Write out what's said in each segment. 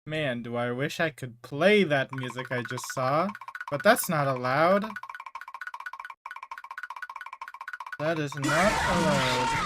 Man, do I wish I could play that music I just saw, but that's not allowed. That is not allowed.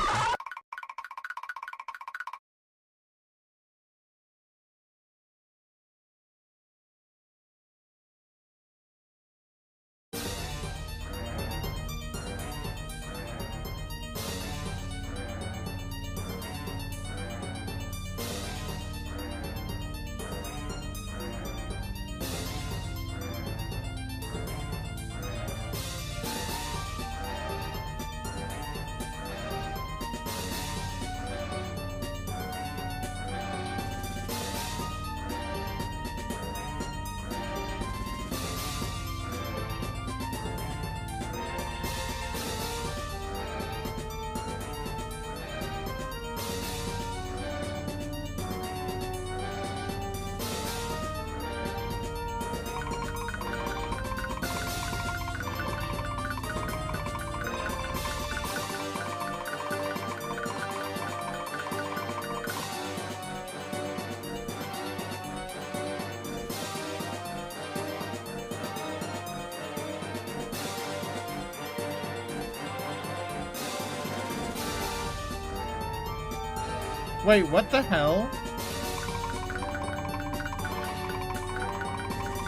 Wait, what the hell?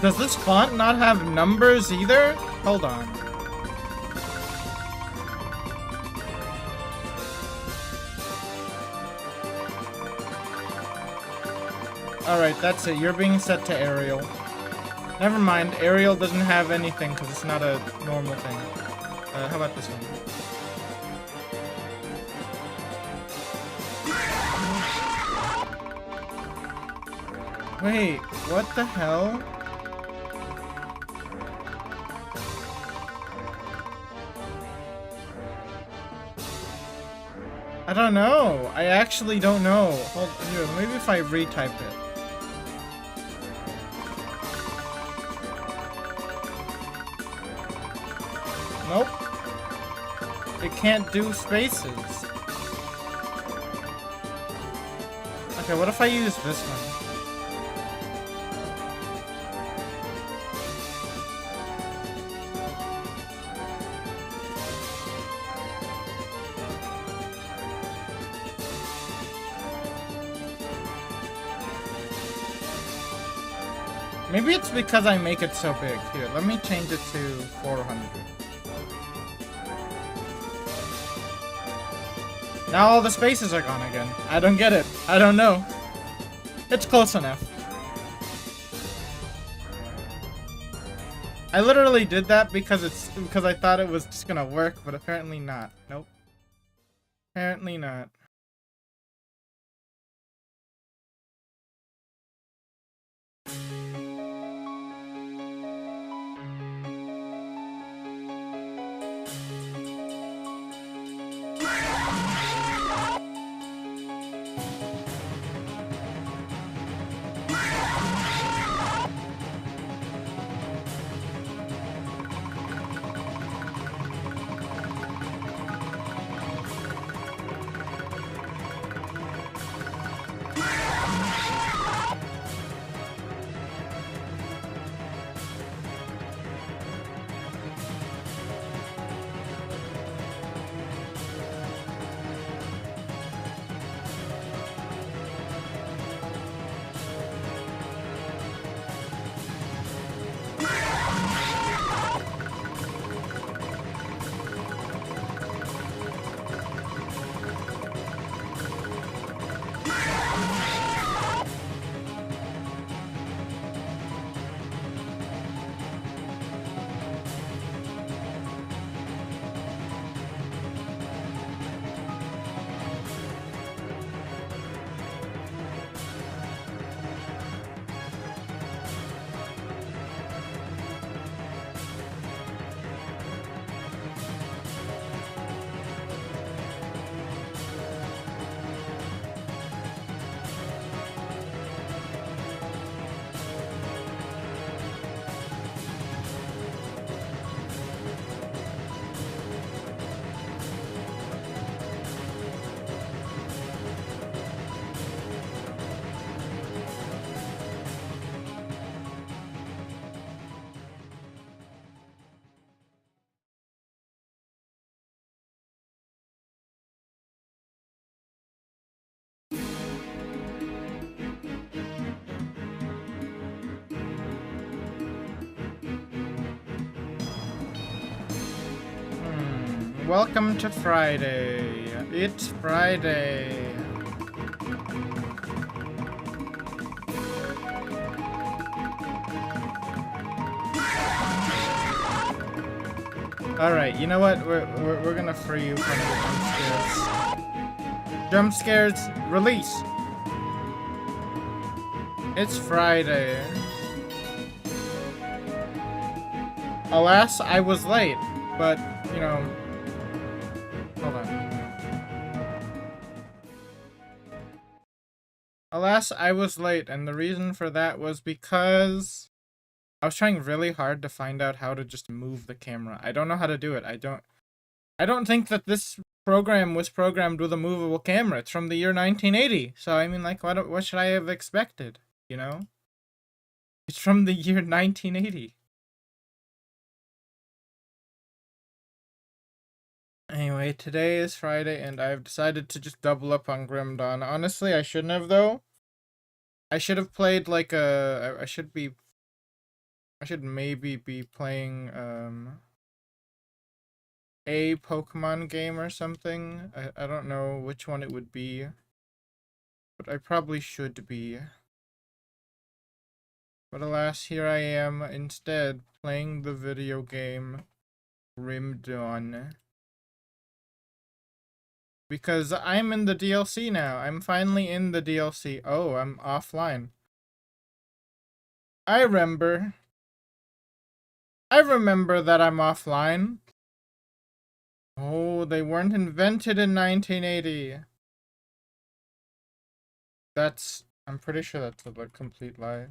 Does this font not have numbers either? Hold on. Alright, that's it. You're being set to Arial. Never mind, Arial doesn't have anything because it's not a normal thing. How about this one? Wait, what the hell? I don't know. I actually don't know. Hold here, maybe if I retype it. Nope. It can't do spaces. Okay, what if I use this one? Maybe it's because I make it so big. Here, let me change it to 400. Now all the spaces are gone again. I don't get it. I don't know. It's close enough. I literally did that because I thought it was just gonna work, but apparently not. Nope. Apparently not. welcome to Friday. It's Friday. Alright, you know what? We're gonna free you from the jump scares. Jump scares, release! It's Friday. Alas, I was late, but, you know... Hold on. Alas, I was late, and the reason for that was because... I was trying really hard to find out how to just move the camera. I don't know how to do it. I don't think that this program was programmed with a movable camera. It's from the year 1980. So I mean, like, what should I have expected? You know? It's from the year 1980. Anyway, today is Friday, and I've decided to just double up on Grim Dawn. Honestly, I shouldn't have, though. I should have played, like, I should maybe be playing, a Pokemon game or something. I don't know which one it would be. But I probably should be. But alas, here I am instead playing the video game Grim Dawn. Because I'm in the DLC now. I'm finally in the DLC. Oh, I'm offline. I remember that I'm offline. Oh, they weren't invented in 1980. I'm pretty sure that's a complete lie.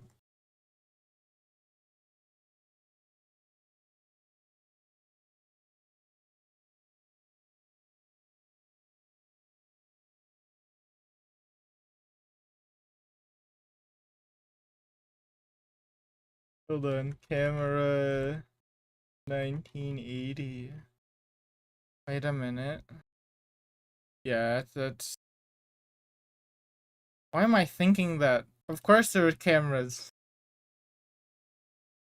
Hold on, camera 1980. Wait a minute. Yeah, that's... Why am I thinking that? Of course there were cameras.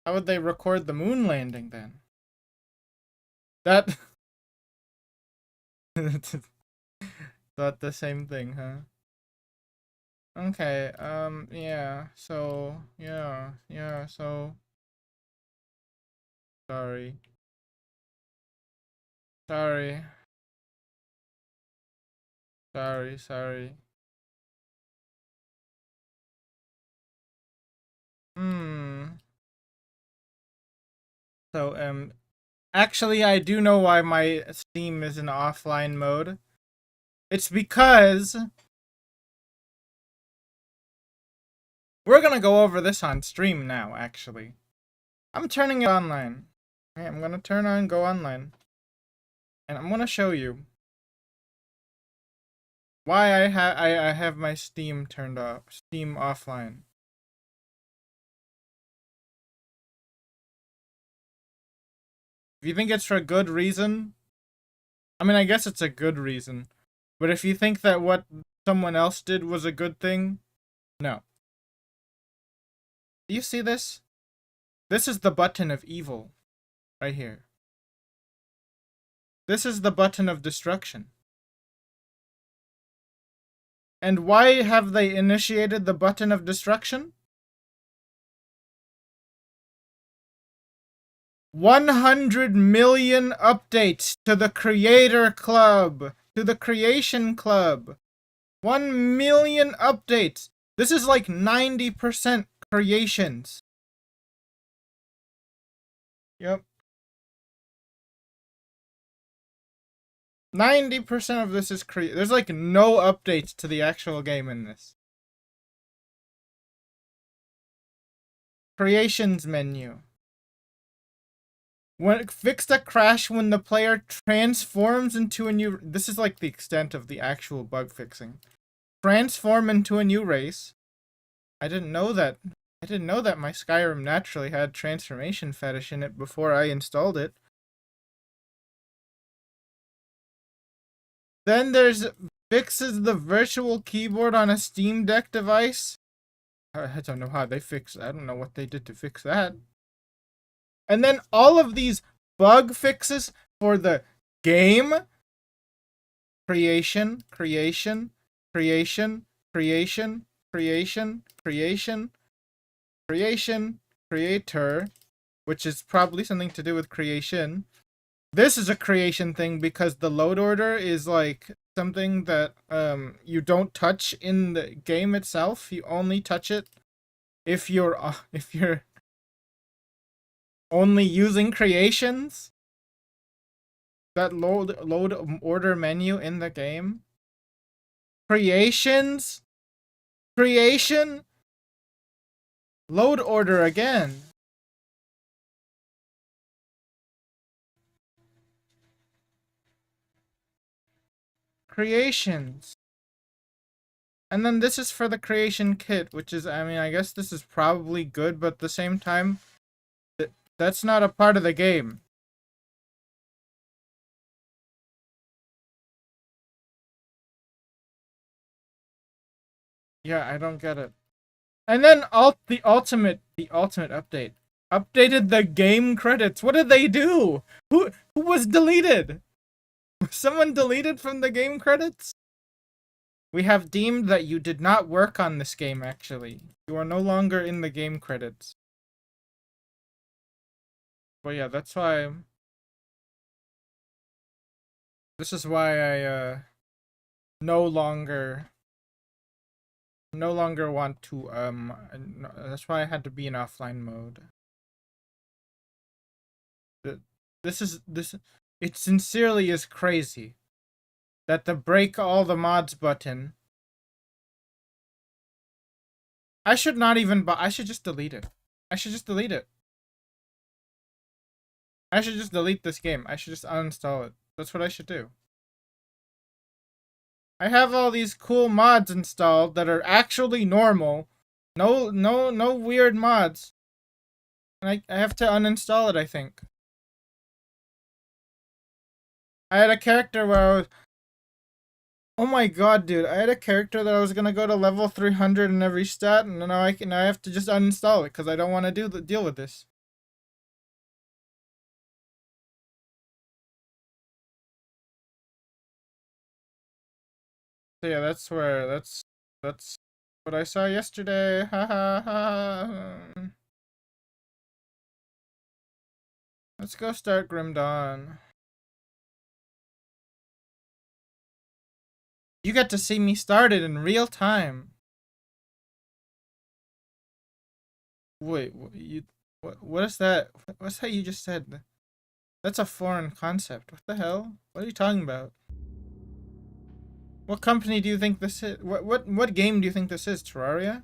How would they record the moon landing then? That... Not the same thing, huh? Okay, yeah, so... Yeah, so... Sorry. Sorry. Sorry. So, actually, I do know why my Steam is in offline mode. It's because... We're gonna go over this on stream now, actually. I'm turning it online. Okay, I'm gonna turn on Go Online. And I'm gonna show you why I have my Steam turned off. Steam offline. If you think it's for a good reason, I mean, I guess it's a good reason. But if you think that what someone else did was a good thing, no. Do you see this? This is the button of evil. Right here. This is the button of destruction. And why have they initiated the button of destruction? 100 million updates to the Creator Club, to the Creation Club. 1 million updates. This is like 90% creations. Yep. 90% of this is there's like no updates to the actual game in this. Creations menu. Fix the crash when the player transforms into a new... This is like the extent of the actual bug fixing. Transform into a new race. I didn't know that my Skyrim naturally had transformation fetish in it before I installed it. Then there's fixes the virtual keyboard on a Steam Deck device. I don't know how they fixed. I don't know what they did to fix that. And then all of these bug fixes for the Game. Creation. Creation. Creation. Creation. Creation. Creation. Creation. Creator. Which is probably something to do with creation. This is a creation thing because the load order is like something that you don't touch in the game itself. You only touch it if you're only using creations. That load order menu in the game. Creations. Creation. Load order again. Creations. And then this is for the creation kit, which is, I mean, I guess this is probably good, but at the same time, that's not a part of the game. Yeah, I don't get it. And then the ultimate update. Updated the game credits. What did they do? Who was deleted? Was someone deleted from the game credits? We have deemed that you did not work on this game, actually. You are no longer in the game credits. But yeah, that's why... This is why I, no longer want to, that's why I had to be in offline mode. It sincerely is crazy that the break all the mods button... I should not even, but I should just delete it. I should just delete it. I should just delete this game. I should just uninstall it. That's what I should do. I have all these cool mods installed that are actually normal. No weird mods. And I have to uninstall it, I think. I had a character where I was... Oh my god, dude. I had a character that I was gonna go to level 300 in every stat, and now I have to just uninstall it because I don't want to deal with this. So yeah, that's what I saw yesterday. Ha ha ha. Let's go start Grim Dawn. You get to see me start it in real time. Wait, what is that? What's that you just said? That's a foreign concept. What the hell? What are you talking about? What company do you think this is? What game do you think this is? Terraria?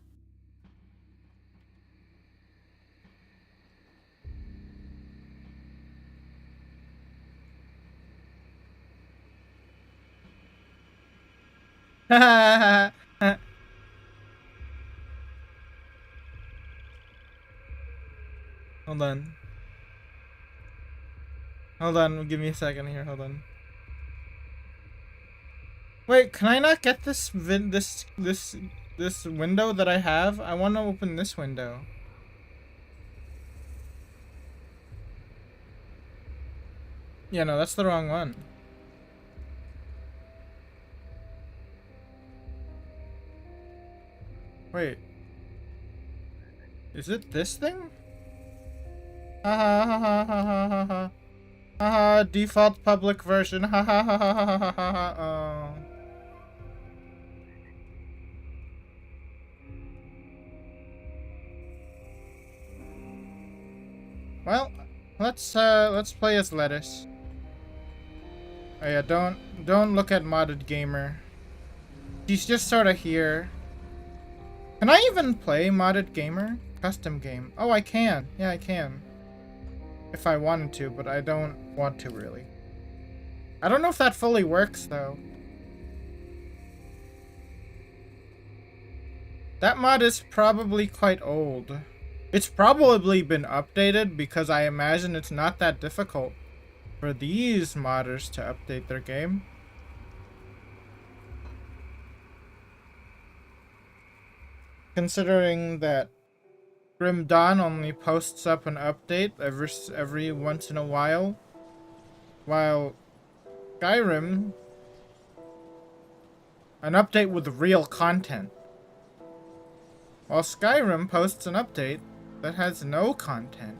Hold on. Hold on, give me a second here. Hold on. Wait, can I not get this this window that I have? I want to open this window. Yeah, no, that's the wrong one. Wait. Is it this thing? Ha ha ha ha ha ha ha ha. Haha, default public version. Ha ha ha ha ha ha ha ha. Oh. Well, let's play as Lettuce. Oh yeah, don't look at modded gamer. She's just sort of here. Can I even play modded gamer? Custom game. Oh, I can. Yeah, I can. If I wanted to, but I don't want to really. I don't know if that fully works though. That mod is probably quite old. It's probably been updated because I imagine it's not that difficult for these modders to update their game. Considering that Grim Dawn only posts up an update every once in a while Skyrim, an update with real content. While Skyrim posts an update that has no content.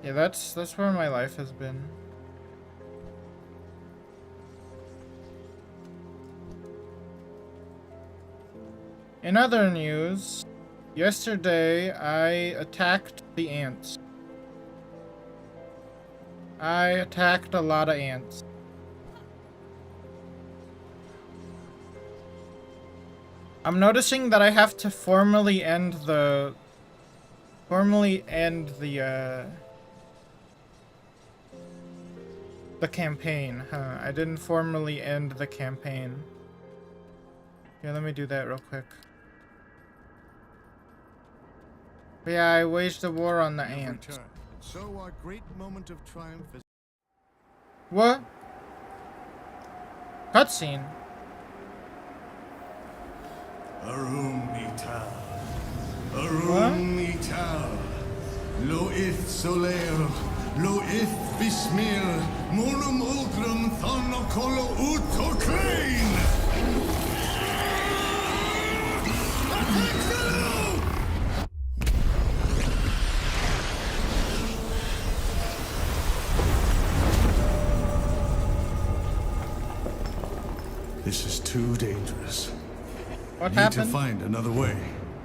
Yeah, that's where my life has been. In other news, yesterday I attacked the ants. I attacked a lot of ants. I'm noticing that I have to formally end the campaign, huh? I didn't formally end the campaign. Yeah, let me do that real quick. But yeah, I waged a war on the ants. So our great moment of triumph is... What? Cutscene. Arum Ital. Arum Ital. Loith Soleil. Loith Bismil. Monum Ultrum Thonokolo Utokrain. This is too dangerous. What Need happened? to find another way.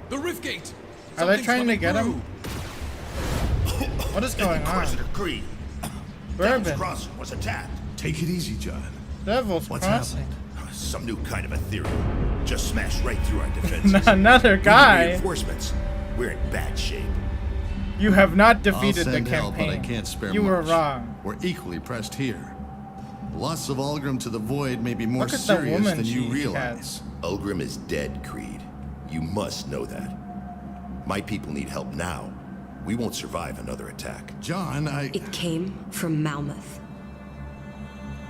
The rift gate. Are they trying to get him? What is going on? Creed. Bourbon. Devil's Crossing was attacked. Take it easy, John. Devil's What's Crossing. Some new kind of ethereal. Just smashed right through our defenses. Another We need guy. Reinforcements. We're in bad shape. You have not I'll defeated the send help, campaign. but I can't spare You were much. wrong. We're equally pressed here. Loss of Algrim to the Void may be more Look at the serious woman than you she realize. Ulgrim is dead, Creed. You must know that. My people need help now. We won't survive another attack. John, It came from Malmouth.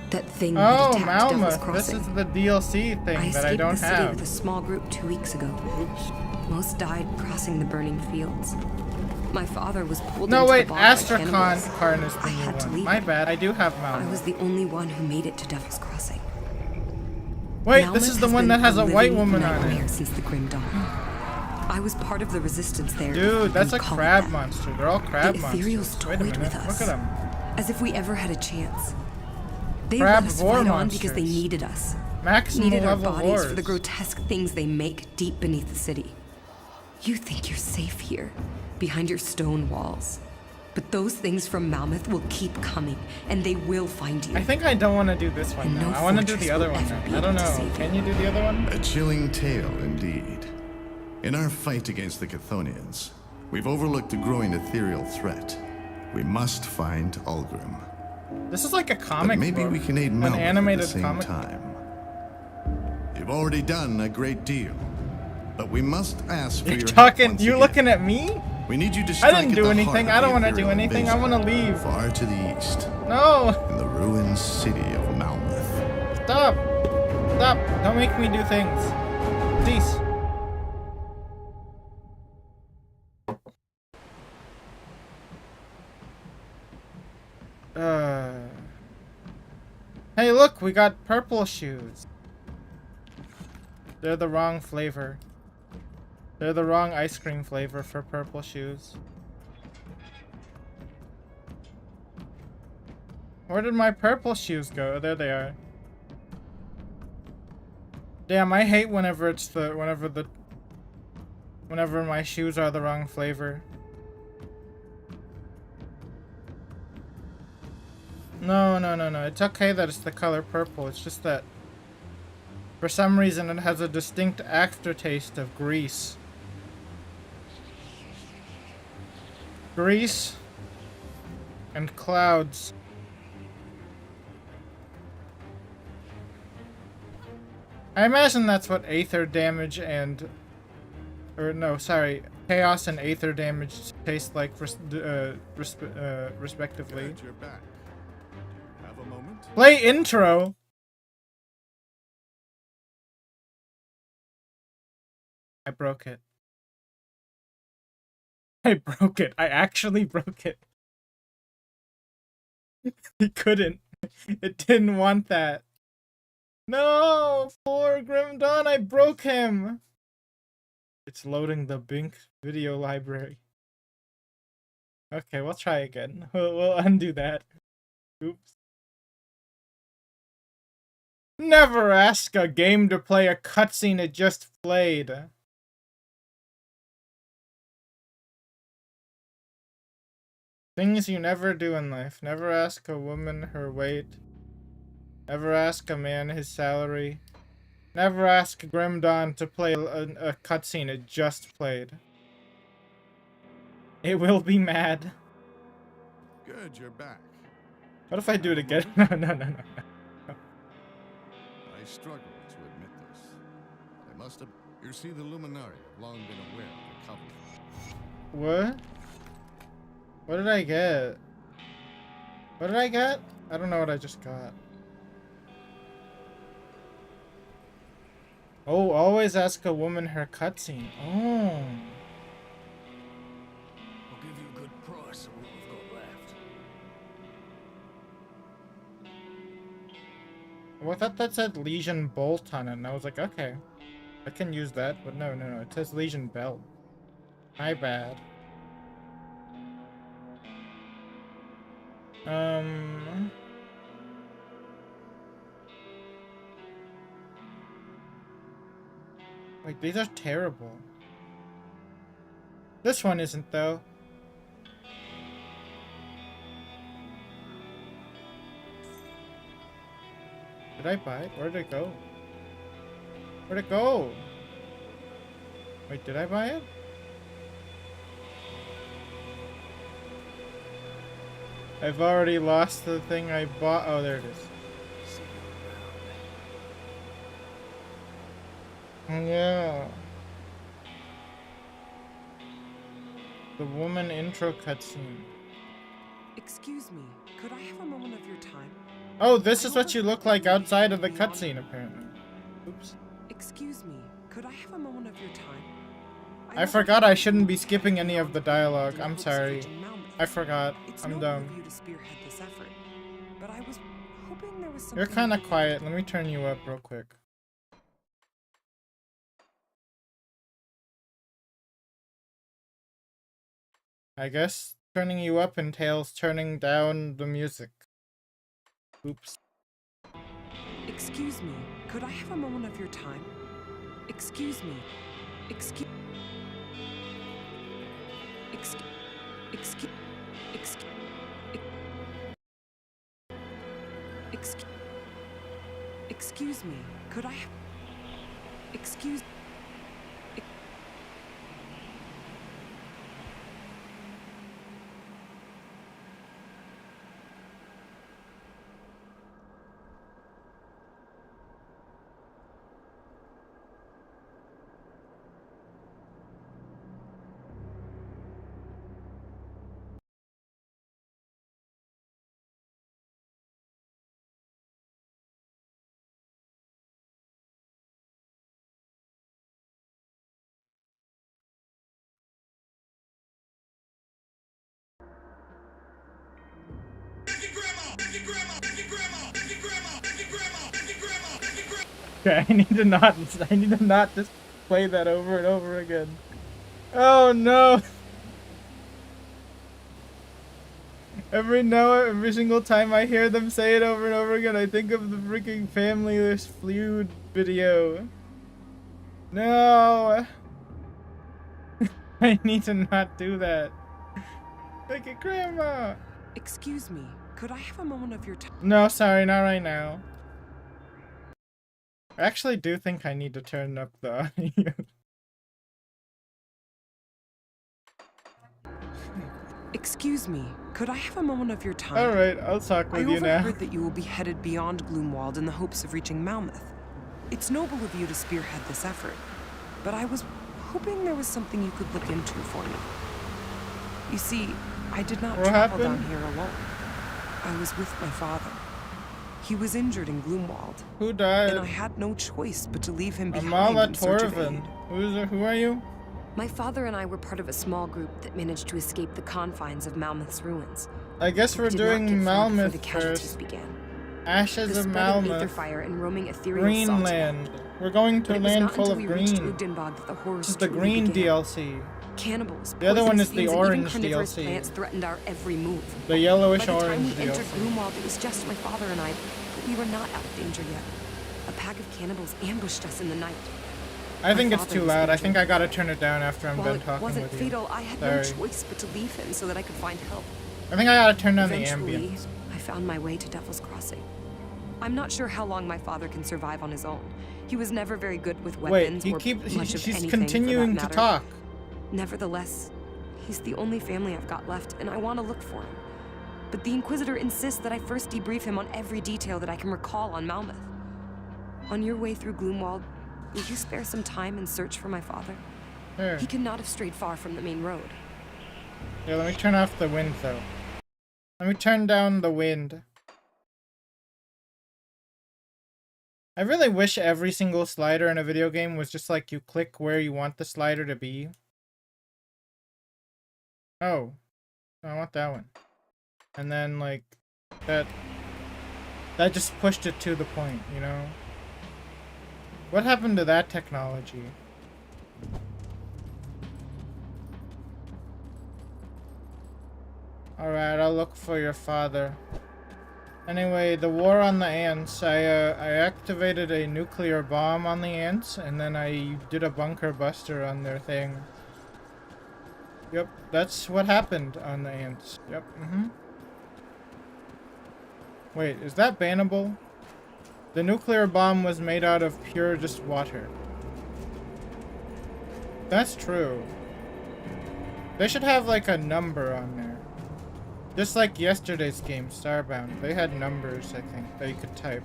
That thing Oh, that attacked Devil's Malmouth. This Crossing. is the DLC thing I that I escaped don't the city with a have. small group 2 weeks ago. Oops. Most died crossing the burning fields. My father was pulled No, into wait. the bog by Astrakhan cannibals. Karn is the I new had to one. leave. My bad. I do have I Malmouth. was the only one who made it to Devil's Crossing. Wait, Malmouth this is the has one been that has a white living woman on nightmare it. since the Grim Dawn. I was part of the resistance there. Dude, that's a and call it crab that. monster. They're all crab The monsters. Ethereals Wait a toyed minute. with us. Look at them. As if we ever had a chance. They Crab let us war fight on because they monsters. needed us. Maximal Needed our level bodies wars. for the grotesque things they make deep beneath the city. You think you're safe here, behind your stone walls. But those things from Malmouth will keep coming, and they will find you. I think I don't want to do this one And now. no I want to do fortress the other will one ever now. be I don't able to know. save you. Can you do the other one? a chilling tale indeed. In our fight against the Chthonians, we've overlooked a growing ethereal threat. We must find Algrim. This is like a But comic maybe book. we can aid An Malmouth animated at the same comic. time. You've already done a great deal, but we must ask for You're your help talking. once You again. looking at me? We need you to I strike didn't at do the anything. heart I don't of the want to do ethereal anything. I want to invasion, leave. far to the east, No. in the ruined city of Malmouth. Stop. Stop. Don't make me do things. Please. Hey, look, we got purple shoes. They're the wrong flavor. They're the wrong ice cream flavor for purple shoes. Where did my purple shoes go? There they are. Damn, I hate whenever my shoes are the wrong flavor. No. It's okay that it's the color purple. It's just that for some reason it has a distinct aftertaste of grease. Grease and clouds. I imagine that's what aether damage and... Or no, sorry. Chaos and aether damage taste like respectively. Good, you're back. Have a moment? Play intro! I broke it. I broke it. I actually broke it. He couldn't. It didn't want that. No! Poor Grim Dawn, I broke him! It's loading the Bink video library. Okay, we'll try again. We'll undo that. Oops. Never ask a game to play a cutscene it just played. Things you never do in life. Never ask a woman her weight. Never ask a man his salary. Never ask Grim Dawn to play a cutscene it just played. It will be mad. Good, you're back. What if I do it again? No. I struggle to admit this. I must have. You see, the Luminari have long been aware of the Covenant. What? What did I get? What did I get? I don't know what I just got. Oh, always ask a woman her cutscene. Oh. I'll give you a good price of what we've got left. Well, I thought that said Legion Bolt on it, and I was like, okay. I can use that, but no, it says Legion Belt. My bad. Like, these are terrible. This one isn't, though. Did I buy it? Where did it go? Where'd it go? Wait, did I buy it? I've already lost the thing I bought. Oh, there it is. Yeah. The woman intro cutscene. Excuse me, could I have a moment of your time? Oh, this is what you look like outside of the cutscene, apparently. Oops. Excuse me, could I have a moment of your time? I forgot I shouldn't be skipping any of the dialogue. I'm sorry. I forgot. I'm dumb. You're kind of quiet. Let me turn you up real quick. I guess turning you up entails turning down the music. Oops. Excuse me, could I have a moment of your time? Excuse me. Excuse me, could I have... Excuse... Okay, I need to not just play that over and over again. Oh no! Every single time I hear them say it over and over again, I think of the freaking Familyless Feud video. No! I need to not do that. Look at Grandma! Excuse me, could I have a moment of your time? No, sorry, not right now. I actually do think I need to turn up the audio. Excuse me, could I have a moment of your time? Alright, I'll talk with you now. I overheard that you will be headed beyond Gloomwald in the hopes of reaching Malmeth. It's noble of you to spearhead this effort, but I was hoping there was something you could look into for me. You see, I did not travel down here alone. I was with my father. He was injured in Gloomwald. Who died? And I had no choice but to leave him behind Amala in search of Torvin. aid. Who are you? My father and I were part of a small group that managed to escape the confines of Malmeth's ruins. I guess we're Did not get doing far before Malmouth the casualties first. began. Ashes The of spread of aether Malmouth. fire and roaming ethereal sought to end. Greenland. We're going to But a it was land not full until of we reached green. Ugdenbog that the horrors This is the truly green began. DLC. Cannibals, The other one poisonous is the fumes, and orange even carnivorous DLC. plants threatened our every move. The yellowish By the time orange we entered DLC. Gloomwald, it was just my father and I, but we were not out of danger yet. A pack of cannibals ambushed us in the night. I think My it's father too was loud. I injured. think I gotta turn it down after I'm While done it talking wasn't with you. fatal, I had Sorry. no choice but to leave him so that I could find help. I think I gotta turn down the Eventually, ambience. I found my way to Devil's Crossing. I'm not sure how long my father can survive on his own. He was never very good with weapons Wait, or much of she's anything, continuing for to that matter. talk. Nevertheless, he's the only family I've got left, and I want to look for him. But the Inquisitor insists that I first debrief him on every detail that I can recall on Malmouth. On your way through Gloomwald, will you spare some time and search for my father? Sure. He could not have strayed far from the main road. Yeah, let me turn off the wind though. Let me turn down the wind. I really wish every single slider in a video game was just like you click where you want the slider to be. Oh, I want that one. And then like that just pushed it to the point, you know? What happened to that technology? Alright, I'll look for your father. Anyway, the war on the ants. I activated a nuclear bomb on the ants, and then I did a bunker buster on their thing. Yep, that's what happened on the ants. Yep, Wait, is that bannable? The nuclear bomb was made out of pure just water. That's true. They should have like a number on there. Just like yesterday's game, Starbound. They had numbers, I think, that you could type.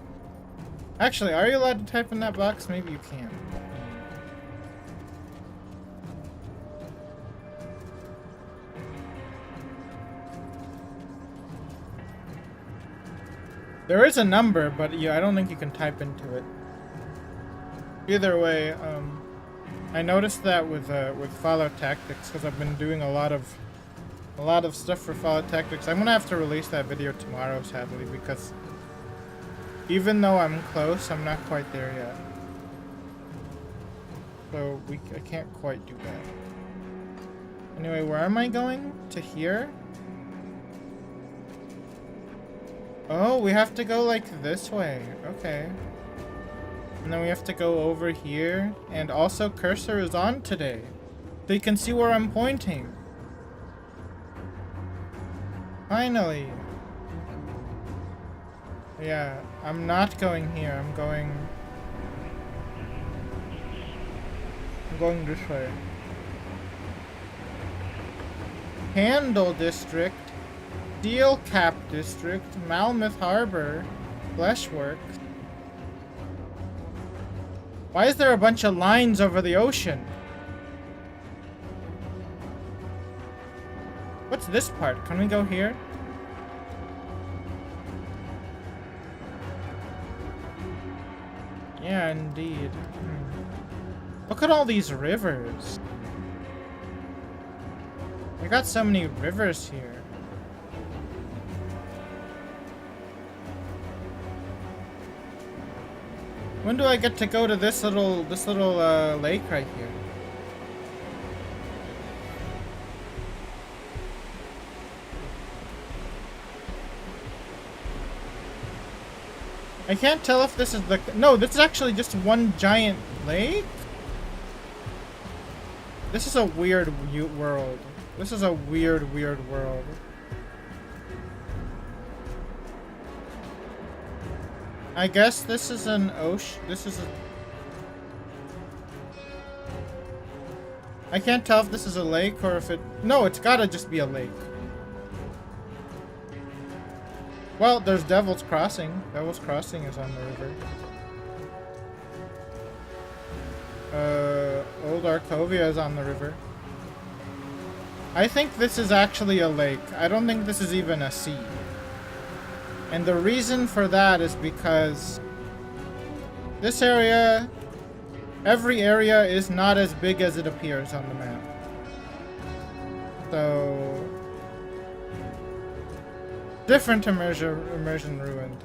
Actually, are you allowed to type in that box? Maybe you can. There is a number, but yeah, I don't think you can type into it. Either way, I noticed that with Fallout Tactics, because I've been doing a lot of stuff for Fallout Tactics. I'm gonna have to release that video tomorrow, sadly, because even though I'm close, I'm not quite there yet. So I can't quite do that. Anyway, where am I going? To here? Oh, we have to go like this way. Okay. And then we have to go over here. And also cursor is on today. So you can see where I'm pointing. Finally. Yeah, I'm not going here. I'm going this way. Handle District, Steel Cap District, Malmouth Harbor, Fleshworks. Why is there a bunch of lines over the ocean? What's this part? Can we go here? Yeah, indeed. Look at all these rivers. We got so many rivers here. When do I get to go to this little lake right here? I can't tell if this is the... No, this is actually just one giant lake? This is a weird world. This is a weird world. I guess this is an ocean. This is a... I can't tell if this is a lake or if it... No, it's gotta just be a lake. Well, there's Devil's Crossing. Devil's Crossing is on the river. Old Arcovia is on the river. I think this is actually a lake. I don't think this is even a sea. And the reason for that is because this area, every area is not as big as it appears on the map. So Different immersion ruined.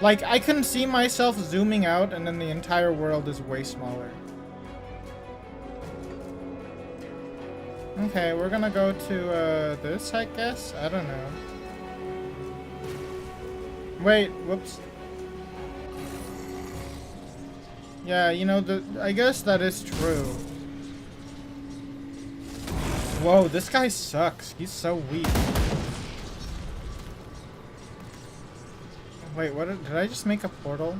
Like, I can see myself zooming out and then the entire world is way smaller. Okay, we're gonna go to, this, I guess? I don't know. Wait, whoops. Yeah, you know, I guess that is true. Whoa, this guy sucks. He's so weak. Wait, what did I just make a portal?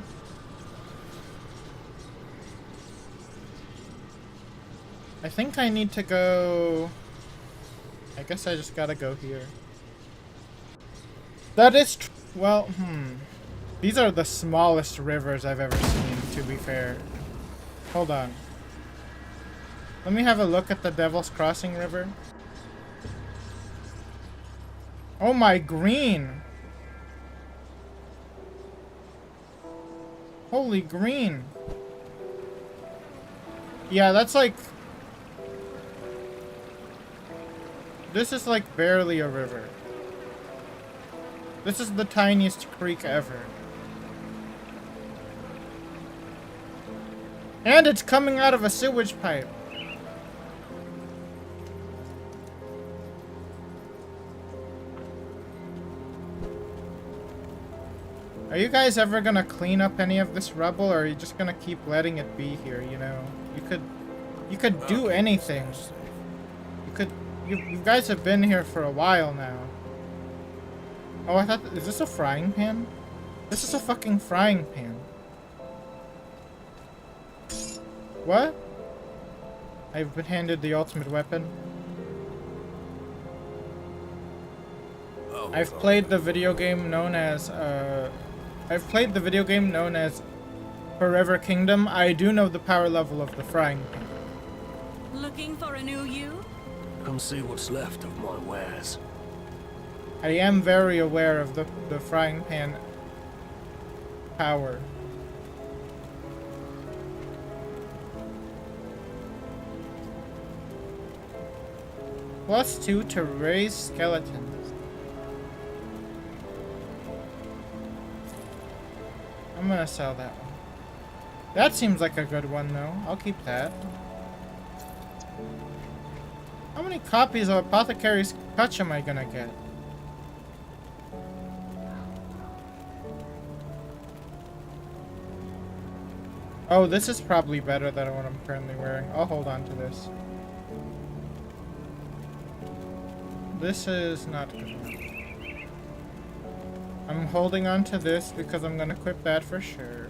I think I need to go... I guess I just gotta go here. That is well, These are the smallest rivers I've ever seen, to be fair. Hold on. Let me have a look at the Devil's Crossing River. Oh my, green! Holy green! Yeah, that's like... This is like barely a river. This is the tiniest creek ever. And it's coming out of a sewage pipe. Are you guys ever gonna clean up any of this rubble, or are you just gonna keep letting it be here, you know? You could do anything. You guys have been here for a while now. Oh, I thought, is this a frying pan? This is a fucking frying pan. What? I've been handed the ultimate weapon. I've played the video game known as, Forever Kingdom. I do know the power level of the frying pan. Looking for a new you? Come see what's left of my wares. I am very aware of the frying pan power. +2 to raise skeletons. I'm gonna sell that one. That seems like a good one though. I'll keep that. How many copies of Apothecary's Touch am I gonna get? Oh, this is probably better than what I'm currently wearing. I'll hold on to this. This is not good enough. I'm holding on to this because I'm gonna equip that for sure.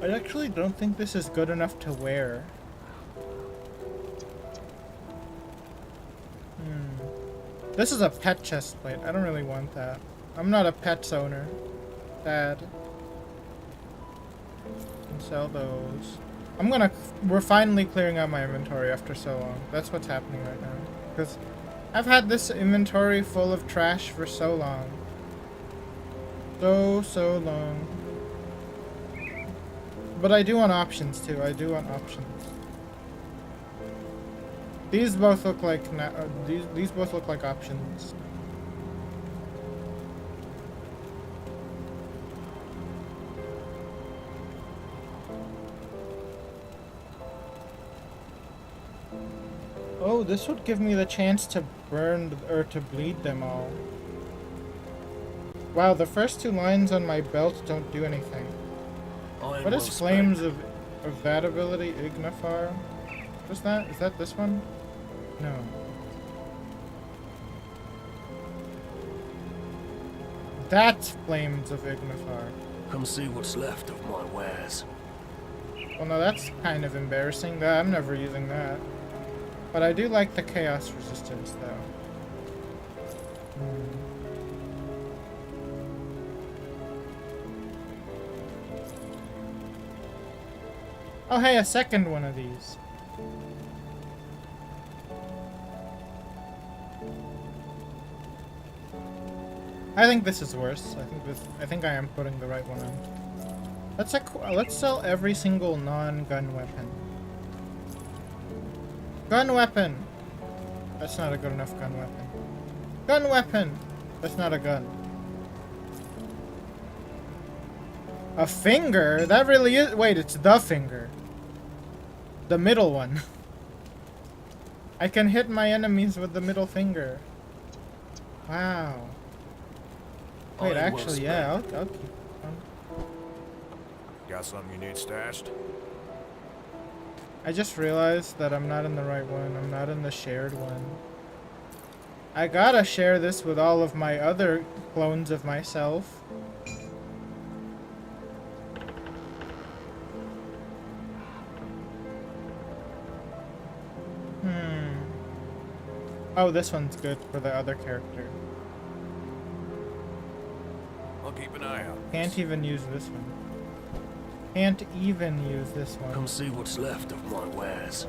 I actually don't think this is good enough to wear. This is a pet chest plate. I don't really want that. I'm not a pets owner. Sad. And sell those. We're finally clearing out my inventory after so long. That's what's happening right now. Because I've had this inventory full of trash for so long. So long. But I do want options too. I do want options. These both look like these both look like options. Oh, this would give me the chance to burn or to bleed them all. Wow, the first 2 lines on my belt don't do anything. What is Flames of that ability? Ignifar? What's that? Is that this one? No. That's Flames of Ignifar. Come see what's left of my wares. Well, no, that's kind of embarrassing. I'm never using that. But I do like the chaos resistance, though. Oh, hey, a second one of these. I think this is worse. I think I am putting the right one on. Let's sell every single non-gun weapon. Gun weapon! That's not a good enough gun weapon. Gun weapon! That's not a gun. A finger? That really is... Wait, it's the finger. The middle one. I can hit my enemies with the middle finger. Wow. Wait, actually, yeah, I'll keep... Got something you need stashed? I just realized that I'm not in the right one. I'm not in the shared one. I gotta share this with all of my other clones of myself. Oh, this one's good for the other character. I'll keep an eye out. Can't even use this one. Can't even use this one. Come see what's left of my wares.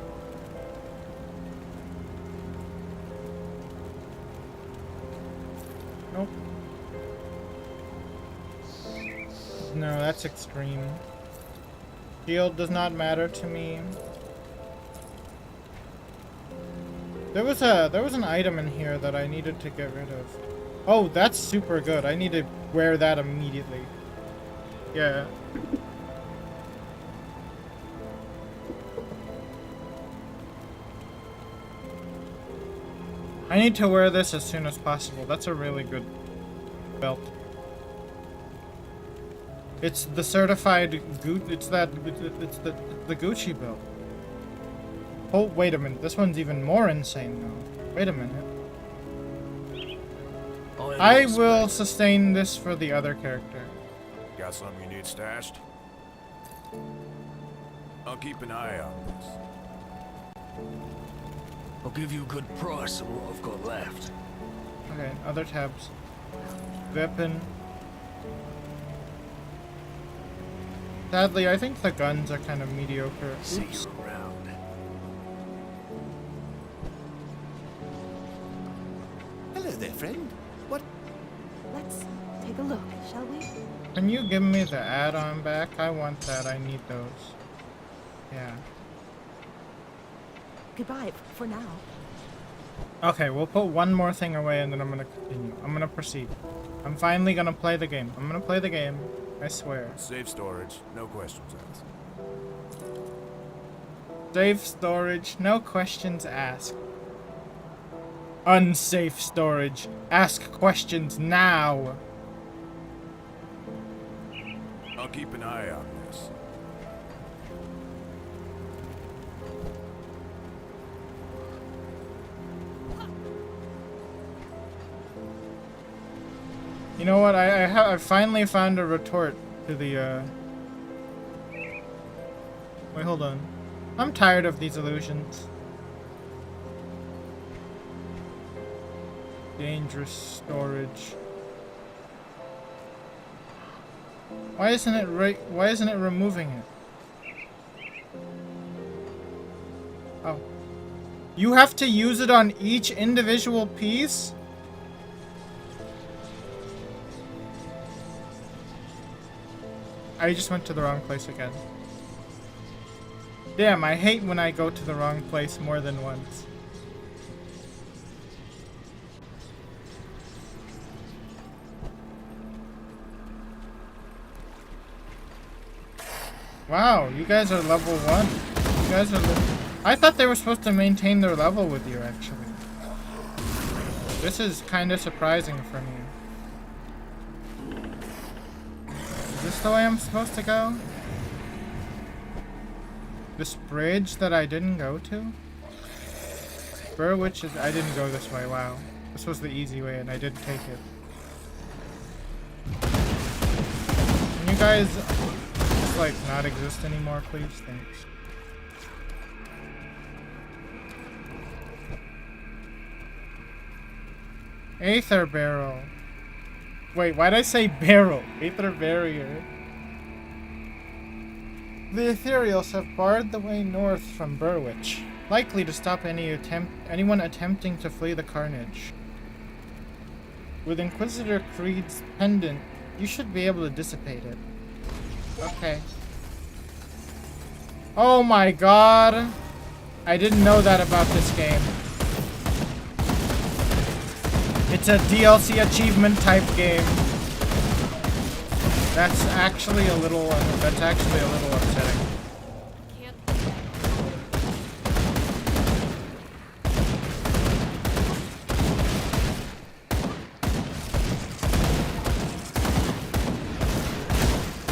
Nope. No, that's extreme. Shield does not matter to me. There was an item in here that I needed to get rid of. Oh, that's super good. I need to wear that immediately. Yeah. I need to wear this as soon as possible. That's a really good belt. It's the certified it's the Gucci belt. Oh, wait a minute. This one's even more insane now. Wait a minute. I will sustain this for the other character. Got something you need stashed? I'll keep an eye on this. I'll give you a good price on what I've got left. Okay, other tabs. Weapon. Sadly, I think the guns are kind of mediocre. See Oops. you around. Hello there, friend. What? Let's take a look, shall we? Can you give me the add-on back? I want that. I need those. Yeah. Goodbye for now. Okay, we'll put one more thing away and then I'm gonna continue. I'm gonna proceed. I'm finally gonna play the game. I'm gonna play the game. I swear. Safe storage, no questions asked. Safe storage, no questions asked. Unsafe storage, ask questions now. I'll keep an eye on this. You know what? I finally found a retort to the Wait, hold on. I'm tired of these illusions. Dangerous storage. Why isn't it removing it? Oh. You have to use it on each individual piece? I just went to the wrong place again. Damn, I hate when I go to the wrong place more than once. Wow, you guys are level 1. You guys are I thought they were supposed to maintain their level with you, actually. This is kind of surprising for me. Is this the way I'm supposed to go? This bridge that I didn't go to? Burwich is... I didn't go this way, wow. This was the easy way and I did take it. Can you guys just, like, not exist anymore, please? Thanks. Aether barrel. Wait, why'd I say barrel? Aether barrier. The Ethereals have barred the way north from Burwich, likely to stop anyone attempting to flee the carnage. With Inquisitor Creed's pendant, you should be able to dissipate it. Okay. Oh my god! I didn't know that about this game. It's a DLC achievement type game. That's actually a little upsetting.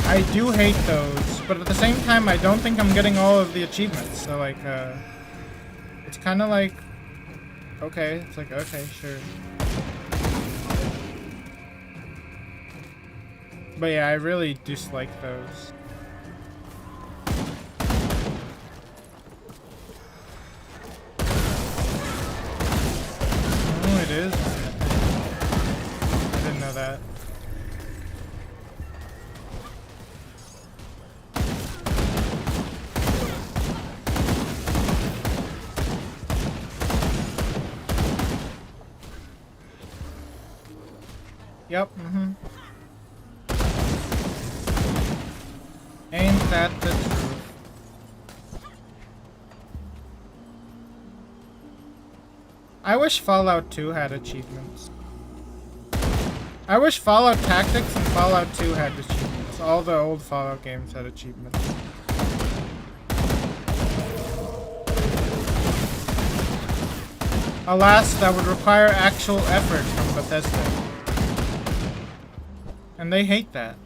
I do hate those, but at the same time, I don't think I'm getting all of the achievements. So like, it's kind of like, okay, it's like, okay, sure. But yeah, I really dislike those. Oh, it is? I didn't know that. Yep, Ain't that the truth? I wish Fallout 2 had achievements. I wish Fallout Tactics and Fallout 2 had achievements. All the old Fallout games had achievements. Alas, that would require actual effort from Bethesda. And they hate that.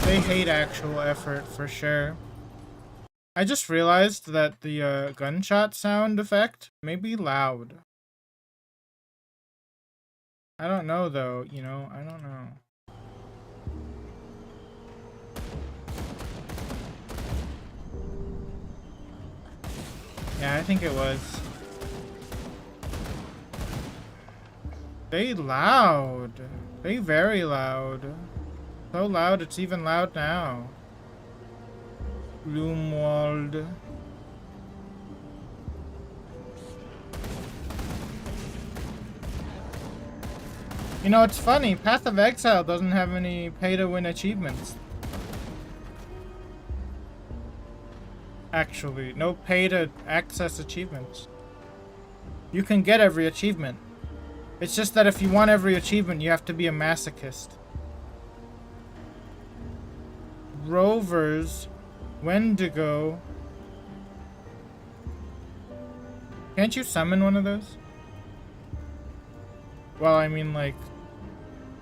They hate actual effort, for sure. I just realized that the gunshot sound effect may be loud. I don't know, though, you know? I don't know. Yeah, I think it was. They loud. They very loud. So loud, it's even loud now. Gloomwald. You know, it's funny. Path of Exile doesn't have any pay-to-win achievements. Actually, no pay-to-access achievements. You can get every achievement. It's just that if you want every achievement, you have to be a masochist. Rovers, Wendigo. Can't you summon one of those? Well, I mean, like,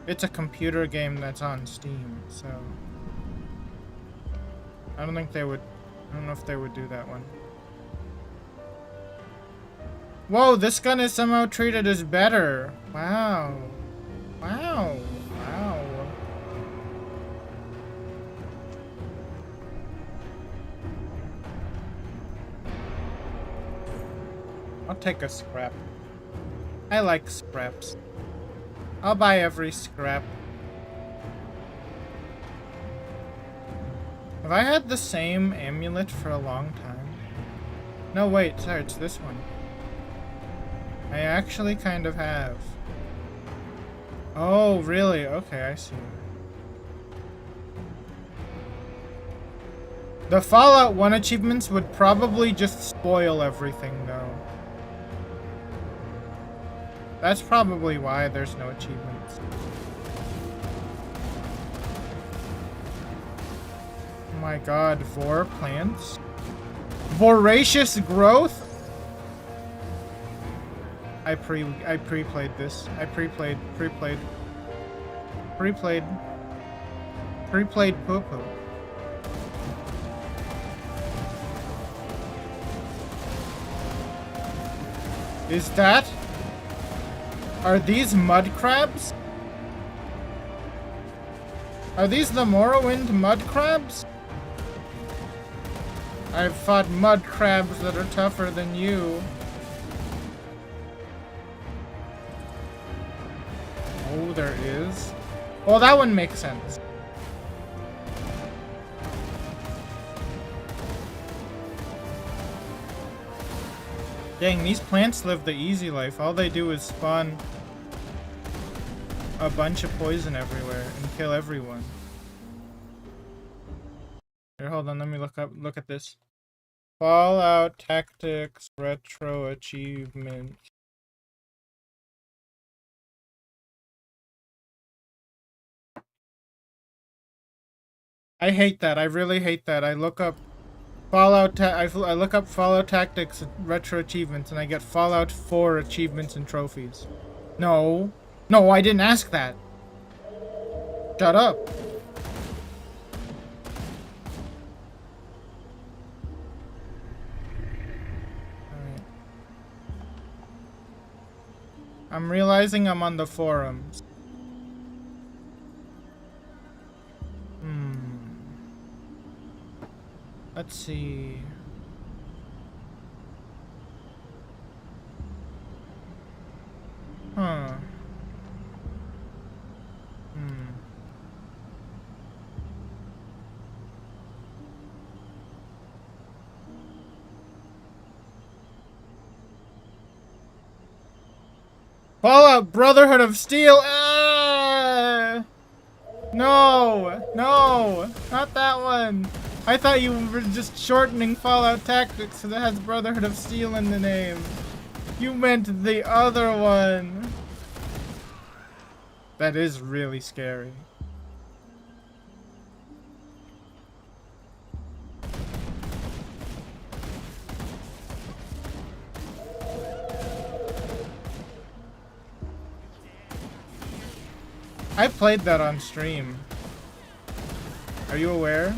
it's a computer game that's on Steam, so I don't think they would. I don't know if they would do that one. Whoa, this gun is somehow treated as better. Wow. Wow. Wow. I'll take a scrap. I like scraps. I'll buy every scrap. Have I had the same amulet for a long time? No, wait, sorry, it's this one. I actually kind of have. Oh, really? Okay, I see. The Fallout 1 achievements would probably just spoil everything, though. That's probably why there's no achievements. Oh my god, vor plants? Voracious growth? I pre-played this. I pre-played poo-poo. Is that? Are these mud crabs? Are these the Morrowind mud crabs? I've fought mud crabs that are tougher than you. Oh, there is. Oh, that one makes sense. Dang, these plants live the easy life. All they do is spawn a bunch of poison everywhere and kill everyone. Here, hold on, let me look at this. Fallout Tactics Retro Achievement. I hate that. I really hate that. I look up I look up Fallout Tactics Retro Achievements and I get Fallout 4 achievements and trophies. No. No, I didn't ask that. Shut up. Alright. I'm realizing I'm on the forums. Let's see. Huh. Fallout Brotherhood of Steel. No, no, not that one. I thought you were just shortening Fallout Tactics because it has Brotherhood of Steel in the name. You meant the other one. That is really scary. I played that on stream. Are you aware?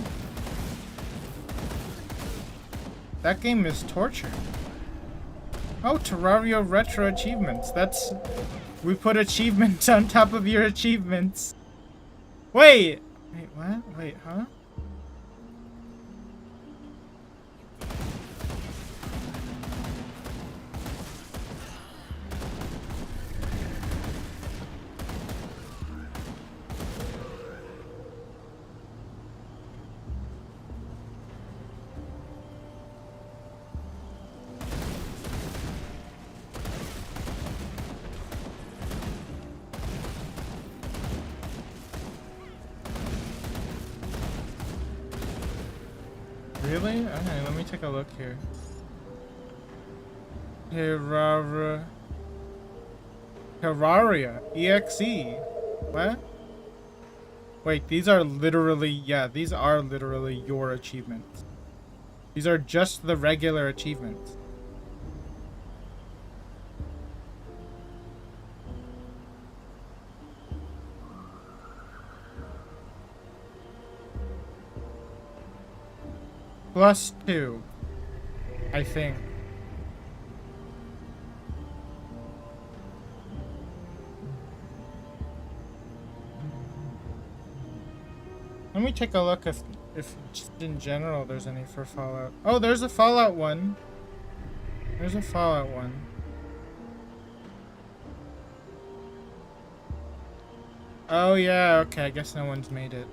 That game is torture. Oh, Terraria Retro Achievements. That's... We put achievements on top of your achievements. Wait! Wait, what? Wait, huh? Really? Okay, let me take a look here. Terraria. EXE. What? Wait, these are literally, yeah, these are literally your achievements. These are just the regular achievements. +2, I think. Let me take a look if just in general there's any for Fallout. Oh, there's a Fallout one. There's a Fallout one. Oh yeah, okay, I guess no one's made it.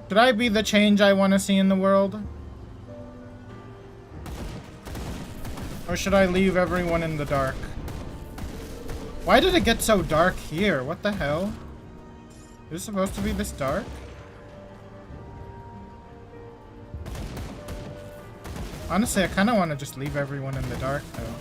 Should I be the change I want to see in the world? Or should I leave everyone in the dark? Why did it get so dark here? What the hell? Is it supposed to be this dark? Honestly, I kind of want to just leave everyone in the dark, though.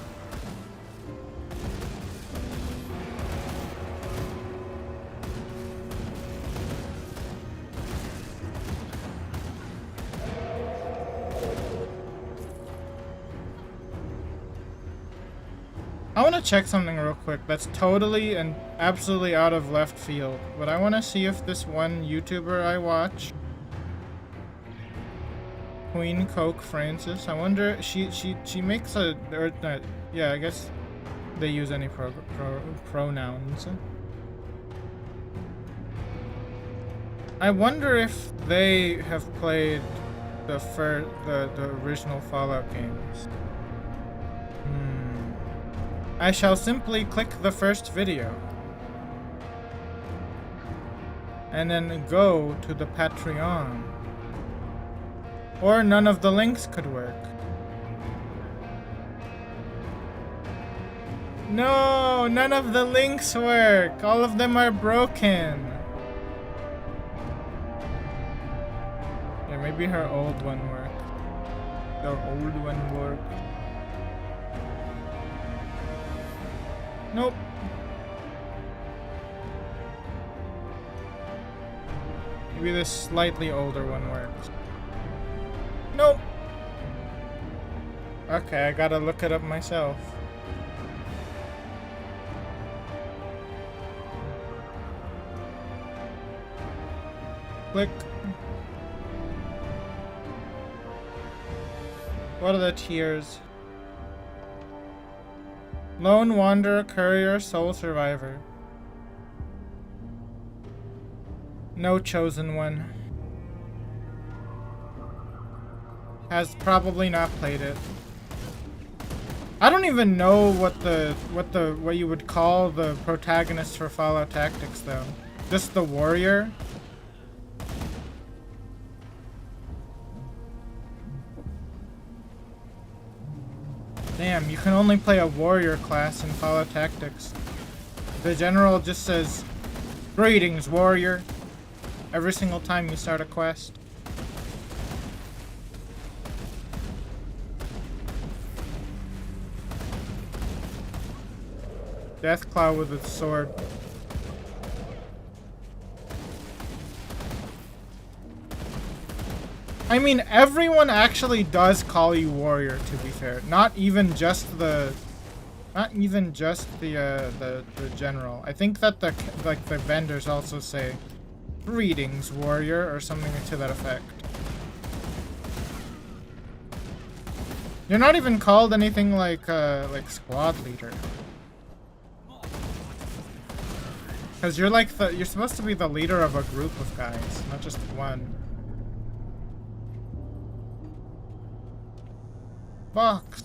I want to check something real quick that's totally and absolutely out of left field, but I want to see if this one YouTuber I watch, Queen Coke Francis, I wonder, she makes a, or, yeah, I guess they use any pronouns. I wonder if they have played the original Fallout games. I shall simply click the first video. And then go to the Patreon. Or none of the links could work. No, none of the links work. All of them are broken. Yeah, maybe her old one worked. The old one worked. Nope. Maybe this slightly older one works. Nope. Okay, I gotta look it up myself. Click. What are the tiers? Lone Wanderer, Courier, Soul Survivor. No chosen one. Has probably not played it. I don't even know what you would call the protagonist for Fallout Tactics though. Just the warrior? Damn, you can only play a warrior class in Fallout Tactics. The general just says, "Greetings, warrior," every single time you start a quest. Deathclaw with its sword. I mean, everyone actually does call you warrior, to be fair. Not even just the general. I think that the vendors also say, "Greetings, warrior," or something to that effect. You're not even called anything like squad leader. Because you're supposed to be the leader of a group of guys, not just one. Box.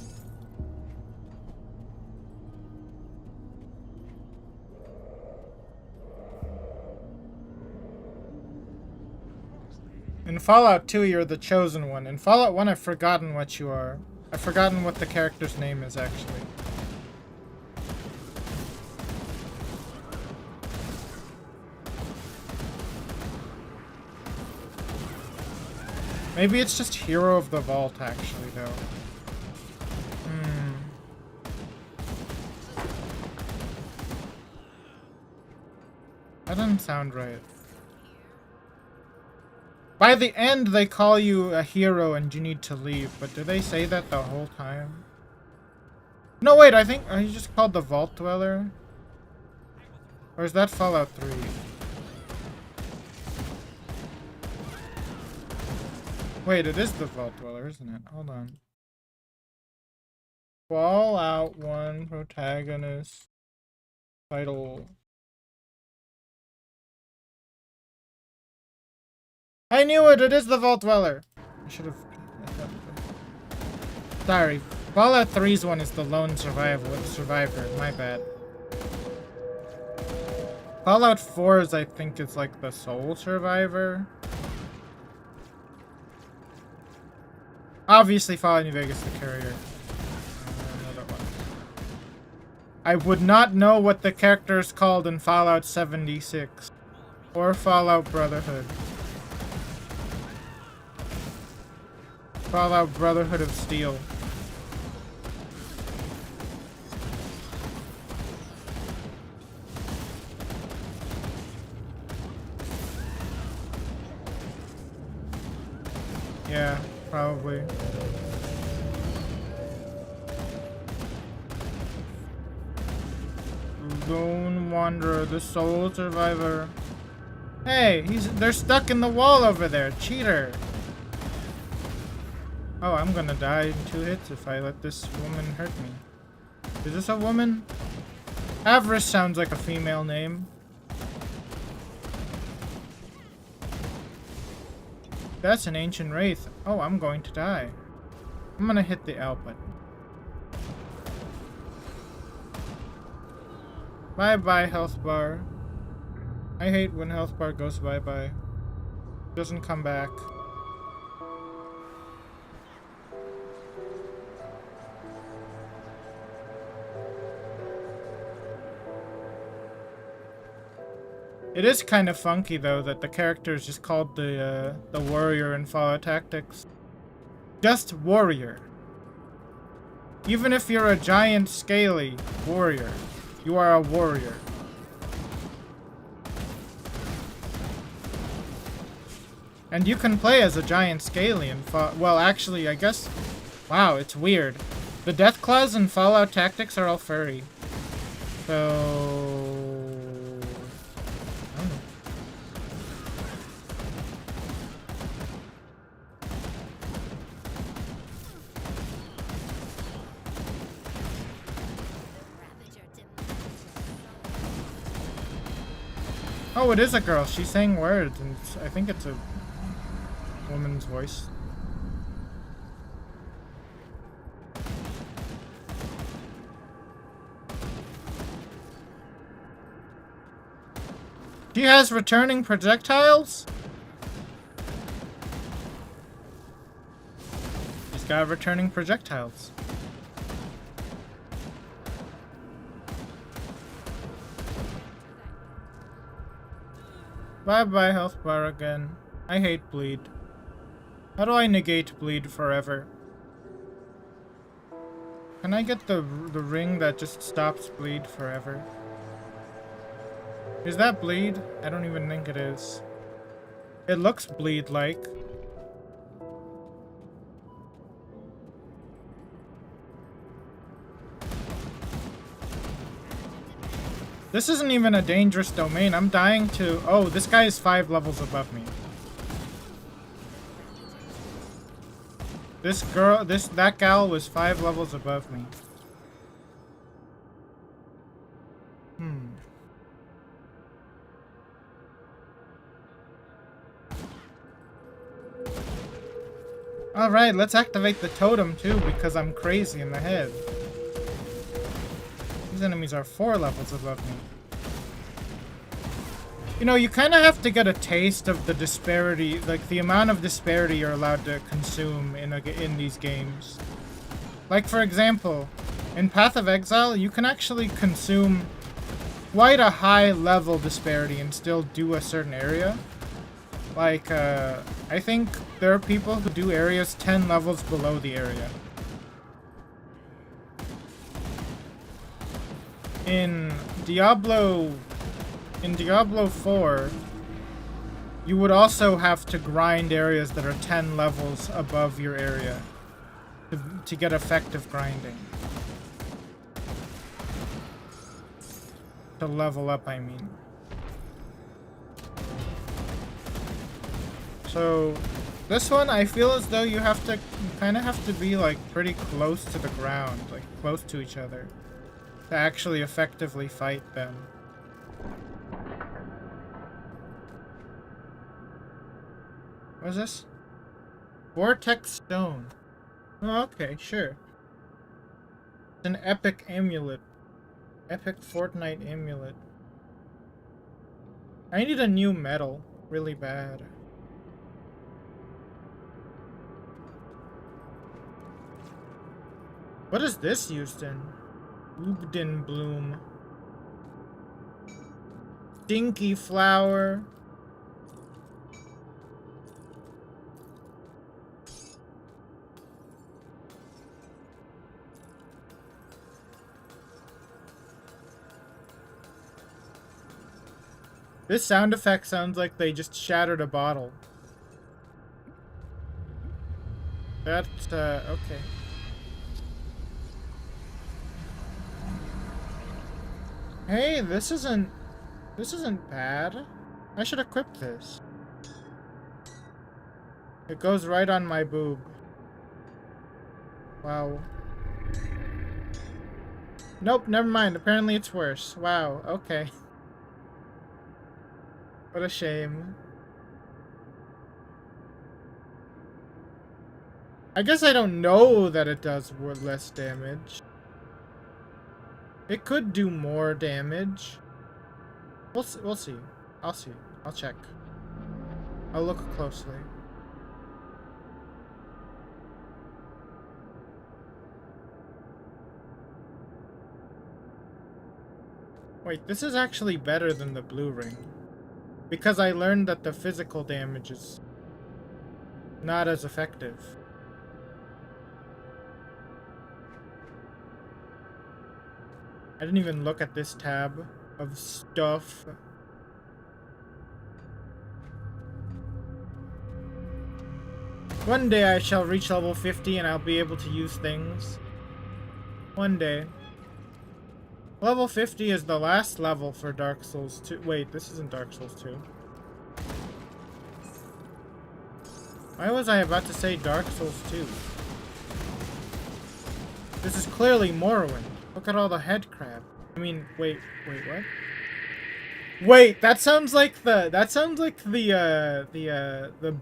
In Fallout 2, you're the chosen one. In Fallout 1, I've forgotten what you are. I've forgotten what the character's name is, actually. Maybe it's just Hero of the Vault, actually, though. That doesn't sound right. By the end, they call you a hero and you need to leave, but do they say that the whole time? No, wait, I think... Are you just called the Vault Dweller? Or is that Fallout 3? Wait, it is the Vault Dweller, isn't it? Hold on. Fallout 1 protagonist title. I knew it! It is the Vault Dweller! I should have... Sorry. Fallout 3's one is the Lone Survivor. My bad. Fallout 4's, I think, is like the Sole Survivor. Obviously, Fallout New Vegas, the Courier. Another one. I would not know what the character is called in Fallout 76. Or Fallout Brotherhood. Fallout Brotherhood of Steel. Yeah, probably. Lone Wanderer, the Soul Survivor. Hey, they're stuck in the wall over there. Cheater. Oh, I'm gonna die in 2 hits if I let this woman hurt me. Is this a woman? Avarice sounds like a female name. That's an ancient wraith. Oh, I'm going to die. I'm gonna hit the L button. Bye-bye, health bar. I hate when health bar goes bye-bye. Doesn't come back. It is kind of funky though that the character is just called the warrior in Fallout Tactics. Just warrior. Even if you're a giant scaly warrior, you are a warrior. And you can play as a giant scaly in well, actually, I guess. Wow, it's weird. The death claws in Fallout Tactics are all furry. So oh, it is a girl. She's saying words, and I think it's a woman's voice. She has returning projectiles? She's got returning projectiles. Bye-bye, health bar again. I hate bleed. How do I negate bleed forever? Can I get the ring that just stops bleed forever? Is that bleed? I don't even think it is. It looks bleed-like. This isn't even a dangerous domain. I'm dying to... Oh, this guy is 5 levels above me. This girl... That gal was 5 levels above me. Alright, let's activate the totem too, because I'm crazy in the head. These enemies are 4 levels above me. You know, you kind of have to get a taste of the disparity, like the amount of disparity you're allowed to consume in these games. Like, for example, in Path of Exile, you can actually consume quite a high level disparity and still do a certain area. Like, I think there are people who do areas 10 levels below the area. In Diablo 4, you would also have to grind areas that are 10 levels above your area to get effective grinding. To level up, I mean. So, this one, I feel as though you kind of have to be, like, pretty close to the ground, like, close to each other, to actually effectively fight them. What is this? Vortex Stone. Oh, okay, sure. It's an epic amulet. Epic Fortnite amulet. I need a new medal, really bad. What is this used in? Oobden bloom. Stinky flower. This sound effect sounds like they just shattered a bottle. That's, okay. Hey, this isn't bad. I should equip this. It goes right on my boob. Wow. Nope, never mind. Apparently it's worse. Wow, okay. What a shame. I guess I don't know that it does less damage. It could do more damage. We'll see. I'll see. I'll check. I'll look closely. Wait, this is actually better than the blue ring. Because I learned that the physical damage is not as effective. I didn't even look at this tab of stuff. One day I shall reach level 50 and I'll be able to use things. One day. Level 50 is the last level for Dark Souls 2. Wait, this isn't Dark Souls 2. Why was I about to say Dark Souls 2? This is clearly Morrowind. Look at all the head crab. I mean, wait, what? Wait, that sounds like the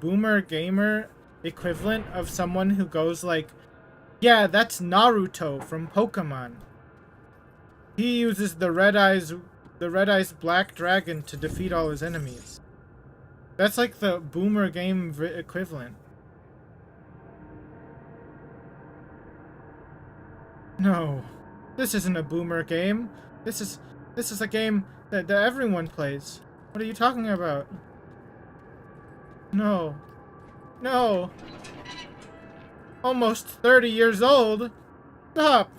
boomer gamer equivalent of someone who goes like, yeah, that's Naruto from Pokemon. He uses the red eyes black dragon to defeat all his enemies. That's like the boomer game equivalent. No. This isn't a boomer game. This is a game that everyone plays. What are you talking about? No. No. Almost 30 years old. Stop.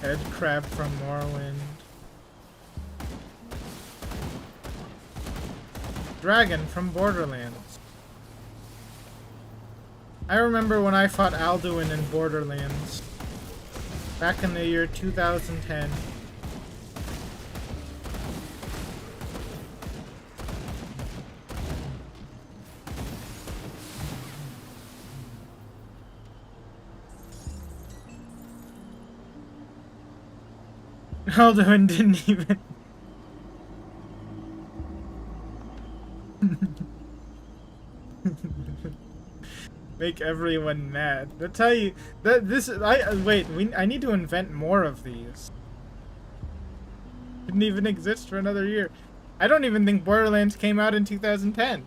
Head crab from Morrowind. Dragon from Borderlands. I remember when I fought Alduin in Borderlands. Back in the year 2010. Alduin didn't even... Make everyone mad. I'll tell you that this I need to invent more of these. Didn't even exist for another year. I don't even think Borderlands came out in 2010.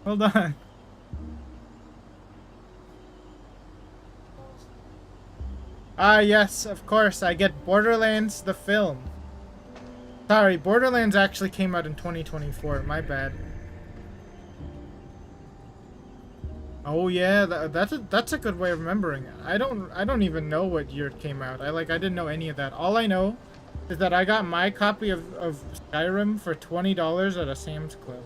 Hold on. Ah, yes, of course. I get Borderlands the film. Sorry, Borderlands actually came out in 2024. My bad. Oh yeah, that's a good way of remembering it. I don't even know what year it came out. I didn't know any of that. All I know is that I got my copy of Skyrim for $20 at a Sam's Club.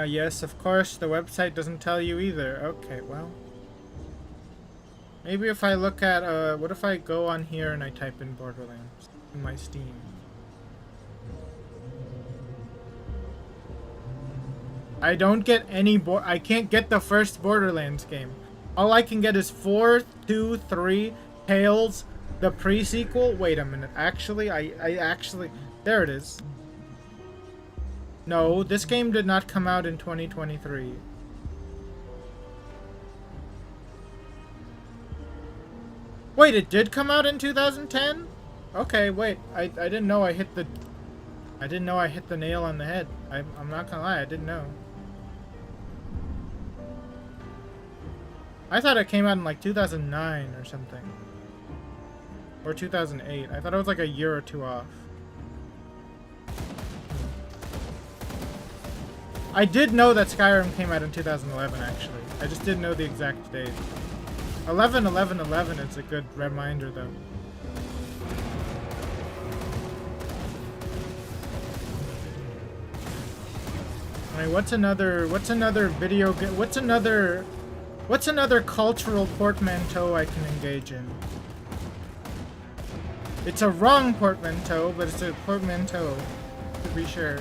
Yes, of course, the website doesn't tell you either. Okay, well. Maybe if I look at, what if I go on here and I type in Borderlands in my Steam? I don't get any I can't get the first Borderlands game. All I can get is 4, 2, 3, Tales, the pre-sequel. Wait a minute. Actually, I actually... There it is. No, this game did not come out in 2023. Wait, it did come out in 2010? Okay, wait. I didn't know I hit the... I didn't know I hit the nail on the head. I'm not gonna lie, I didn't know. I thought it came out in like 2009 or something. Or 2008. I thought it was like a year or two off. I did know that Skyrim came out in 2011 actually. I just didn't know the exact date. 11/11/11 is a good reminder though. Alright, what's another video game? What's another cultural portmanteau I can engage in? It's a wrong portmanteau, but it's a portmanteau, to be sure.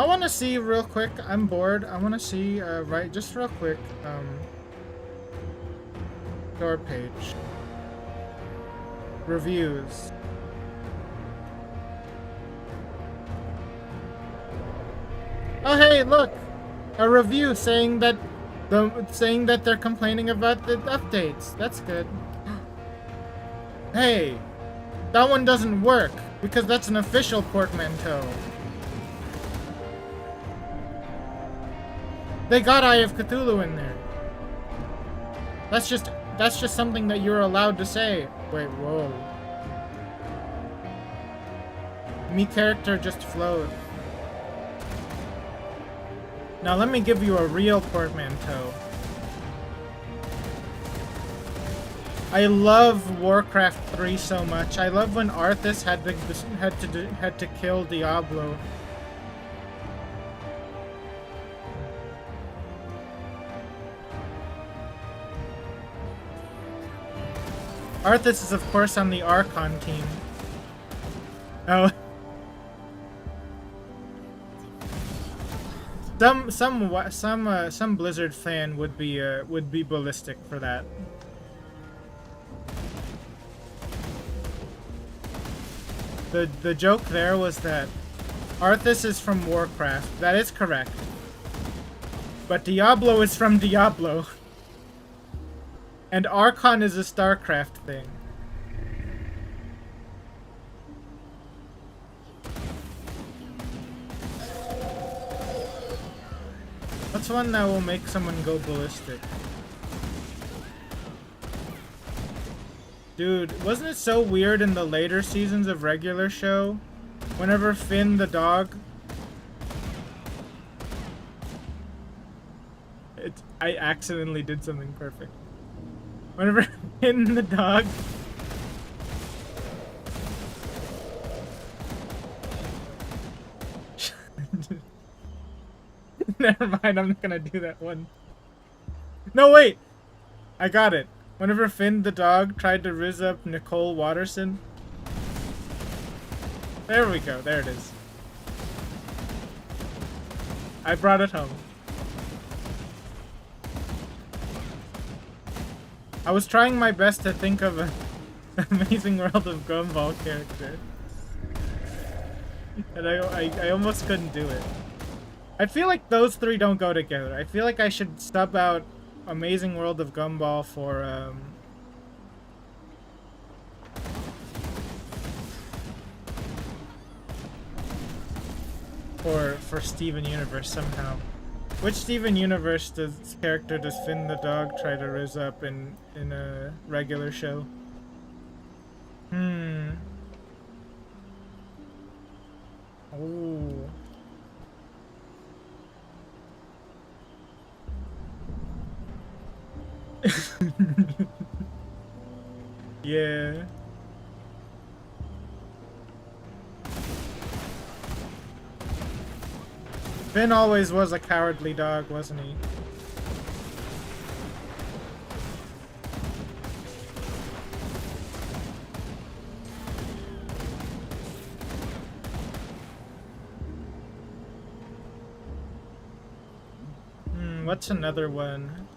I want to see real quick. I'm bored. I want to see, right, just real quick, door page. Reviews. Oh, hey, look! A review saying that they're complaining about the updates. That's good. Hey, that one doesn't work because that's an official portmanteau. They got Eye of Cthulhu in there. That's just something that you're allowed to say. Wait, whoa. Me character just flowed. Now let me give you a real portmanteau. I love Warcraft 3 so much. I love when Arthas had to kill Diablo. Arthas is of course on the Archon team. Oh. Some Blizzard fan would be ballistic for that. The joke there was that Arthas is from Warcraft. That is correct. But Diablo is from Diablo. And Archon is a StarCraft thing. What's one that will make someone go ballistic? Dude, wasn't it so weird in the later seasons of regular show? Whenever Finn the dog... I accidentally did something perfect. Whenever Finn the dog... Never mind, I'm not gonna do that one. No, wait! I got it. Whenever Finn the dog tried to rizz up Nicole Watterson. There we go, there it is. I brought it home. I was trying my best to think of an Amazing World of Gumball character. And I almost couldn't do it. I feel like those three don't go together. I feel like I should sub out Amazing World of Gumball for Steven Universe somehow. Which Steven Universe character does Finn the dog try to rizz up in a regular show? Ooh. Yeah. Finn always was a cowardly dog, wasn't he? What's another one?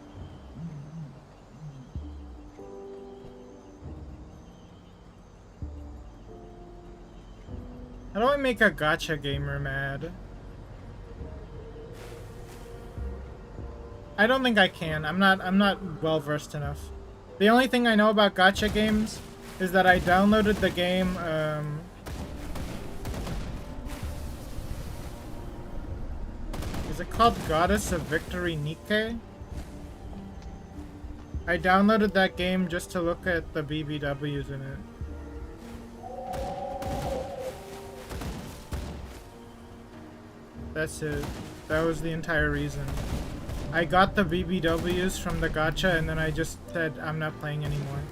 How do I make a gacha gamer mad? I don't think I can. I'm not well versed enough. The only thing I know about gacha games is that I downloaded the game is it called Goddess of Victory Nikke? I downloaded that game just to look at the BBWs in it. That's it. That was the entire reason. I got the BBWs from the gacha and then I just said I'm not playing anymore.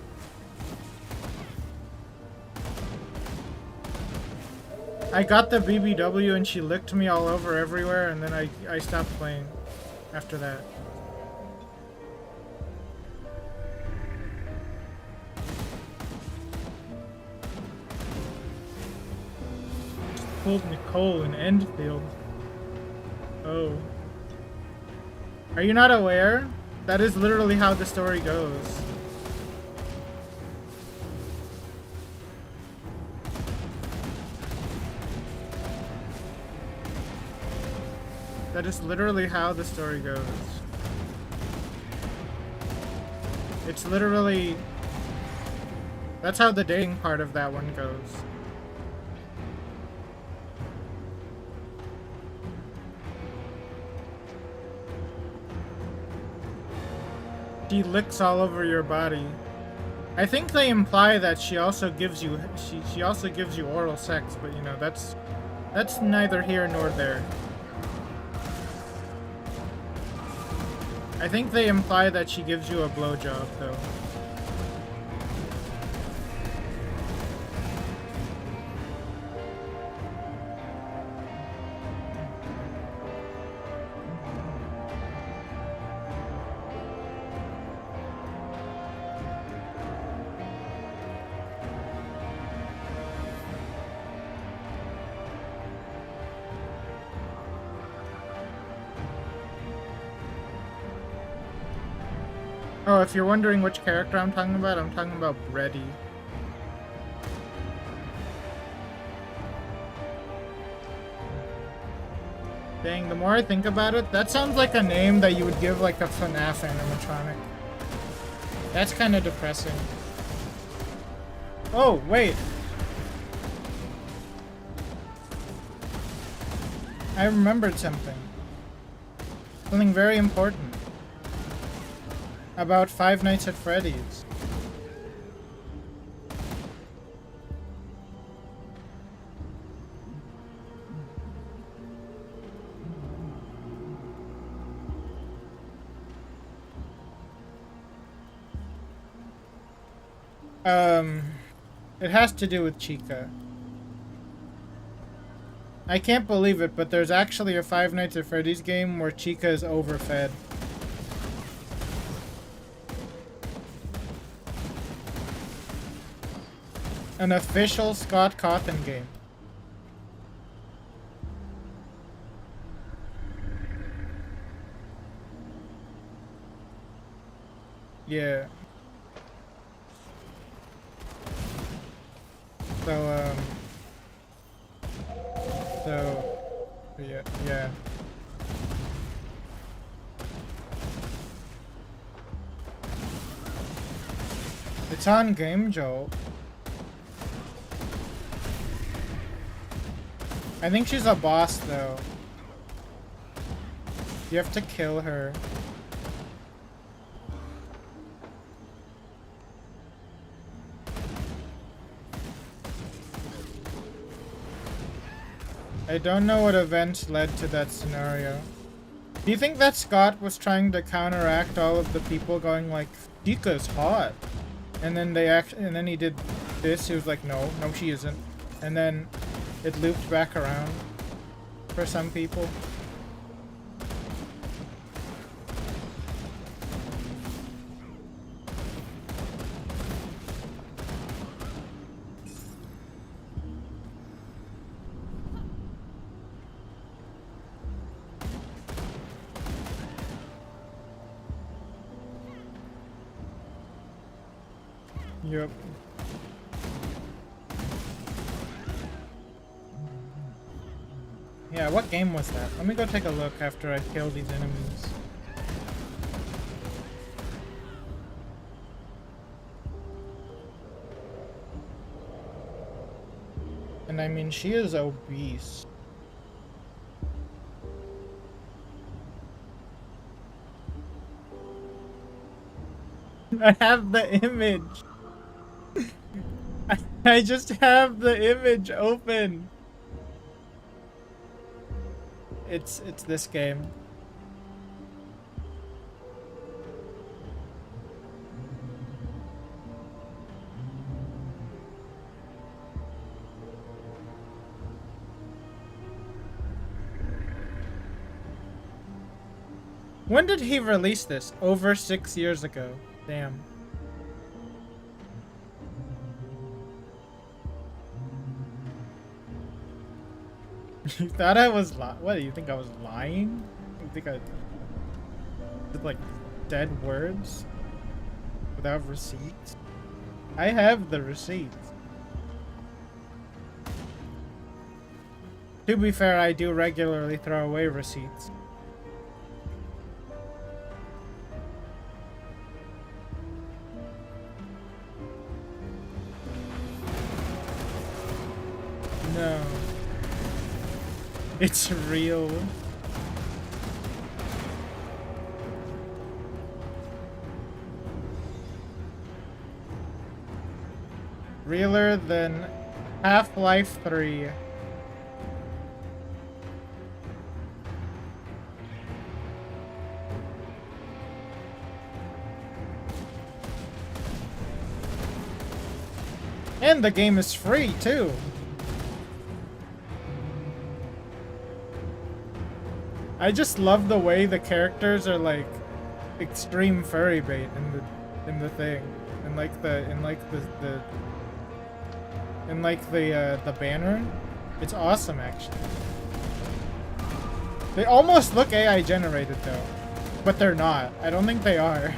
I got the BBW and she licked me all over everywhere and then I stopped playing after that. Just pulled Nicole in Enfield. Oh. Are you not aware? That is literally how the story goes. That is literally how the story goes. It's literally... That's how the dating part of that one goes. She licks all over your body. I think they imply that she also gives you she also gives you oral sex, but you know, that's neither here nor there. I think they imply that she gives you a blowjob though. Oh, if you're wondering which character I'm talking about Brady. Dang, the more I think about it, that sounds like a name that you would give like a FNAF animatronic. That's kind of depressing. Oh, wait. I remembered something. Something very important. About Five Nights at Freddy's. It has to do with Chica. I can't believe it, but there's actually a Five Nights at Freddy's game where Chica is overfed. An official Scott Cawthon game. Yeah. Yeah. It's on Game Jolt. I think she's a boss, though. You have to kill her. I don't know what events led to that scenario. Do you think that Scott was trying to counteract all of the people going like, Chica's hot? And then and then he did this, he was like, no, she isn't. And then it looped back around for some people. Yep. Yeah, what game was that? Let me go take a look after I kill these enemies. And I mean, she is obese. I have the image. I just have the image open. It's this game. When did he release this? Over 6 years ago. Damn. You thought I was what, do you think I was lying? You think I did like dead words without receipts? I have the receipts. To be fair, I do regularly throw away receipts. No. It's real. Realer than Half-Life 3. And the game is free too. I just love the way the characters are like extreme furry bait in the thing, and like the banner. It's awesome actually. They almost look AI generated though, but they're not. I don't think they are.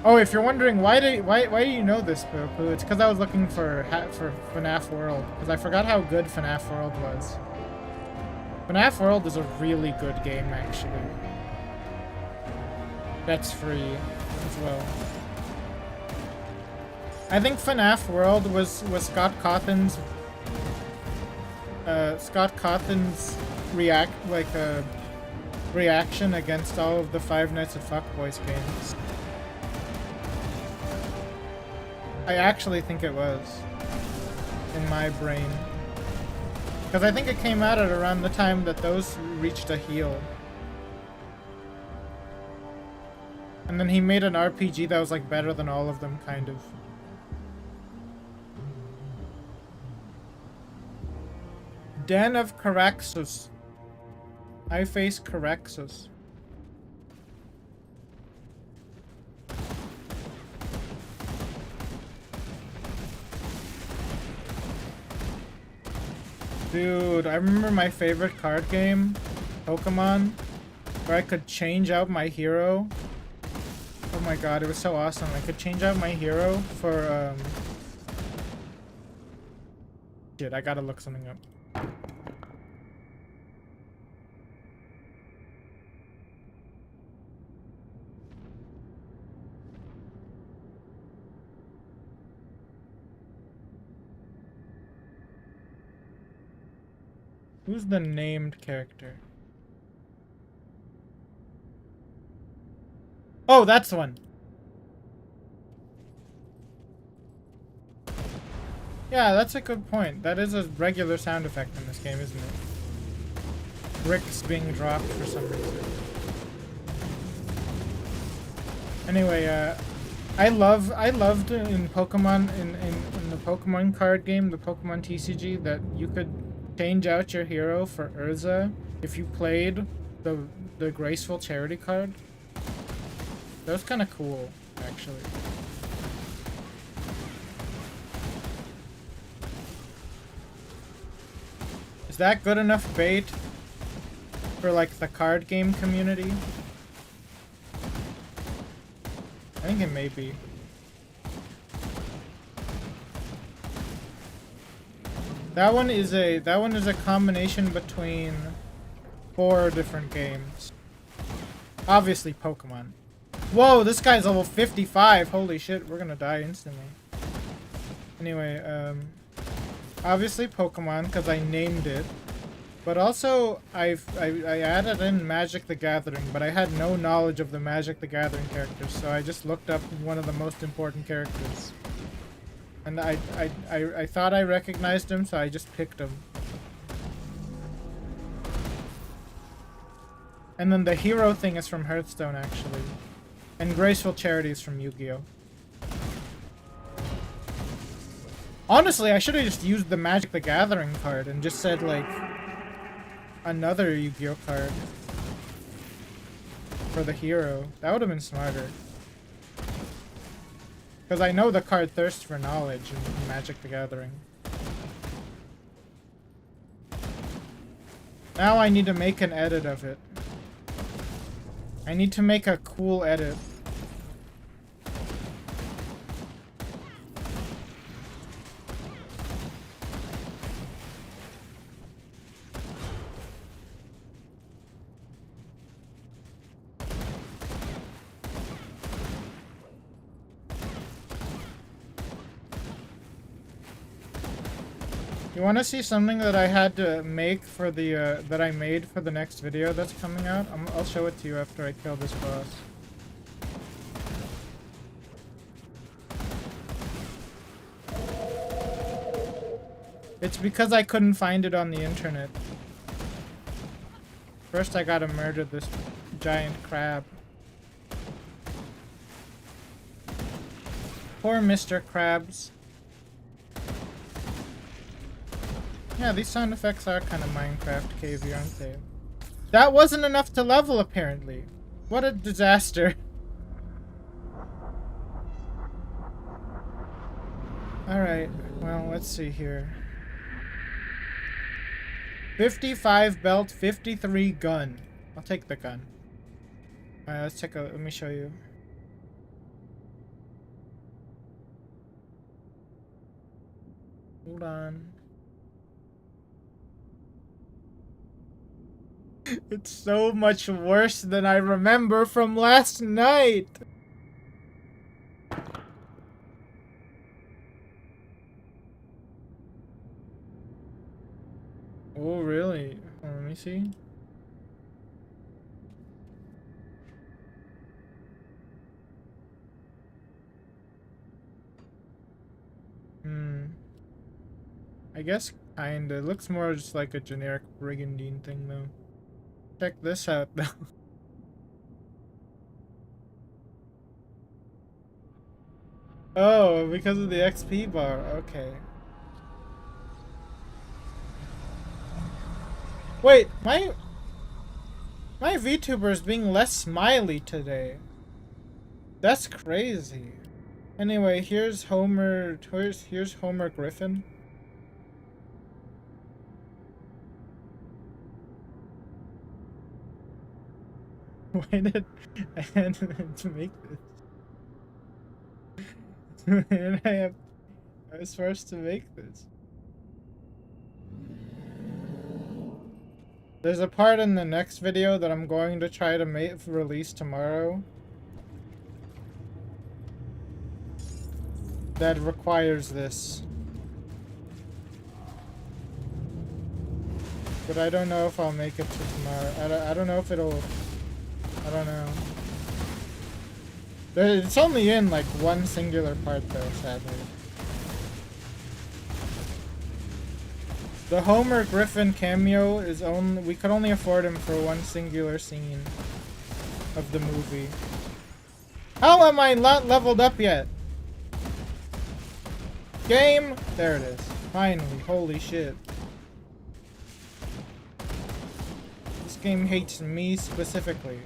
Oh, if you're wondering why do you know this, Poo Poo? It's because I was looking for FNAF World, because I forgot how good FNAF World was. FNAF World is a really good game, actually. That's free as well. I think FNAF World was Scott Cawthon's reaction against all of the Five Nights at Fuckboys games. I actually think it was, in my brain. Because I think it came out at around the time that those reached a heel. And then he made an RPG that was like better than all of them, kind of. Den of Caraxus. I face Caraxus. Dude, I remember my favorite card game, Pokemon, where I could change out my hero. Oh my god, it was so awesome. I could change out my hero for, Shit, I gotta look something up. Who's the named character? Oh, that's the one. Yeah, that's a good point. That is a regular sound effect in this game, isn't it? Bricks being dropped for some reason. Anyway, I loved in Pokemon in the Pokemon card game, the Pokemon TCG, that you could change out your hero for Urza if you played the Graceful Charity card. That was kind of cool, actually. Is that good enough bait for like the card game community? I think it may be. That one is a combination between 4 different games. Obviously Pokemon. Whoa, this guy's level 55. Holy shit, we're gonna die instantly. Anyway, obviously Pokemon, because I named it. But also, I added in Magic the Gathering, but I had no knowledge of the Magic the Gathering characters, so I just looked up one of the most important characters. And I thought I recognized him, so I just picked him. And then the hero thing is from Hearthstone, actually. And Graceful Charity is from Yu-Gi-Oh! Honestly, I should have just used the Magic the Gathering card and just said, like, another Yu-Gi-Oh! Card for the hero. That would have been smarter. Because I know the card thirsts for knowledge in Magic the Gathering. Now I need to make an edit of it. I need to make a cool edit. You want to see something that I had to make for the that I made for the next video that's coming out? I'll show it to you after I kill this boss. It's because I couldn't find it on the internet. First I gotta murder this giant crab. Poor Mr. Krabs. Yeah, these sound effects are kind of Minecraft cavey, aren't they? That wasn't enough to level, apparently. What a disaster. Alright, well, let's see here. 55 belt, 53 gun. I'll take the gun. Alright, let's take a... let me show you. Hold on. It's so much worse than I remember from last night. Oh, really? Oh, let me see. I guess kinda. It looks more just like a generic brigandine thing, though. Check this out, though. Oh, because of the XP bar. Okay. Wait, my VTuber is being less smiley today. That's crazy. Anyway, here's Homer. Here's Homer Griffin. Why did I had to make this? And I was forced to make this. There's a part in the next video that I'm going to try to release tomorrow that requires this. But I don't know if I'll make it to tomorrow. I don't know if it'll... I don't know. It's only in like one singular part though, sadly. The Homer Griffin cameo is only... we could only afford him for one singular scene of the movie. How am I not leveled up yet? Game! There it is. Finally. Holy shit. This game hates me specifically.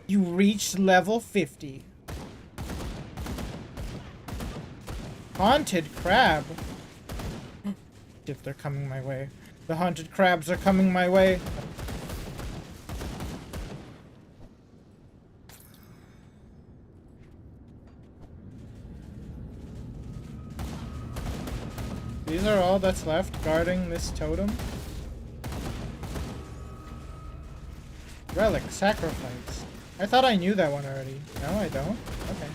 You reached level 50. Haunted crab. If they're coming my way. The haunted crabs are coming my way. These are all that's left guarding this totem. Relic sacrifice. I thought I knew that one already. No, I don't? Okay.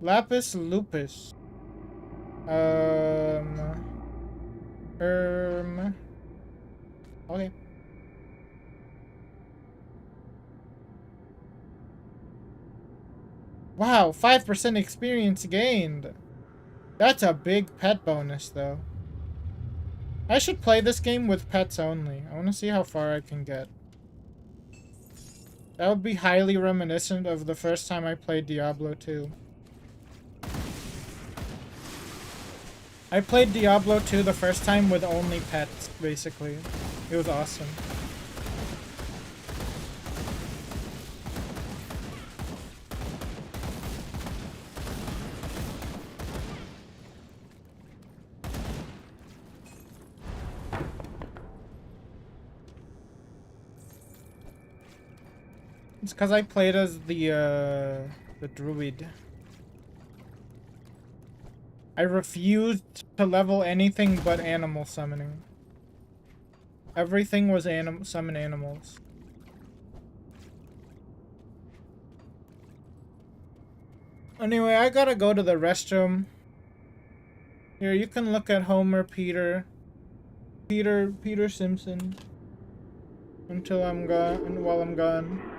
Lapis lupus. Okay. Wow, 5% experience gained. That's a big pet bonus, though. I should play this game with pets only. I want to see how far I can get. That would be highly reminiscent of the first time I played Diablo 2. I played Diablo 2 the first time with only pets, basically. It was awesome. It's because I played as the druid. I refused to level anything but animal summoning. Everything was summon animals. Anyway, I gotta go to the restroom. Here, you can look at Homer, Peter Simpson until I'm gone, and while I'm gone.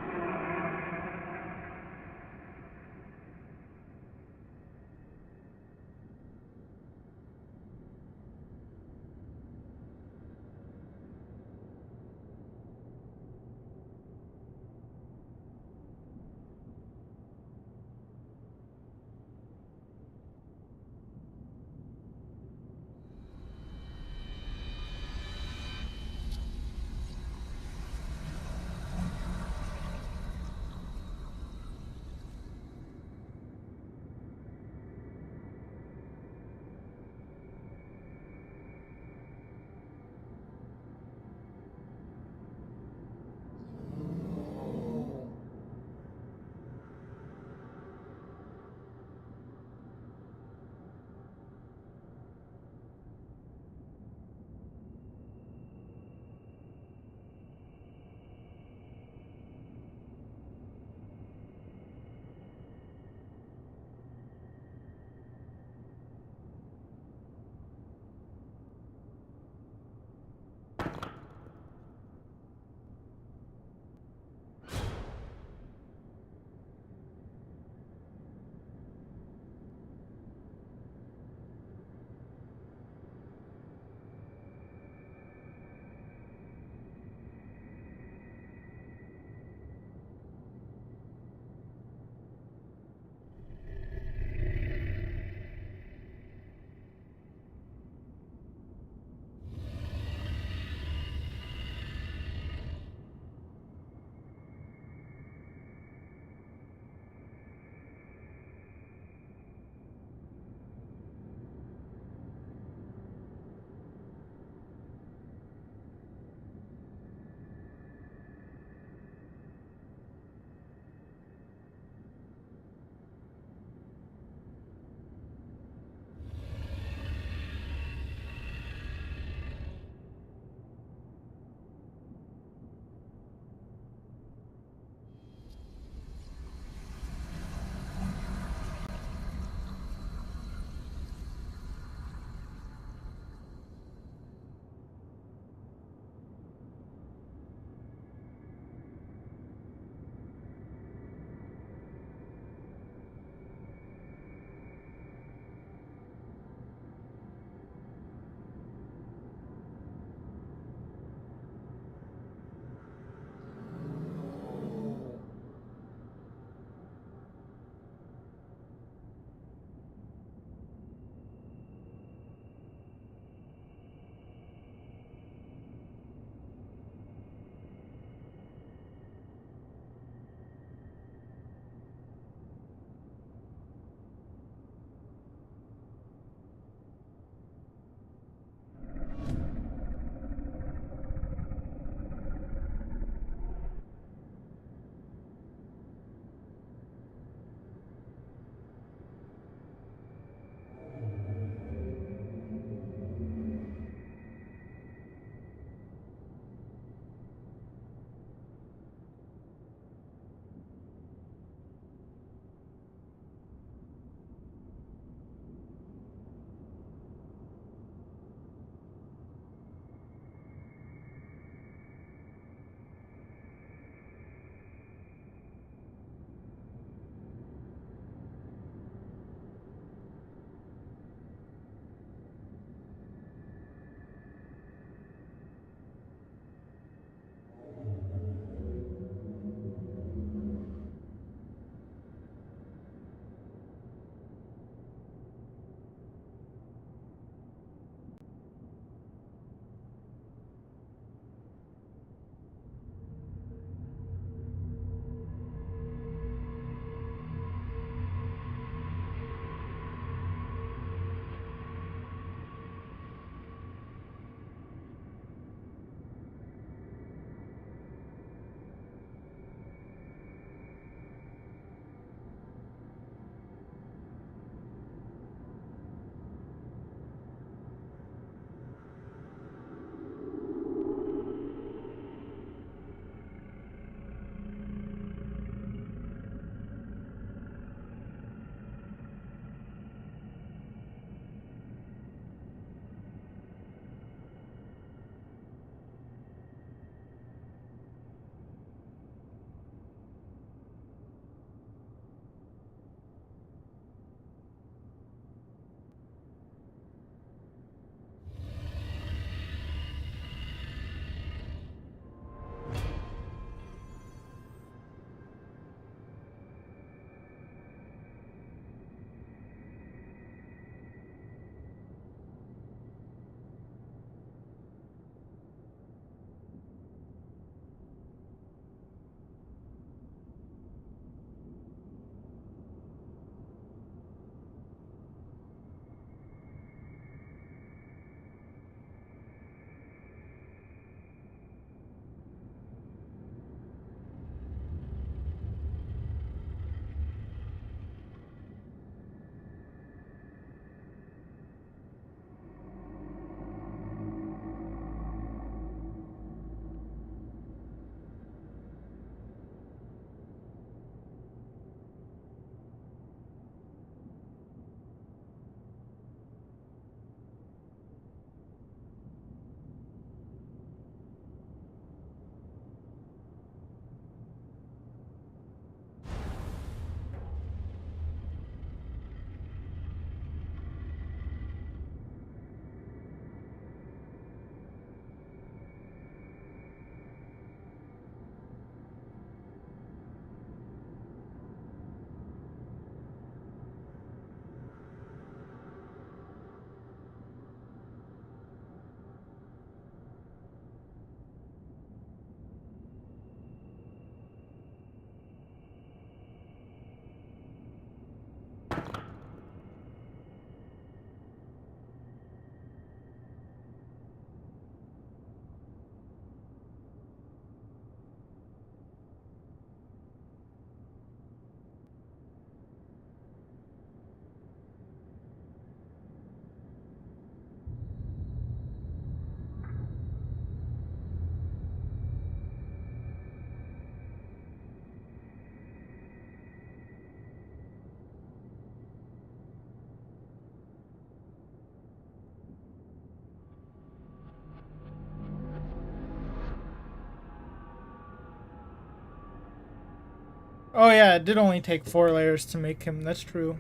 Oh yeah, it did only take 4 layers to make him. That's true.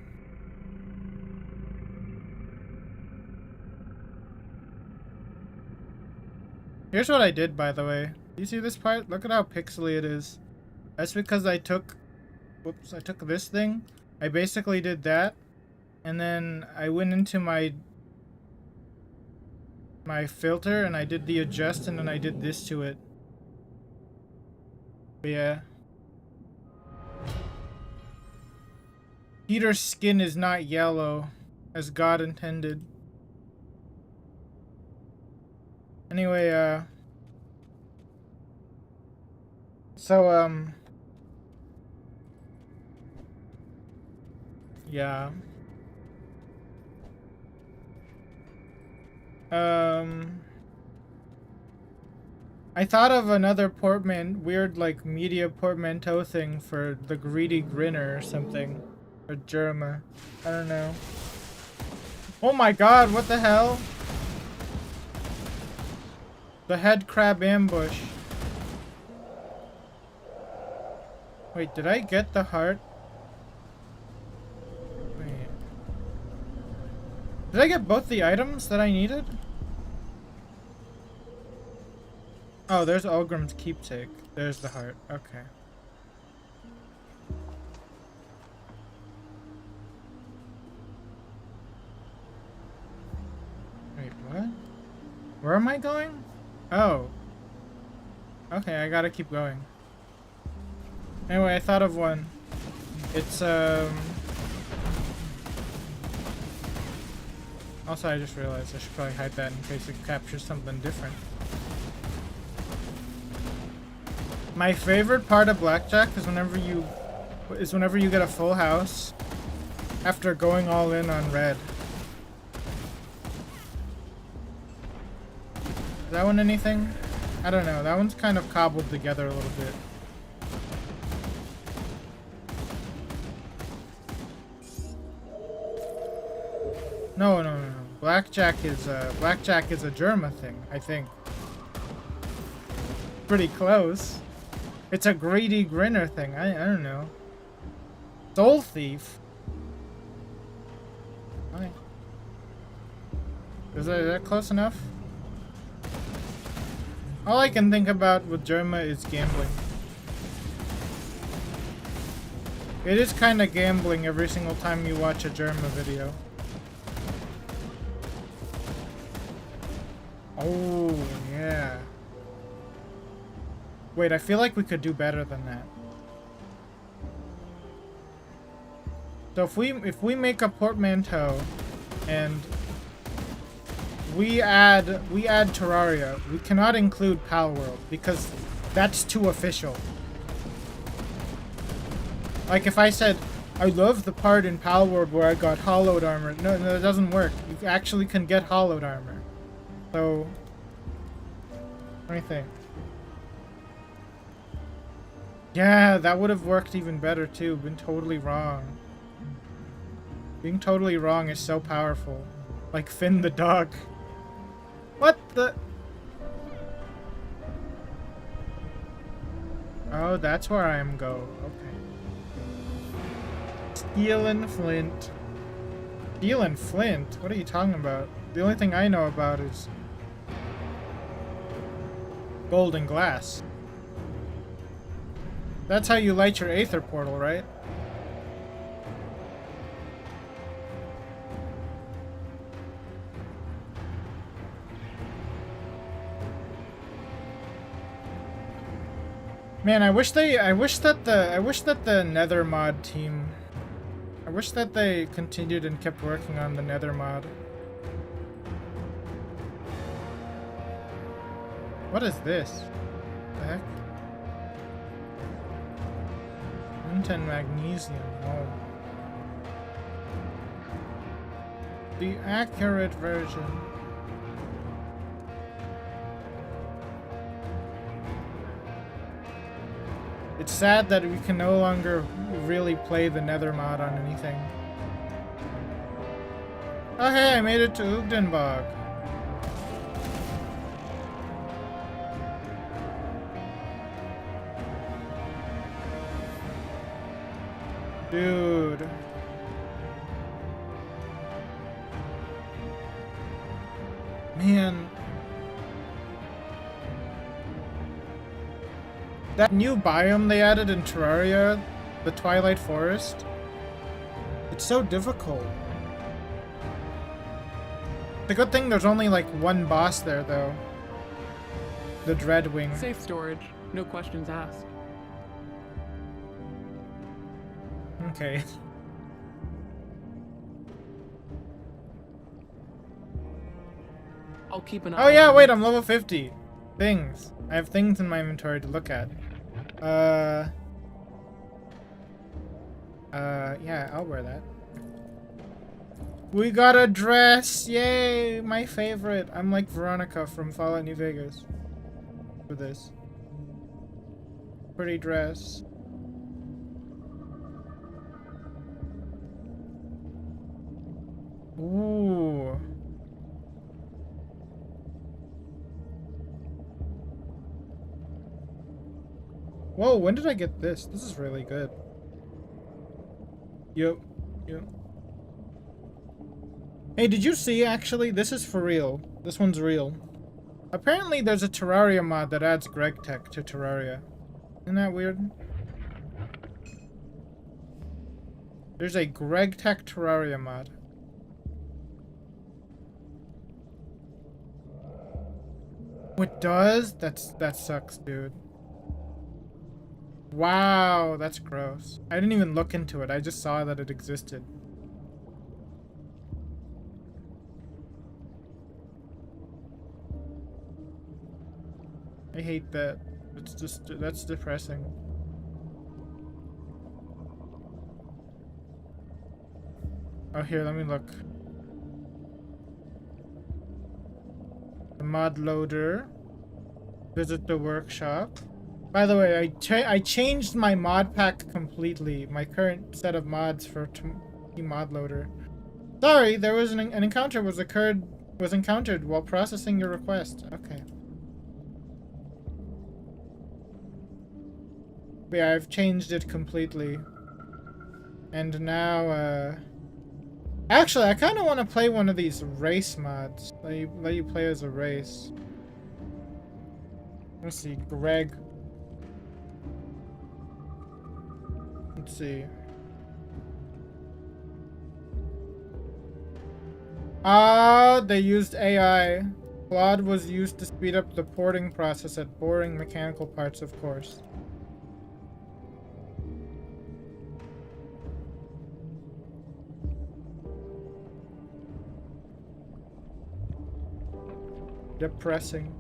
Here's what I did, by the way. You see this part? Look at how pixely it is. That's because I took... Whoops, I took this thing. I basically did that. And then I went into my filter and I did the adjust and then I did this to it. But yeah. Peter's skin is not yellow, as God intended. Anyway, yeah. I thought of another weird, like, media portmanteau thing for the greedy grinner or something. Or Germa. I don't know. Oh my god, what the hell? The head crab ambush. Wait, did I get the heart? Wait. Did I get both the items that I needed? Oh, there's Ulgrim's keepsake. There's the heart. Okay. Wait, what? Where am I going? Oh. Okay, I gotta keep going. Anyway, I thought of one. It's, Also, I just realized I should probably hide that in case it captures something different. My favorite part of Blackjack is whenever you get a full house after going all in on red. Is that one anything? I don't know. That one's kind of cobbled together a little bit. No. Blackjack is a Germa thing, I think. Pretty close. It's a greedy grinner thing. I don't know. Soul thief. Hi. Is that close enough? All I can think about with Germa is gambling. It is kind of gambling every single time you watch a Germa video. Oh, yeah. Wait, I feel like we could do better than that. So if we make a portmanteau and we add Terraria, we cannot include Palworld because that's too official. Like if I said I love the part in Palworld where I got hollowed armor. No, it doesn't work. You actually can get hollowed armor. So, what do you think? Yeah, that would have worked even better too. Been totally wrong. Being totally wrong is so powerful. Like Finn the dog. What the? Oh, that's where I am go. Okay. Steel and flint. Steel and flint? What are you talking about? The only thing I know about is gold and glass. That's how you light your Aether portal, right? Man, I wish that the Nether mod team, I wish that they continued and kept working on the Nether mod. What is this? What the heck? Flint and magnesium. Oh. The accurate version. It's sad that we can no longer really play the Nether mod on anything. Oh hey, I made it to Ugdenbog. Dude. Man. That new biome they added in Terraria, the Twilight Forest, it's so difficult. The good thing there's only like one boss there though. The Dreadwing. Safe storage, no questions asked. Okay. I'll keep an eye Oh yeah, on wait, you. I'm level 50. Things. I have things in my inventory to look at. Yeah, I'll wear that. We got a dress! Yay! My favorite. I'm like Veronica from Fallout New Vegas. For this. Pretty dress. Ooh. Whoa, when did I get this? This is really good. Yep. Yep. Hey, did you see actually? This is for real. This one's real. Apparently there's a Terraria mod that adds Greg Tech to Terraria. Isn't that weird? There's a Greg Tech Terraria mod. What does? That sucks, dude. Wow, that's gross. I didn't even look into it. I just saw that it existed. I hate that. It's just, that's depressing. Oh, here, let me look. The mod loader. Visit the workshop. By the way, I changed my mod pack completely. My current set of mods for mod loader. Sorry, there was an encounter was encountered while processing your request. Okay. But yeah, I've changed it completely. And now, actually, I kind of want to play one of these race mods. Let you play as a race. Let's see, Greg. Let's see. Ah, they used AI. Claude was used to speed up the porting process at boring mechanical parts, of course. Depressing.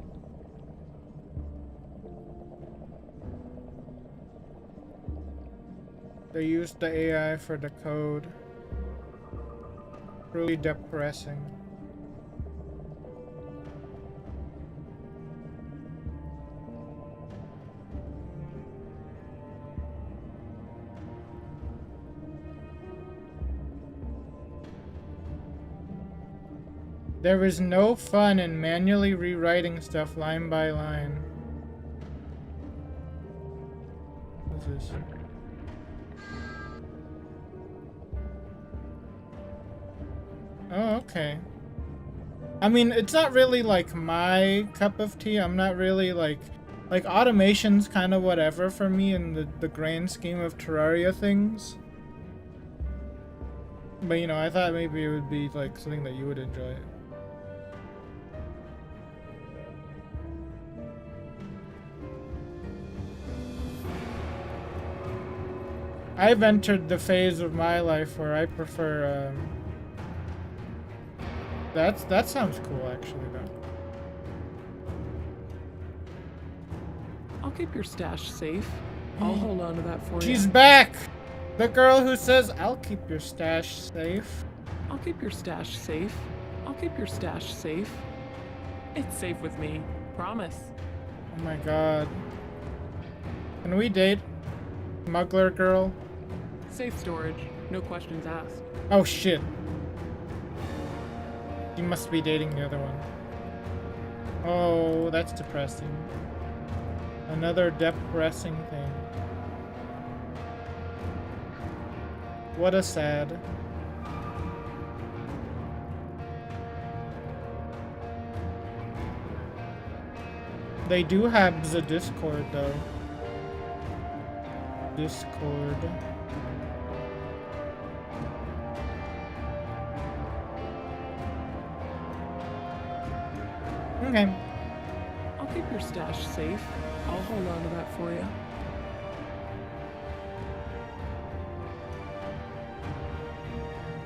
They used the AI for the code. Truly depressing. There is no fun in manually rewriting stuff line by line. What's this? Oh, okay. I mean, it's not really like my cup of tea. I'm not really like automation's kind of whatever for me in the grand scheme of Terraria things. But you know, I thought maybe it would be like something that you would enjoy. I've entered the phase of my life where I prefer that sounds cool actually though. I'll keep your stash safe. I'll hold on to that for you. She's back! The girl who says, I'll keep your stash safe. I'll keep your stash safe. I'll keep your stash safe. It's safe with me. Promise. Oh my god. Can we date? Smuggler girl? Safe storage. No questions asked. Oh shit. You must be dating the other one. Oh, that's depressing. Another depressing thing. What a sad. They do have the Discord though. Discord. Okay. I'll keep your stash safe. I'll hold on to that for you.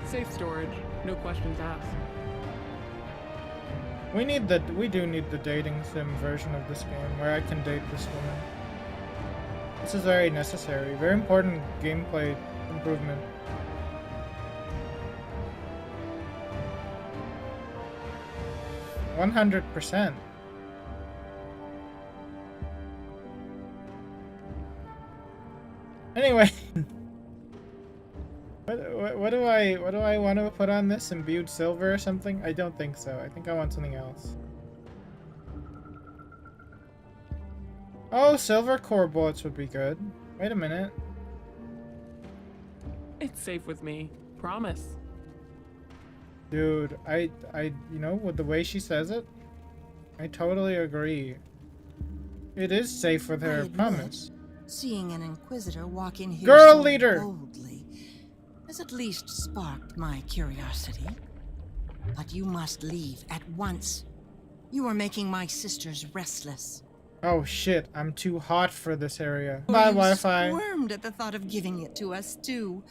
Safe storage, no questions asked. We do need the dating sim version of this game where I can date this woman. This is very necessary, very important gameplay improvement. %100%. Anyway, what do I want to put on this? Imbued silver or something? I don't think so. I think I want something else. Oh, silver core bullets would be good. Wait a minute. It's safe with me. Promise. Dude, you know, with the way she says it, I totally agree. It is safe with her, promise. Seeing an Inquisitor walk in here Girl so leader! boldly has at least sparked my curiosity. But you must leave at once. You are making my sisters restless. Oh shit, I'm too hot for this area. Oh, Bye, you Wi-Fi. squirmed at the thought of giving it to us, too.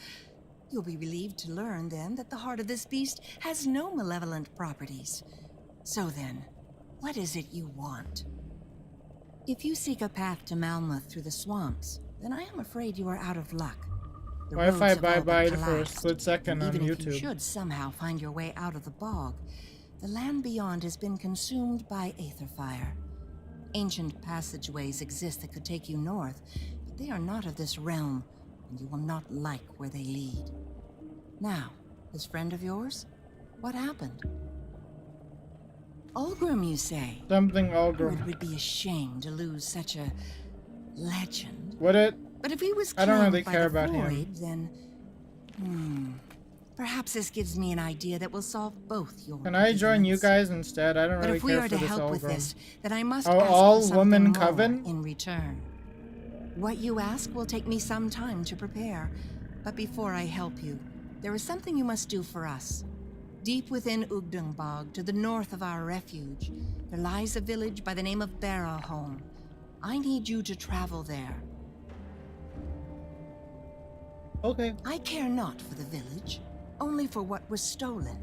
You'll be relieved to learn, then, that the heart of this beast has no malevolent properties. So then, what is it you want? If you seek a path to Malmouth through the swamps, then I am afraid you are out of luck. The Wi-Fi roads have all bye-bye been for a collapsed, split second and on even if you YouTube. should somehow find your way out of the bog, the land beyond has been consumed by aether fire. Ancient passageways exist that could take you north, but they are not of this realm, and you will not like where they lead. Now, this friend of yours, what happened? Ulgrim, you say? Something Oh, Ulgrim. it would be a shame to lose such a legend. Would it? But if he was I don't killed really by care the about him. void, then perhaps this gives me an idea that will solve both your Can I join you predicaments. guys instead? I don't But really if we care are for to this help with Ulgrim. this, then I must Oh, ask all for something woman more coven? in return. What you ask will take me some time to prepare, but before I help you, there is something you must do for us. Deep within Ugdungbog, to the north of our refuge, there lies a village by the name of Barrowholm. I need you to travel there. Okay. I care not for the village, only for what was stolen.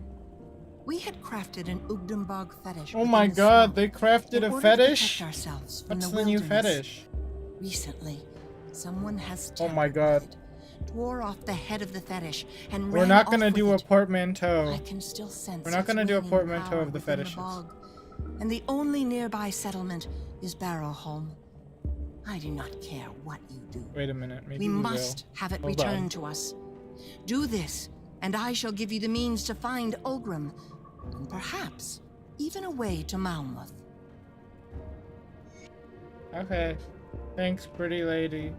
We had crafted an Ugdungbog fetish. Oh within my the god, swamp they crafted in a order to fetish? protect ourselves from What's the the new wilderness. fetish? Recently, someone has Oh my tampered god. with it, tore off the head of the fetish and We're ran not off gonna with do a it. portmanteau. I can still sense We're not its gonna do a waning portmanteau power of the within fetishes. bog, and the only nearby settlement is Barrowholm. I do not care what you do. Wait a minute, maybe We we must will. have it Hold returned on. to us. Do this, and I shall give you the means to find Ulgrim, and perhaps even a way to Malmouth. Okay. Thanks, pretty lady.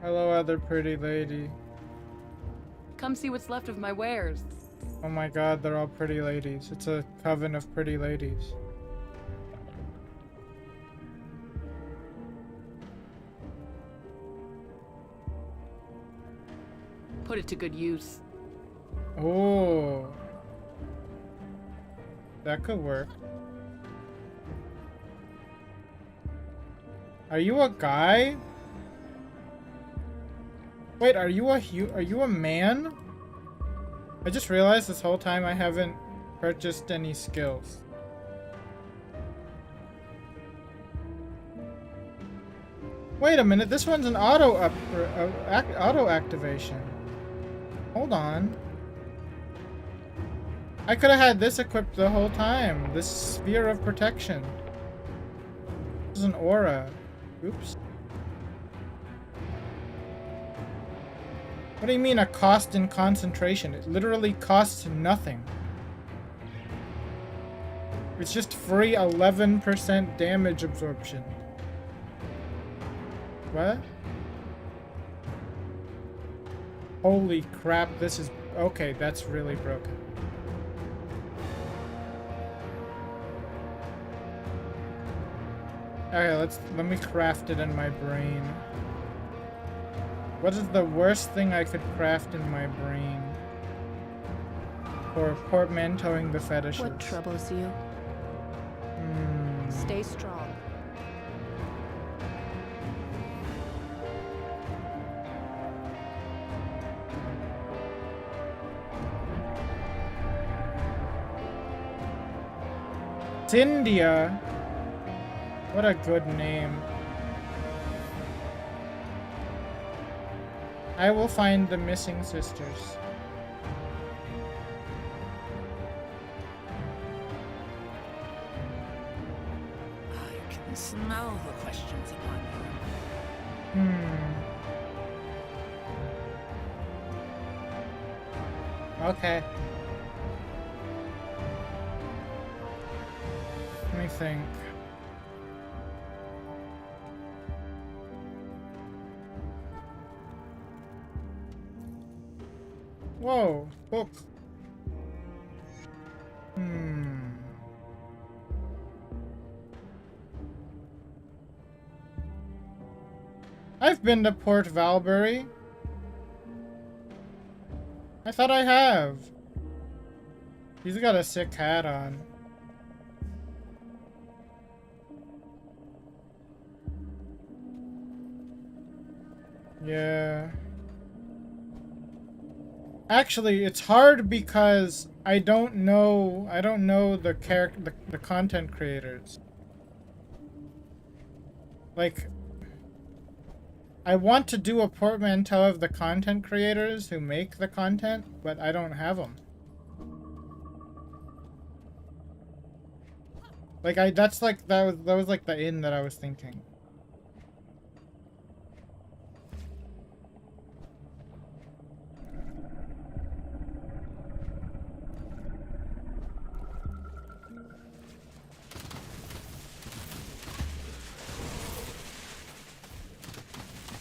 Hello, other pretty lady. Come see what's left of my wares. Oh my god, they're all pretty ladies. It's a coven of pretty ladies. Put it to good use. Oh. That could work. Are you a guy? Wait, are you a man? I just realized this whole time I haven't purchased any skills. Wait a minute, this one's an auto activation. Hold on. I could have had this equipped the whole time. This sphere of protection. This is an aura. Oops. What do you mean a cost in concentration? It literally costs nothing. It's just free 11% damage absorption. What? Holy crap, this is... Okay, that's really broken. Okay, let me craft it in my brain. What is the worst thing I could craft in my brain for portmanteauing the fetishes? What troubles you? Stay strong. Cyndia. What a good name. I will find the missing sisters. I can smell the questions upon you. Okay. Let me think. Whoa, book. I've been to Port Valbury. I thought I have. He's got a sick hat on. Yeah. Actually, it's hard because I don't know the content creators. Like, I want to do a portmanteau of the content creators who make the content, but I don't have them. Like, that was like the in that I was thinking.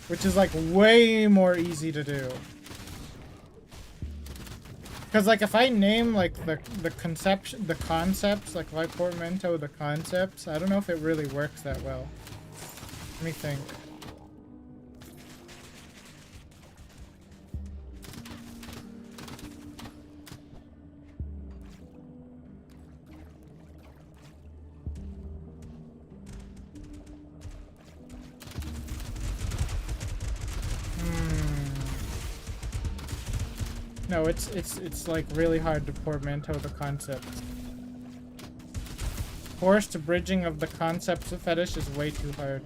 Which is like way more easy to do. Because like if I name like the concepts, like if I portmanteau the concepts, I don't know if it really works that well. Let me think. No, it's like really hard to portmanteau the concepts. Forced bridging of the concepts of fetish is way too hard.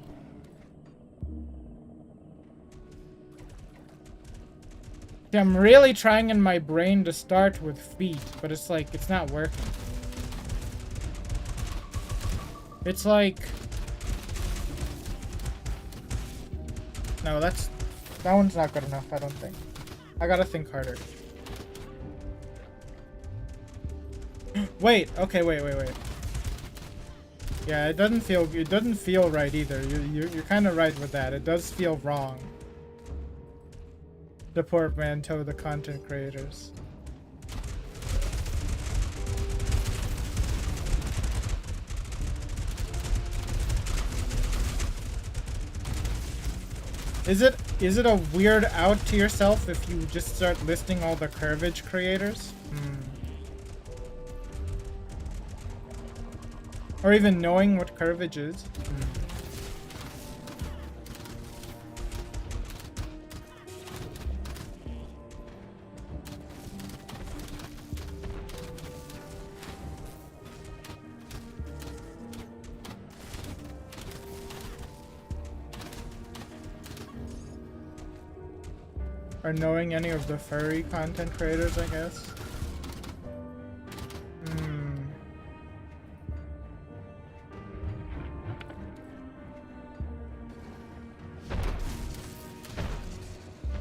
See, I'm really trying in my brain to start with feet, but it's like, it's not working. It's like... No, that one's not good enough, I don't think. I gotta think harder. Wait, okay, wait. Yeah, it doesn't feel right either. You're kind of right with that. It does feel wrong. The portmanteau, the content creators. Is it a weird out to yourself if you just start listing all the curvage creators? Or even knowing what curvage is? Or knowing any of the furry content creators, I guess.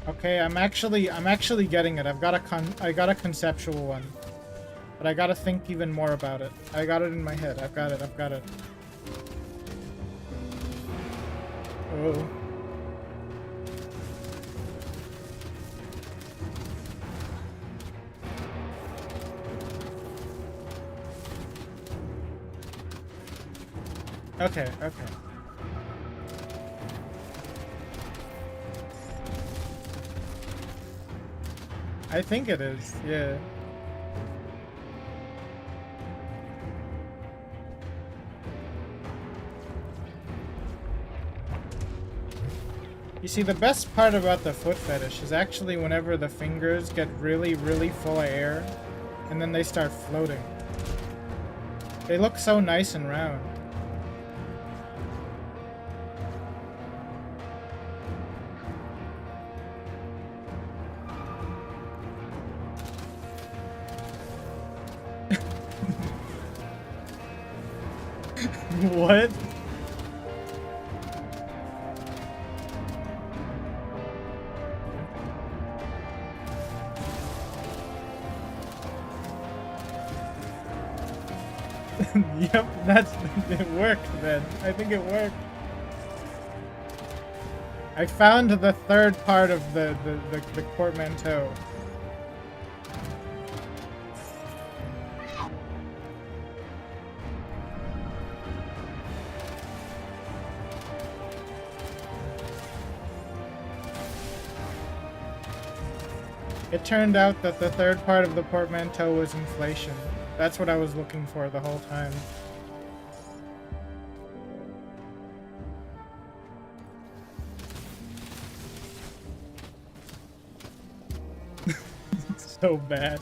Okay, I'm actually getting it. I got a conceptual one. But I gotta think even more about it. I got it in my head. I've got it. I've got it. Oh. Okay, okay. I think it is, yeah. You see, the best part about the foot fetish is actually whenever the fingers get really, really full of air, and then they start floating. They look so nice and round. What? Yep, it worked then. I think it worked. I found the third part of the portmanteau. It turned out that the third part of the portmanteau was inflation. That's what I was looking for the whole time. So bad.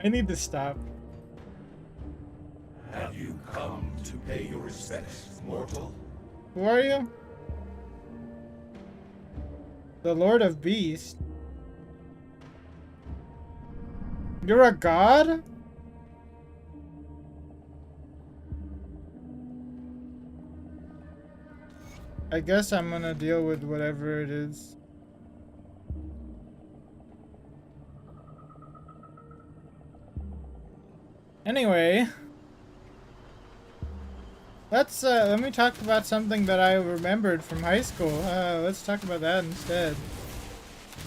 I need to stop. Have you come to pay your respects, mortal? Who are you? The Lord of Beasts? You're a god? I guess I'm gonna deal with whatever it is. Anyway, let me talk about something that I remembered from high school. Let's talk about that instead.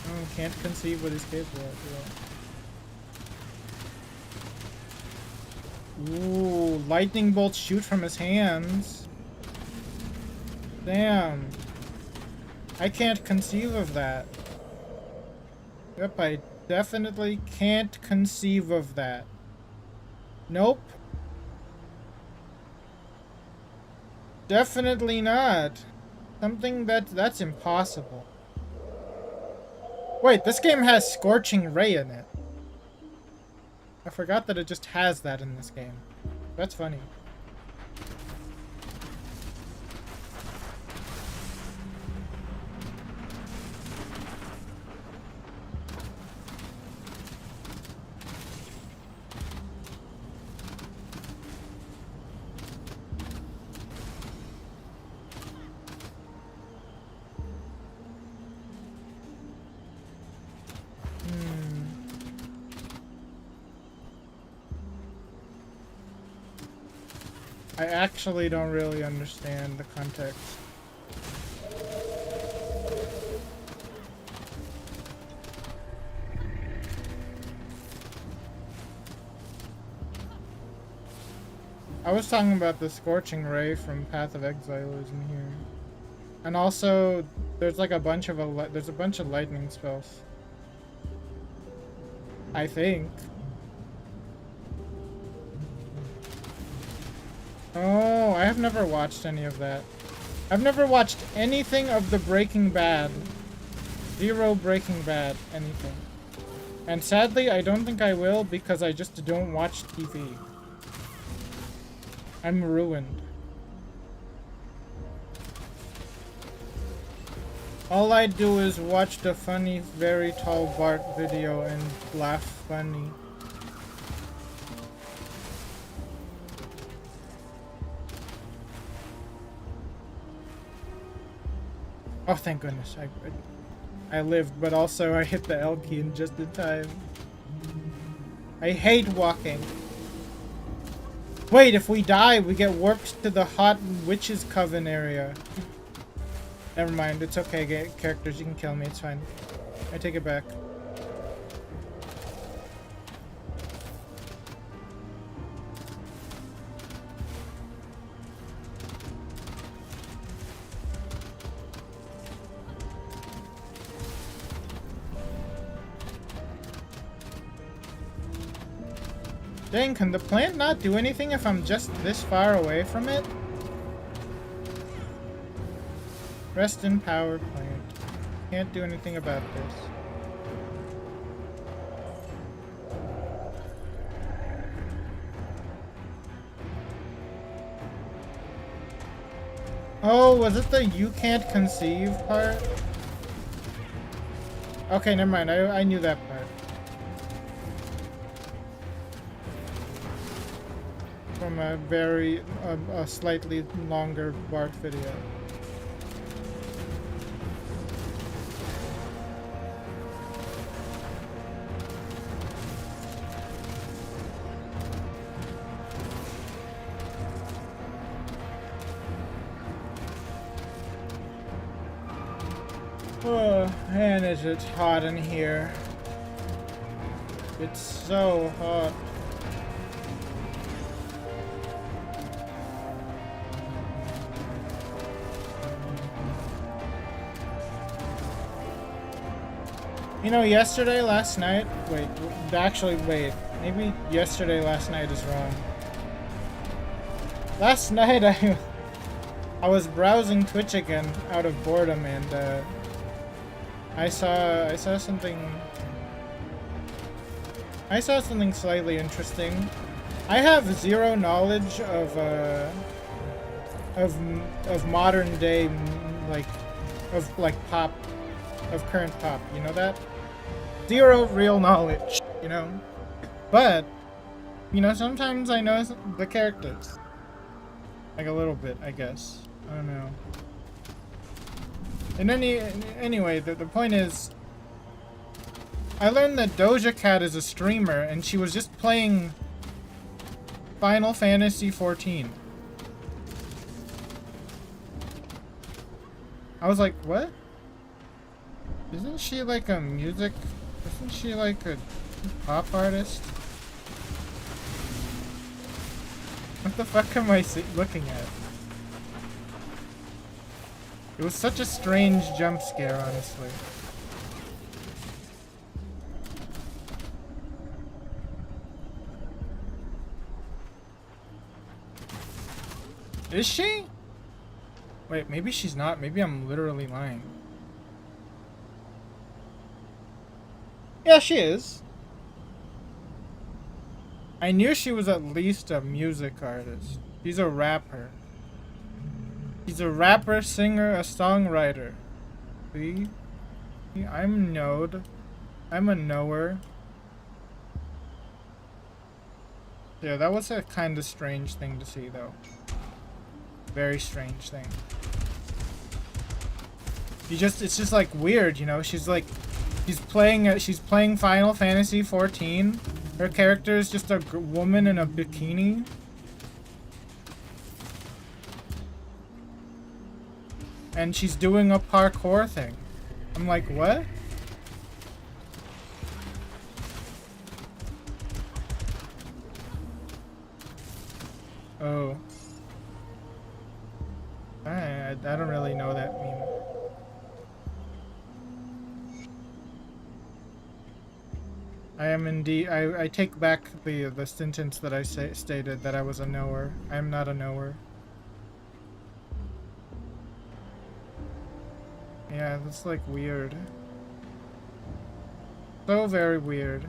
Oh, can't conceive what he's capable of. Ooh, lightning bolts shoot from his hands. Damn. I can't conceive of that. Yep, I definitely can't conceive of that. Nope. Definitely not. Something that's impossible. Wait, this game has Scorching Ray in it. I forgot that it just has that in this game. That's funny. I actually don't really understand the context. I was talking about the Scorching Ray from Path of Exile is in here. And also, there's like a bunch of lightning spells. I think. Oh, I have never watched any of that. I've never watched anything of the Breaking Bad. Zero Breaking Bad anything. And sadly, I don't think I will because I just don't watch TV. I'm ruined. All I do is watch the funny, very tall Bart video and laugh funny. Oh, thank goodness. I lived, but also I hit the L key in just in time. I hate walking. Wait, if we die, we get warped to the hot witches coven area. Never mind, it's okay, characters, you can kill me, it's fine. I take it back. Dang, can the plant not do anything if I'm just this far away from it? Rest in power plant. Can't do anything about this. Oh, was it the you can't conceive part? Okay, never mind. I knew that part. From a very, a slightly longer Bart video. Oh, man, is it hot in here. It's so hot. You know, last night, wait, maybe yesterday, last night is wrong. Last night I was browsing Twitch again out of boredom, and I saw something slightly interesting. I have zero knowledge of modern day pop, of current pop, you know that? Zero real knowledge, you know? But, you know, sometimes I know the characters. Like a little bit, I guess. I don't know. And anyway, the point is, I learned that Doja Cat is a streamer, and she was just playing Final Fantasy XIV. I was like, what? Isn't she like a music? Isn't she like a pop artist? What the fuck am I looking at? It was such a strange jump scare, honestly. Is she? Wait, maybe she's not. Maybe I'm literally lying. Yeah, she is. I knew she was at least a music artist. She's a rapper. She's a rapper, singer, a songwriter. See? I'm Node. I'm a knower. Yeah, that was a kind of strange thing to see, though. Very strange thing. It's just like weird, you know? She's playing Final Fantasy XIV. Her character is just a woman in a bikini. And she's doing a parkour thing. I'm like, what? Oh. I don't really know that meme. I am indeed. I take back the sentence that I stated that I was a knower. I am not a knower. Yeah, that's like weird. So very weird.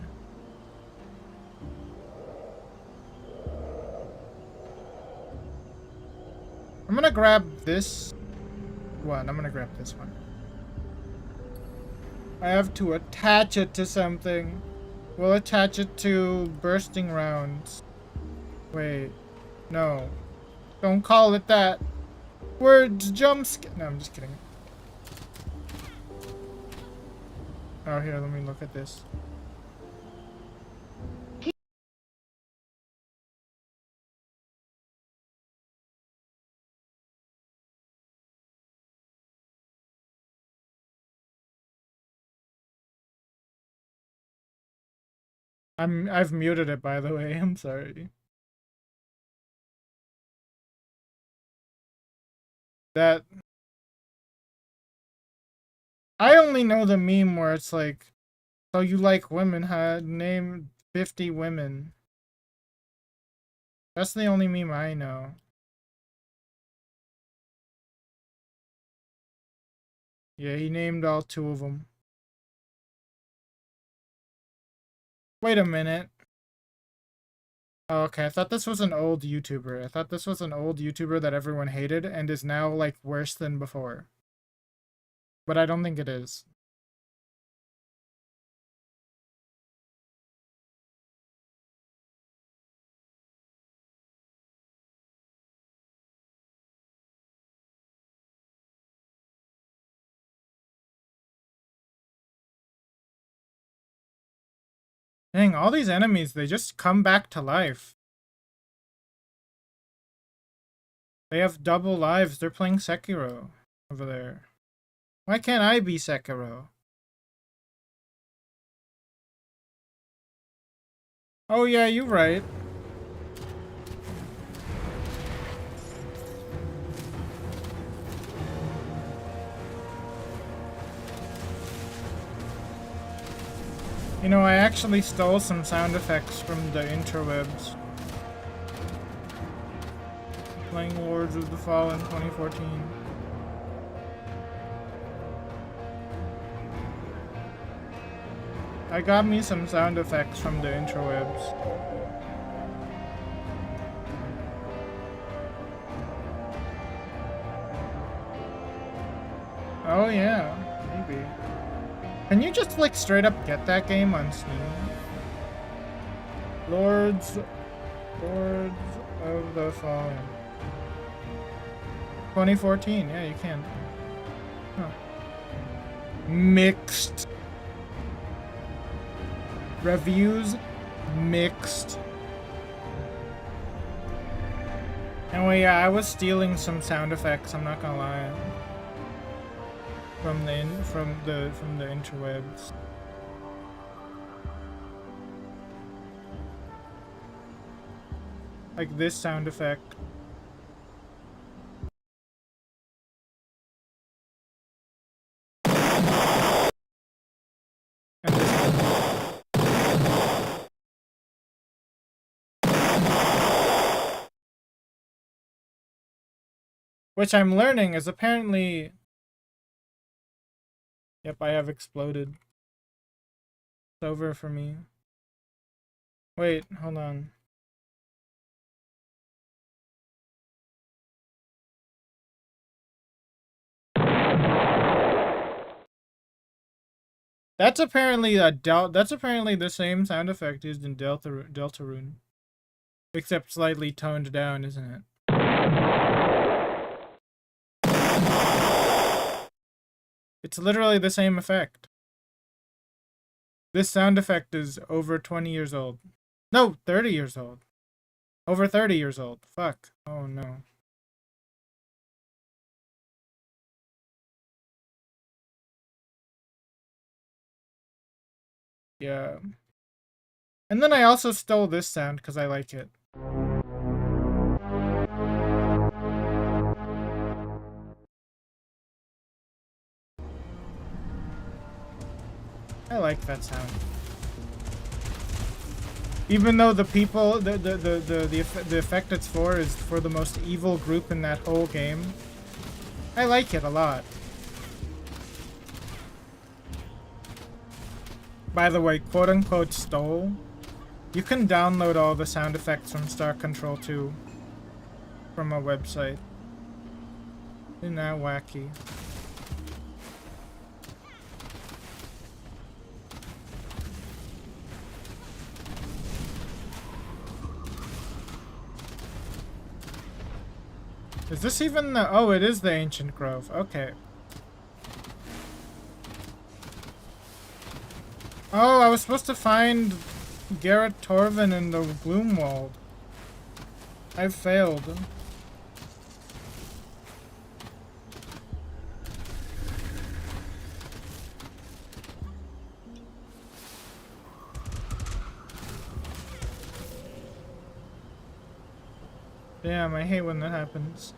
I'm gonna grab this one. I'm gonna grab this one. I have to attach it to something. We'll attach it to bursting rounds. Wait. No. Don't call it that. Words jump scare. No, I'm just kidding. Oh, here, let me look at this. I've muted it, by the way. I'm sorry. That I only know the meme where it's like, so you like women, huh? Name 50 women. That's the only meme I know. Yeah, he named all 2 of them. Wait a minute. Oh, okay, I thought this was an old YouTuber. I thought this was an old YouTuber that everyone hated and is now, like, worse than before. But I don't think it is. Dang, all these enemies, they just come back to life. They have double lives. They're playing Sekiro over there. Why can't I be Sekiro? Oh yeah, you're right. You know, I actually stole some sound effects from the interwebs. Playing Lords of the Fallen 2014. I got me some sound effects from the interwebs. Oh yeah, maybe. Can you just like straight up get that game on Steam? Lords of the Fallen 2014, yeah, you can. Huh. Mixed reviews, mixed. Anyway, yeah, I was stealing some sound effects, I'm not gonna lie. From the interwebs. Like this sound effect. And this one. Which I'm learning is apparently... Yep, I have exploded. It's over for me. Wait, hold on. That's apparently that's apparently the same sound effect used in Deltarune. Except slightly toned down, isn't it? It's literally the same effect. This sound effect is over 20 years old. No, 30 years old. Over 30 years old. Fuck. Oh no. Yeah. And then I also stole this sound because I like it. I like that sound. Even though the people, the effect it's for is for the most evil group in that whole game. I like it a lot. By the way, quote-unquote stole. You can download all the sound effects from Star Control 2 from a website. Isn't that wacky? Is this even the... Oh, it is the Ancient Grove. Okay. Oh, I was supposed to find Garrett Torvin in the Gloomwald. I failed. Damn, I hate when that happens.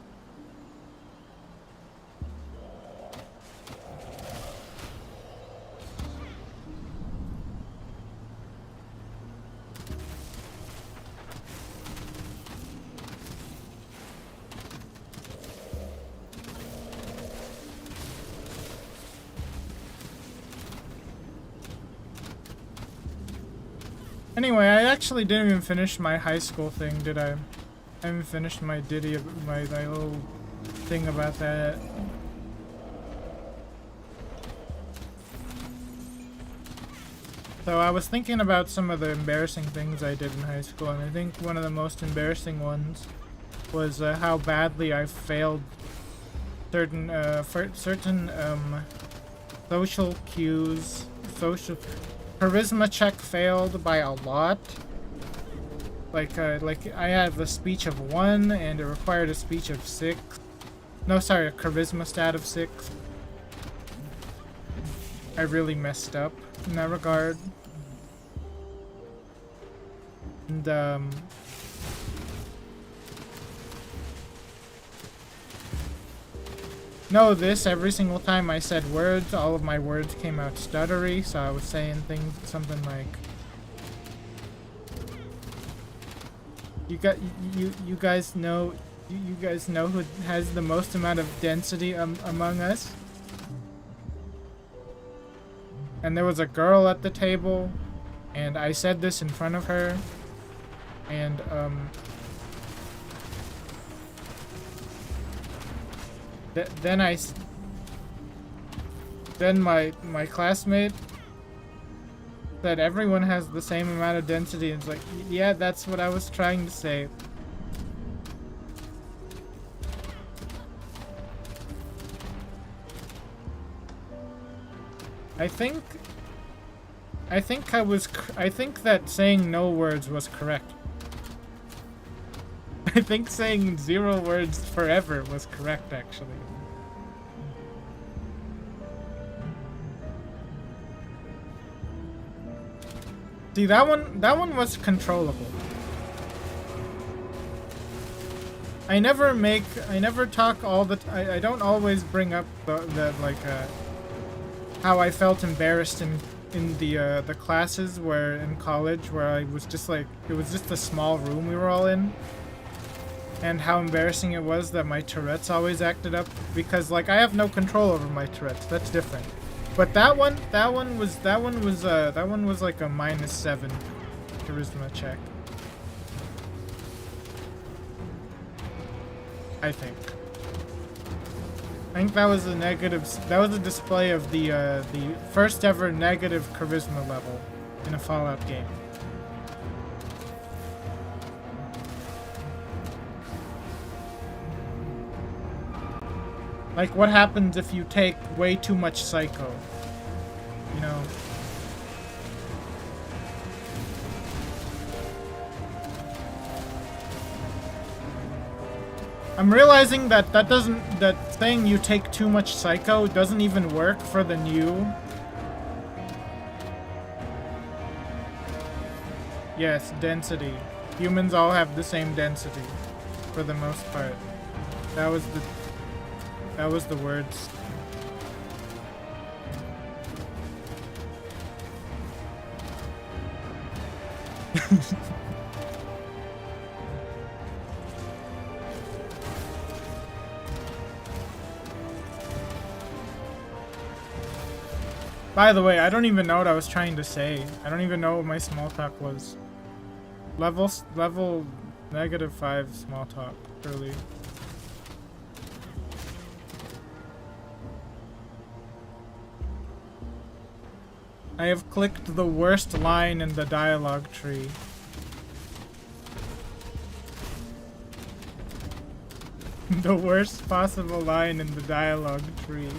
Anyway, I actually didn't even finish my high school thing, did I? I haven't finished my ditty, my little thing about that. So I was thinking about some of the embarrassing things I did in high school, and I think one of the most embarrassing ones was how badly I failed certain social cues. Charisma check failed by a lot. Like I had the speech of 1 and it required a speech of 6. No, sorry, a charisma stat of 6. I really messed up in that regard. And know this, every single time I said words, all of my words came out stuttery, so I was saying things, something like, you guys know who has the most amount of density among us? And there was a girl at the table, and I said this in front of her, and then my classmate said everyone has the same amount of density, and it's like, yeah, that's what I was trying to say. I think that saying no words was correct. I think saying 0 words forever was correct, actually. See, that one was controllable. I never talk all the I don't always bring up the how I felt embarrassed in the classes where in college where I was just like, it was just a small room we were all in. And how embarrassing it was that my Tourette's always acted up, because like I have no control over my Tourette's. That's different. But that one was like a -7 charisma check. I think that was a negative. That was a display of the first ever negative charisma level in a Fallout game. Like, what happens if you take way too much psycho? You know? I'm realizing that that saying you take too much psycho doesn't even work for the new. Yes, density. Humans all have the same density, for the most part. That was the words. By the way, I don't even know what I was trying to say. I don't even know what my small talk was. Level -5 small talk, really. I have clicked the worst line in the dialogue tree. The worst possible line in the dialogue tree.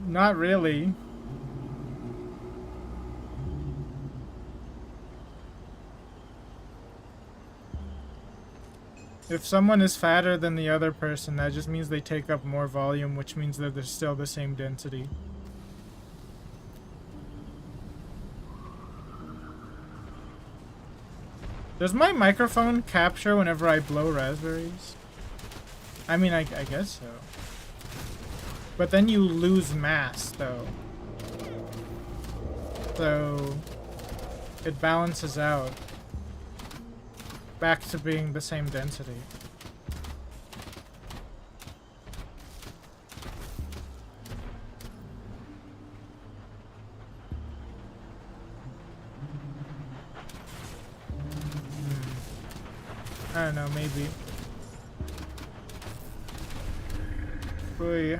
Not really. If someone is fatter than the other person, that just means they take up more volume, which means that they're still the same density. Does my microphone capture whenever I blow raspberries? I mean, I guess so. But then you lose mass, though. So it balances out back to being the same density. I don't know, maybe. Oy.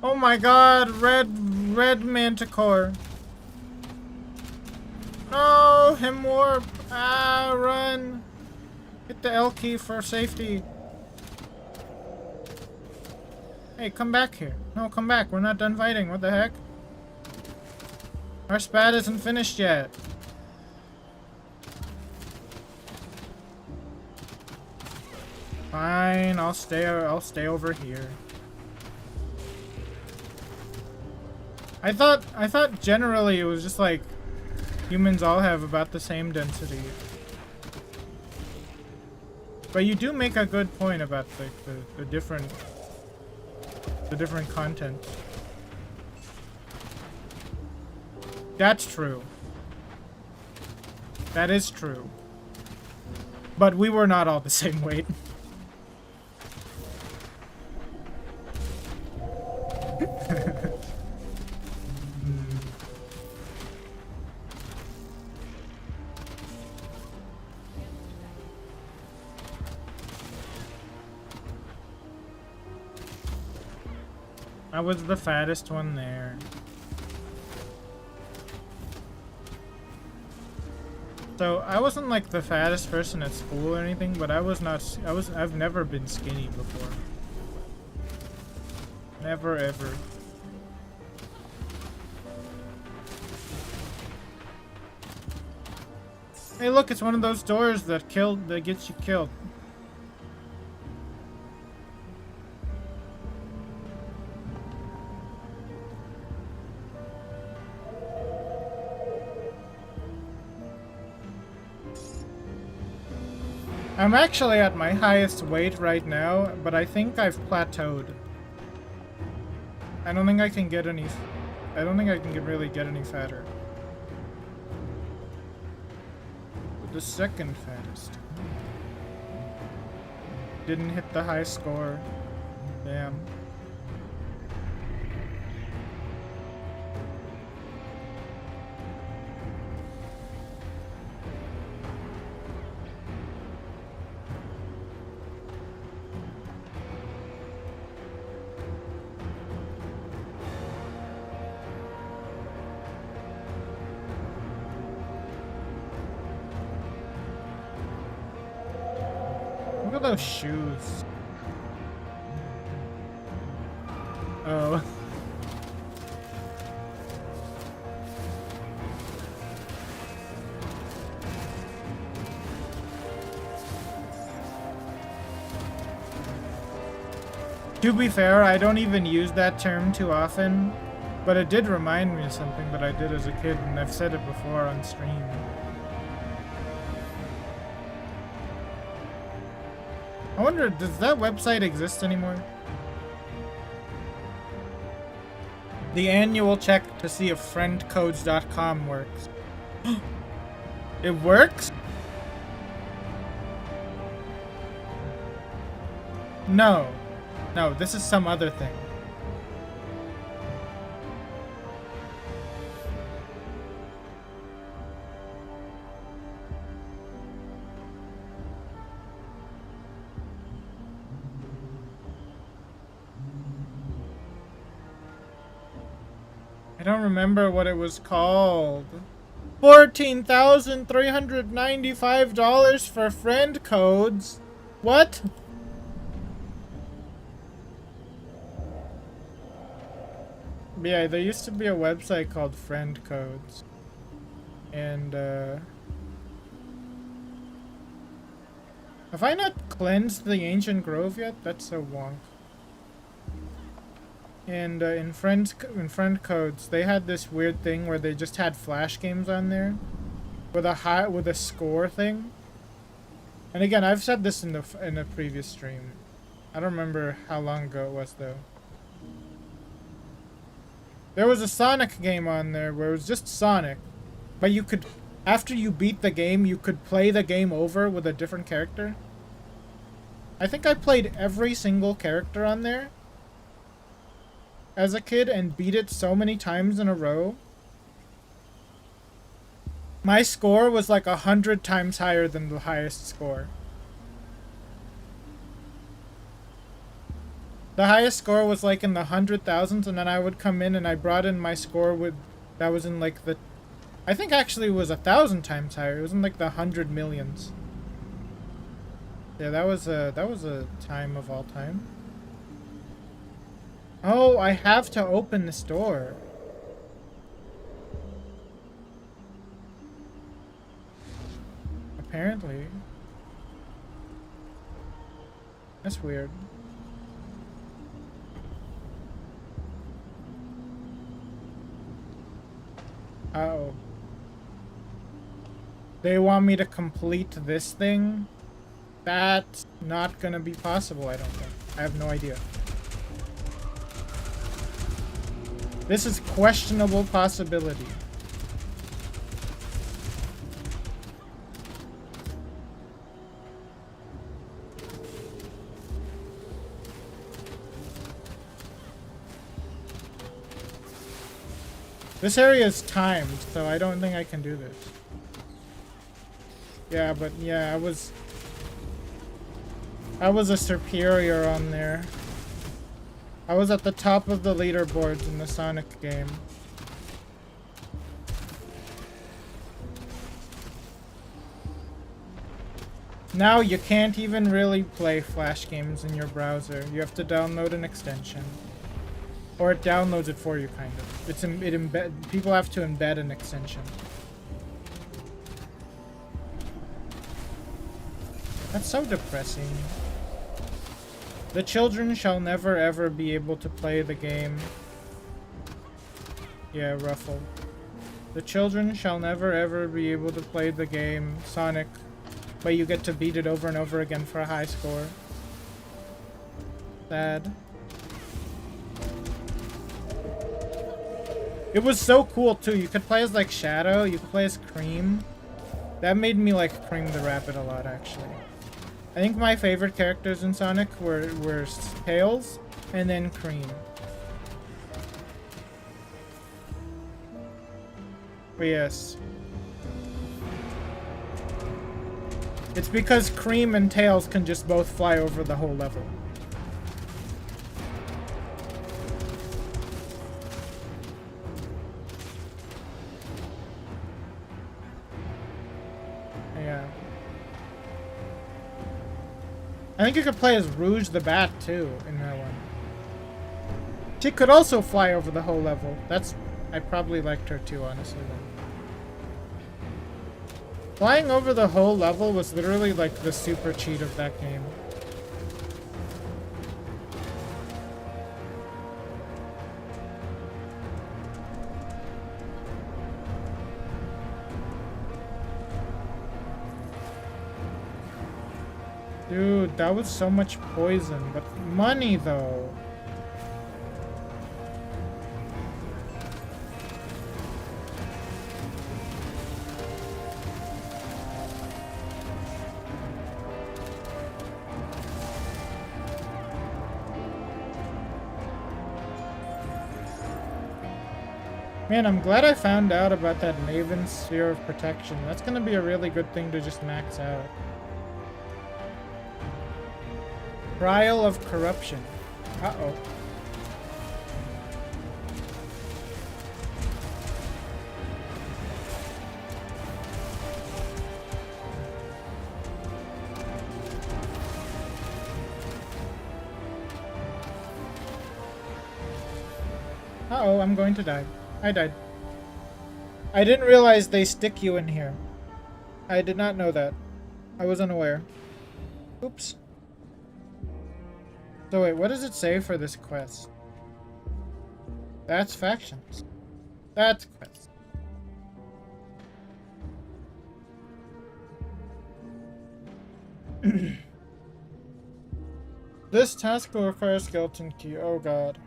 Oh my god, red manticore. No, him warp. Ah, run. Hit the L key for safety. Hey, come back here. No, come back. We're not done fighting. What the heck? Our spat isn't finished yet. Fine, I'll stay over here. I thought generally it was just like humans all have about the same density. But you do make a good point about the different content. That's true. That is true. But we were not all the same weight. I was the fattest one there. So I wasn't like the fattest person at school or anything, but I've never been skinny before. Never ever. Hey look, it's one of those doors that gets you killed. I'm actually at my highest weight right now, but I think I've plateaued. I don't think I can really get any fatter. The second fattest. Didn't hit the high score. Damn. Look at those shoes. Oh. To be fair, I don't even use that term too often, but it did remind me of something that I did as a kid, and I've said it before on stream. I wonder, does that website exist anymore? The annual check to see if friendcodes.com works. It works? No. No, this is some other thing. I don't remember what it was called. $14,395 for friend codes. What? Yeah, there used to be a website called Friend Codes. And have I not cleansed the ancient grove yet? That's so wonk. And in friend codes, they had this weird thing where they just had flash games on there with a score thing. And again, I've said this in a previous stream. I don't remember how long ago it was though. There was a Sonic game on there where it was just Sonic, but you could, after you beat the game, you could play the game over with a different character. I think I played every single character on there as a kid and beat it so many times in a row. My score was like 100 times higher than the highest score. The highest score was like in the 100,000s, and then I would come in and I brought in my score that was in like the, I think actually it was 1,000 times higher. It was in like the 100 millions. Yeah, that was a time of all time. Oh, I have to open this door. Apparently. That's weird. Uh-oh. They want me to complete this thing? That's not gonna be possible, I don't think. I have no idea. This is questionable possibility. This area is timed, so I don't think I can do this. Yeah, but yeah, I was a superior on there. I was at the top of the leaderboards in the Sonic game. Now you can't even really play Flash games in your browser. You have to download an extension. Or it downloads it for you, kind of. People have to embed an extension. That's so depressing. The children shall never ever be able to play the game. Yeah, Ruffle. The children shall never ever be able to play the game Sonic, but you get to beat it over and over again for a high score. Sad. It was so cool too. You could play as like Shadow, you could play as Cream. That made me like Cream the Rabbit a lot, actually. I think my favorite characters in Sonic were Tails and then Cream. But yes. It's because Cream and Tails can just both fly over the whole level. Yeah. I think you could play as Rouge the Bat too in that one. She could also fly over the whole level. I probably liked her too, honestly. Then. Flying over the whole level was literally like the super cheat of that game. Dude, that was so much poison, but money though. Man, I'm glad I found out about that Maven Sphere of Protection. That's gonna be a really good thing to just max out. Trial of Corruption. Uh-oh. Uh-oh, I'm going to die. I died. I didn't realize they stick you in here. I did not know that. I was unaware. Oops. So wait, what does it say for this quest? That's factions. That's quest. This task will require a skeleton key. Oh god.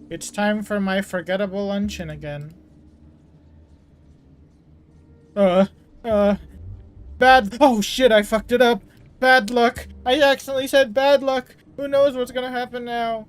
It's time for my forgettable luncheon again. Bad. Oh shit, I fucked it up. Bad luck. I accidentally said bad luck. Who knows what's gonna happen now?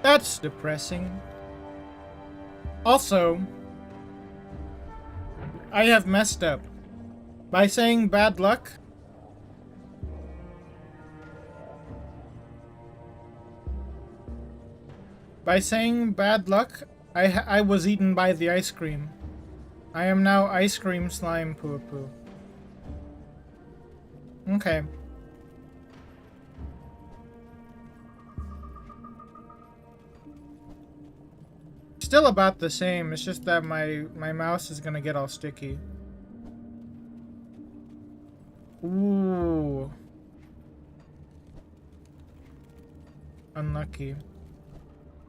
That's depressing. Also, I have messed up. By saying bad luck, I was eaten by the ice cream. I am now ice cream slime poo poo. Okay. Still about the same, it's just that my mouse is gonna get all sticky. Ooh. Unlucky.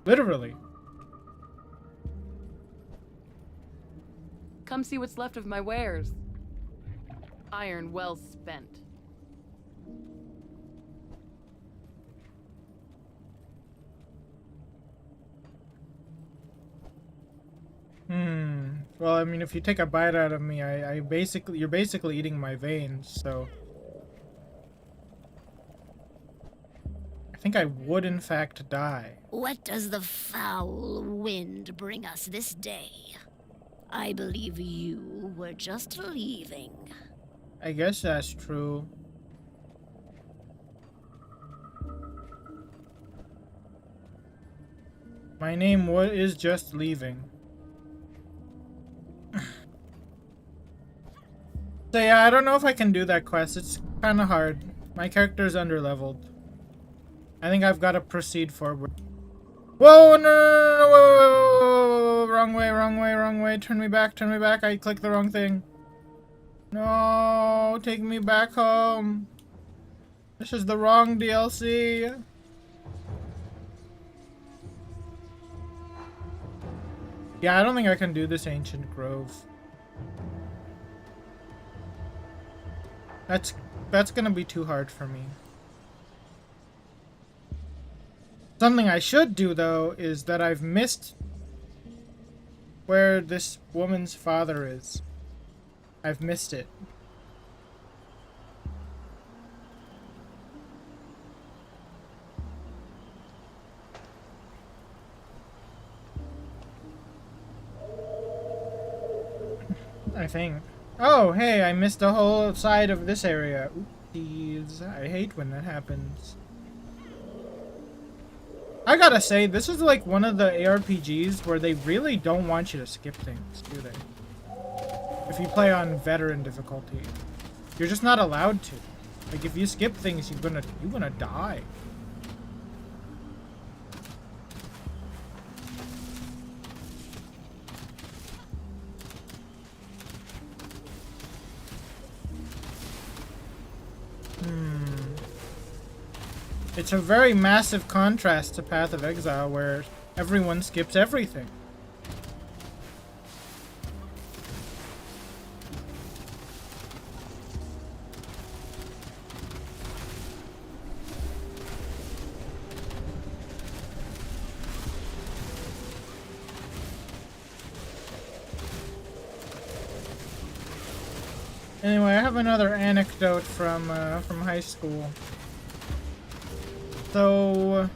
Literally. Come see what's left of my wares. Iron well spent. Well, I mean, if you take a bite out of me, you're basically eating my veins, so... I think I would, in fact, die. What does the foul wind bring us this day? I believe you were just leaving. I guess that's true. My name is just leaving. So yeah, I don't know if I can do that quest. It's kind of hard. My character's underleveled. I think I've got to proceed forward. Whoa, no, whoa, wrong way. Turn me back. I clicked the wrong thing. No, take me back home. This is the wrong DLC. Yeah, I don't think I can do this Ancient Grove. That's gonna be too hard for me. Something I should do, though, is that I've missed where this woman's father is. I've missed it. I think. Oh, hey, I missed the whole side of this area. Oopsies. I hate when that happens. I gotta say, this is like one of the ARPGs where they really don't want you to skip things, do they? If you play on veteran difficulty. You're just not allowed to. Like, if you skip things, you're gonna die. It's a very massive contrast to Path of Exile, where everyone skips everything. Anyway, I have another anecdote from high school. So,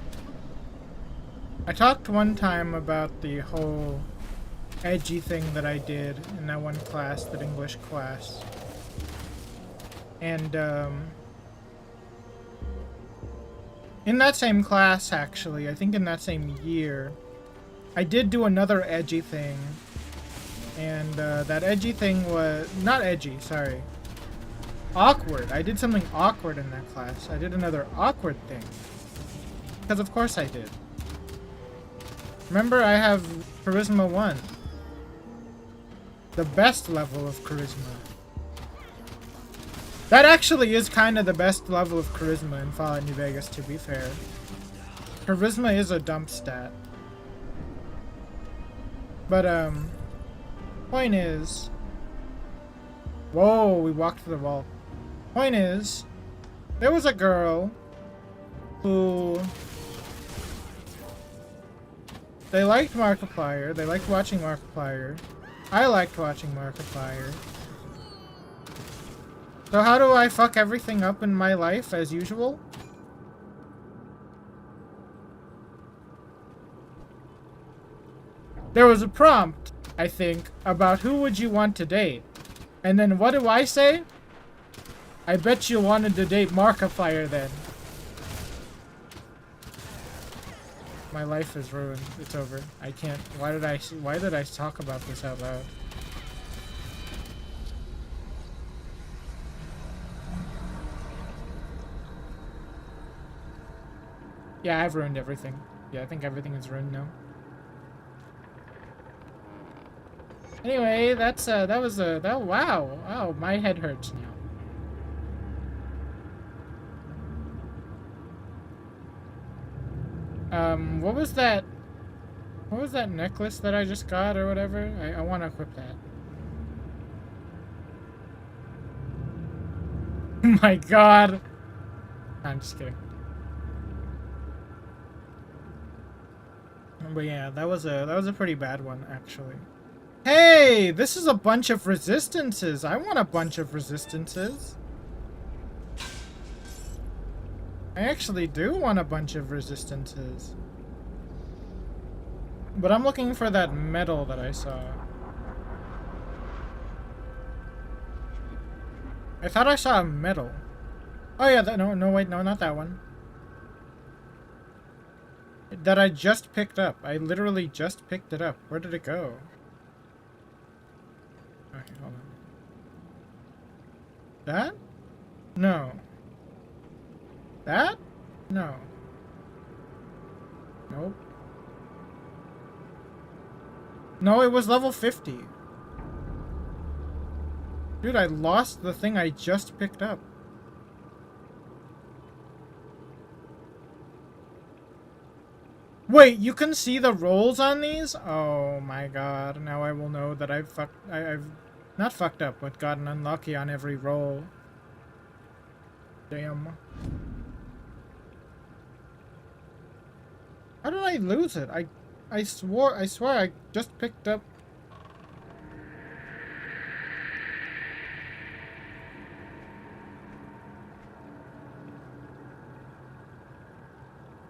I talked one time about the whole edgy thing that I did in that one class, that English class. And, in that same class, actually, I think in that same year, I did do another edgy thing. And, that edgy thing was... not edgy, sorry. Awkward. I did something awkward in that class. I did another awkward thing. Because of course I did. Remember, I have Charisma 1. The best level of Charisma. That actually is kind of the best level of Charisma in Fallout New Vegas, to be fair. Charisma is a dump stat. But, point is... Whoa, we walked through the wall. Point is, there was a girl who... They liked Markiplier. They liked watching Markiplier. I liked watching Markiplier. So how do I fuck everything up in my life as usual? there was a prompt, I think, about who would you want to date. And then what do I say? I bet you wanted to date Markiplier then. My life is ruined. It's over. I can't. Why did I talk about this out loud? Yeah, I've ruined everything. Yeah, I think everything is ruined now. Anyway, that's wow, my head hurts now. What was that? What was that necklace that I just got or whatever? I want to equip that. Oh my god. I'm just kidding. But yeah, that was a pretty bad one actually. Hey, this is a bunch of resistances. I want a bunch of resistances. I actually do want a bunch of resistances. But I'm looking for that metal that I saw. I thought I saw a metal. Oh yeah, no, wait, no, not that one. That I just picked up. I literally just picked it up. Where did it go? Okay, hold on. That? No. That? No. Nope. No, it was level 50. Dude, I lost the thing I just picked up. Wait, you can see the rolls on these? Oh my god, now I will know that I've not fucked up, but gotten unlucky on every roll. Damn. How did I lose it? I swear I just picked up.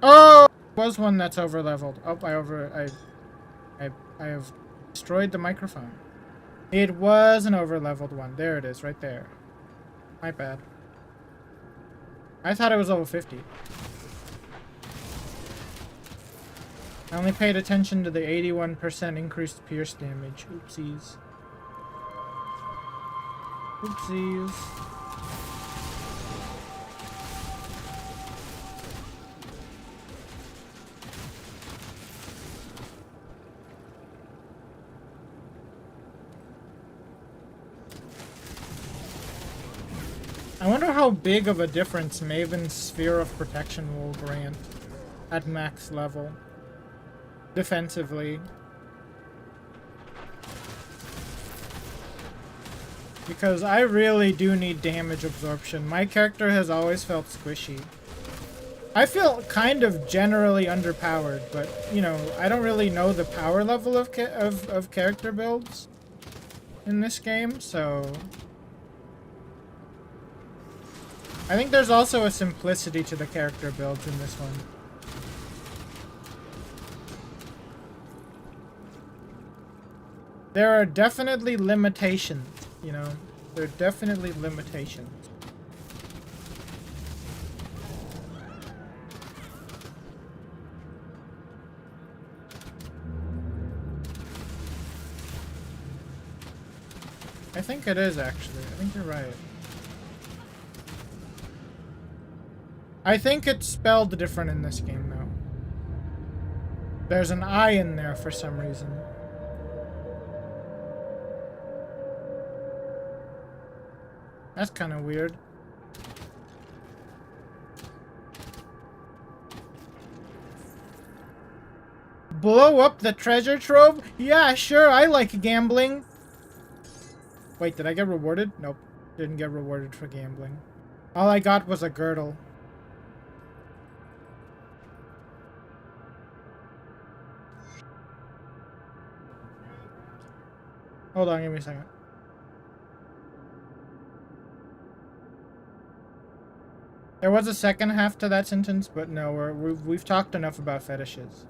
Oh, there was one that's over leveled. Oh, I have destroyed the microphone. It was an over leveled one. There it is, right there. My bad. I thought it was level 50. I only paid attention to the 81% increased pierce damage. Oopsies. Oopsies. I wonder how big of a difference Maven's Sphere of Protection will grant at max level. Defensively. Because I really do need damage absorption. My character has always felt squishy. I feel kind of generally underpowered, but, you know, I don't really know the power level of character builds in this game, so... I think there's also a simplicity to the character builds in this one. There are definitely limitations, you know? There are definitely limitations. I think it is, actually. I think you're right. I think it's spelled different in this game, though. There's an I in there for some reason. That's kind of weird. Blow up the treasure trove? Yeah, sure, I like gambling. Wait, did I get rewarded? Nope. Didn't get rewarded for gambling. All I got was a girdle. Hold on, give me a second. There was a second half to that sentence, but no, we've talked enough about fetishes.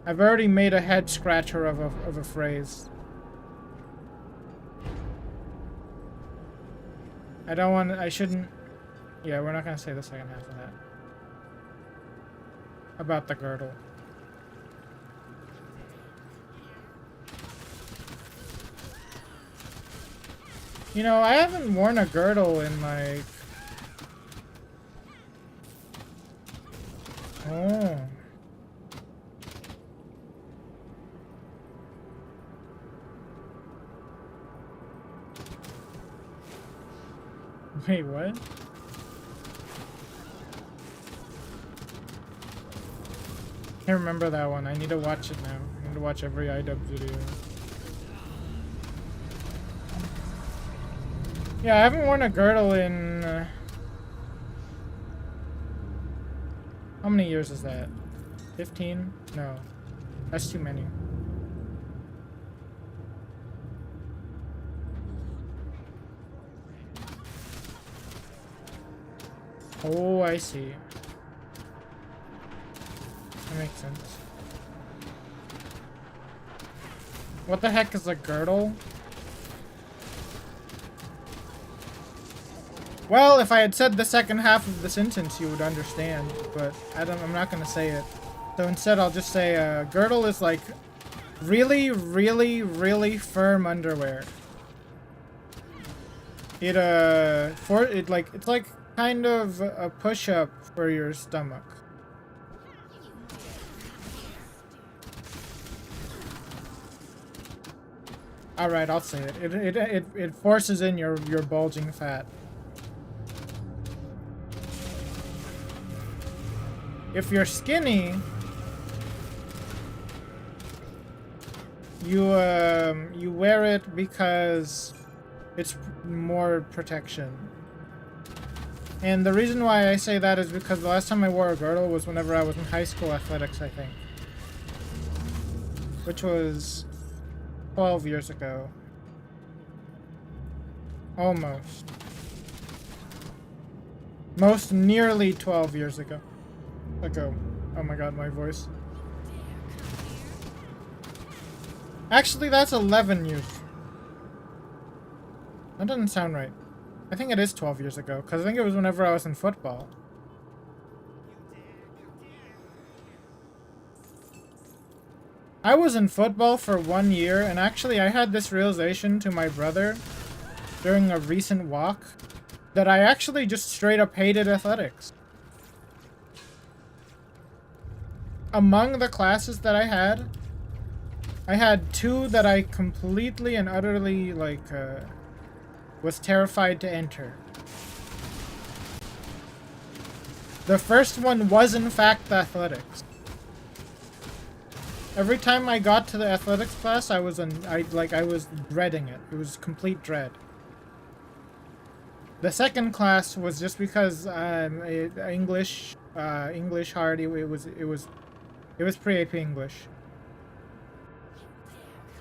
I've already made a head scratcher of a phrase. I don't want. I shouldn't. Yeah, we're not gonna say the second half of that. About the girdle. You know, I haven't worn a girdle in like... Oh. Wait, what? I can't remember that one. I need to watch it now. I need to watch every iDub video. Yeah, I haven't worn a girdle in... how many years is that? 15? No. That's too many. Oh, I see. That makes sense. What the heck is a girdle? Well, if I had said the second half of the sentence, you would understand, but I'm not gonna say it. So instead, I'll just say, girdle is like really, really, really firm underwear. It's like kind of a push-up for your stomach. All right, I'll say it. It forces in your bulging fat. If you're skinny, you wear it because it's more protection. And the reason why I say that is because the last time I wore a girdle was whenever I was in high school athletics, I think. Which was 12 years ago. Almost. Most nearly 12 years ago. Oh my god, my voice. Actually, that's 11 years. That doesn't sound right. I think it is 12 years ago, because I think it was whenever I was in football. I was in football for 1 year, and actually I had this realization to my brother during a recent walk that I actually just straight up hated athletics. Among the classes that I had 2 that I completely and utterly, like, was terrified to enter. The first one was, in fact, athletics. Every time I got to the athletics class, I was dreading it. It was complete dread. The second class was just because English hard. It was pre-AP English.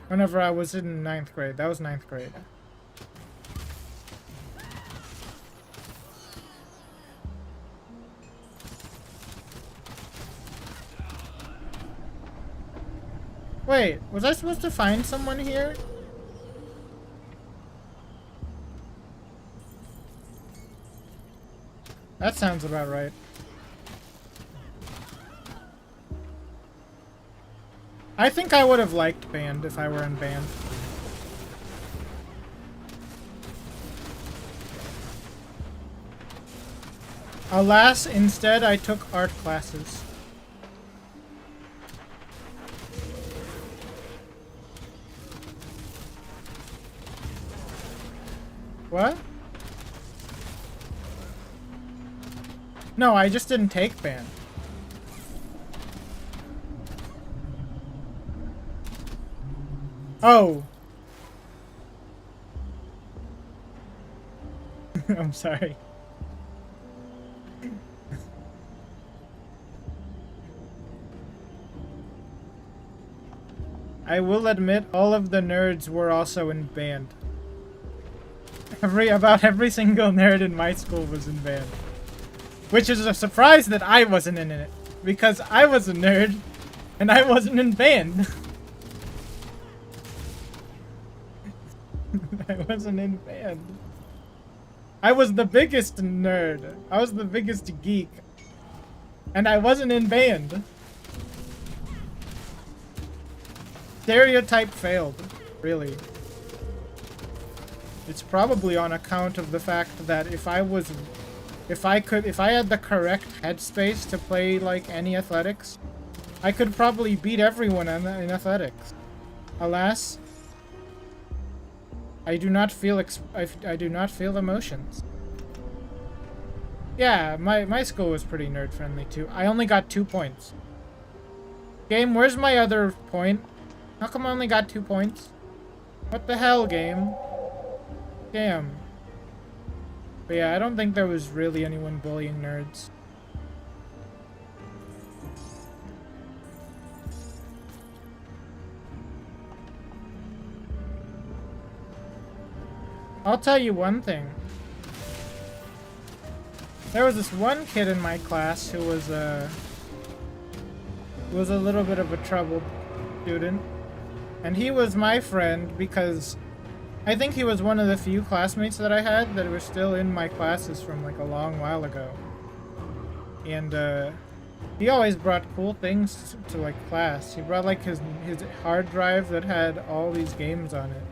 Whenever I was in 9th grade. That was 9th grade. Wait, was I supposed to find someone here? That sounds about right. I think I would have liked band if I were in band. Alas, instead I took art classes. What? No, I just didn't take band. Oh. I'm sorry. I will admit all of the nerds were also in band. About every single nerd in my school was in band. Which is a surprise that I wasn't in it. Because I was a nerd. And I wasn't in band. I wasn't in band. I was the biggest nerd. I was the biggest geek. And I wasn't in band. Stereotype failed, really. It's probably on account of the fact that if I had the correct headspace to play like any athletics, I could probably beat everyone in athletics. Alas, I do not feel I do not feel emotions. Yeah, my school was pretty nerd friendly too. I only got 2 points. Game, where's my other point? How come I only got 2 points? What the hell, game? Damn. But yeah, I don't think there was really anyone bullying nerds. I'll tell you one thing. There was this one kid in my class who was a little bit of a troubled student. And he was my friend because I think he was one of the few classmates that I had that were still in my classes from like a long while ago. And he always brought cool things to like class. He brought like his hard drive that had all these games on it.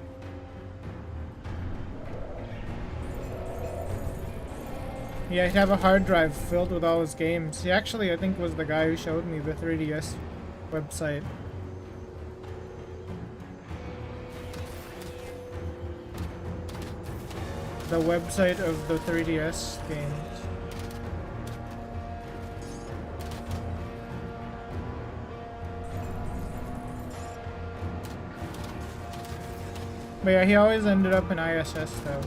Yeah, he'd have a hard drive filled with all his games. He actually, I think, was the guy who showed me the 3DS website. The website of the 3DS games. But yeah, he always ended up in ISS though.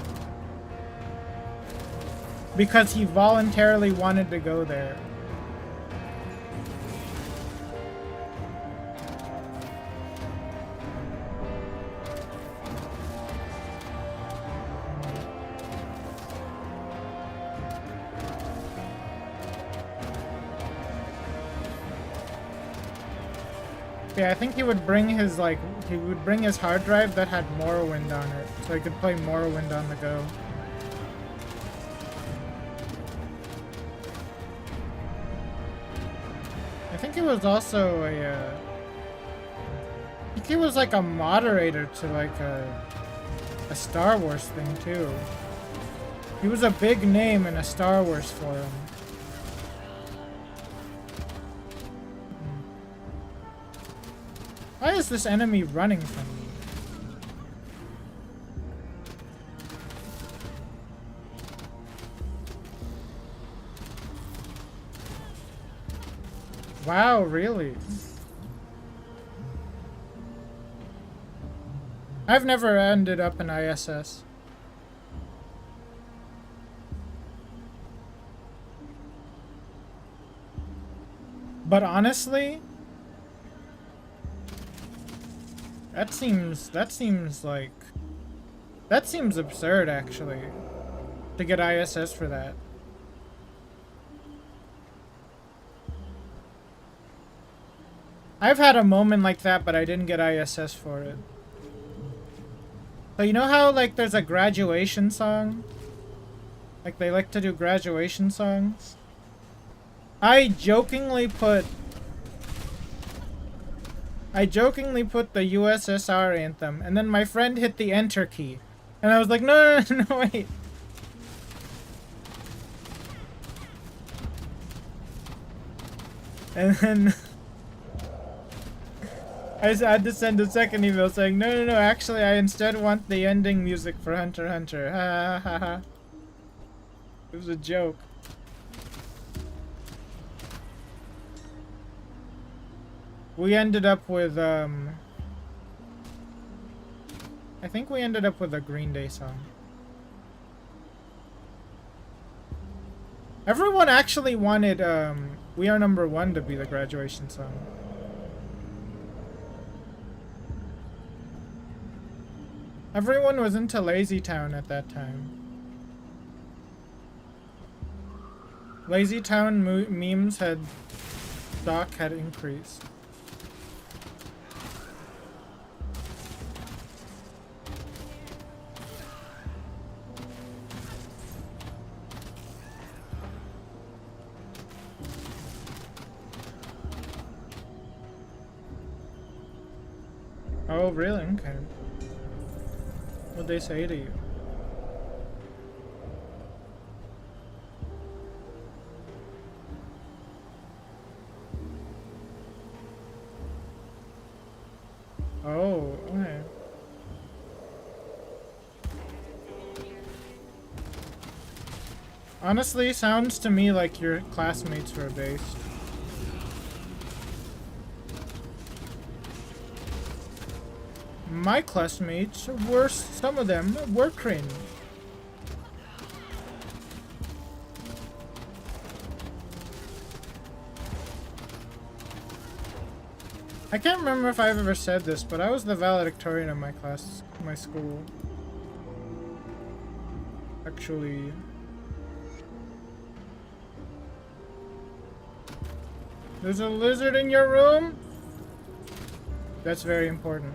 Because he voluntarily wanted to go there. Yeah, I think he would bring his hard drive that had Morrowind on it, so he could play Morrowind on the go. I think he was also I think he was like a moderator to like a Star Wars thing too. He was a big name in a Star Wars forum. Why is this enemy running from me? Wow, really? I've never ended up in ISS. But honestly, that seems absurd actually, to get ISS for that. I've had a moment like that, but I didn't get ISS for it. So you know how like there's a graduation song? Like they like to do graduation songs? I jokingly put the USSR anthem, and then my friend hit the enter key. And I was like, no, wait. And then I had to send a second email saying, no, actually I instead want the ending music for Hunter x Hunter. Ha ha ha. It was a joke. We ended up with, I think we ended up with a Green Day song. Everyone actually wanted, We Are Number One to be the graduation song. Everyone was into Lazy Town at that time. Lazy Town memes stock had increased. Oh, really? Okay. What'd they say to you? Oh, okay. Honestly, sounds to me like your classmates were based. My classmates were, some of them were cringe. I can't remember if I've ever said this, but I was the valedictorian of my class, my school. Actually. There's a lizard in your room? That's very important.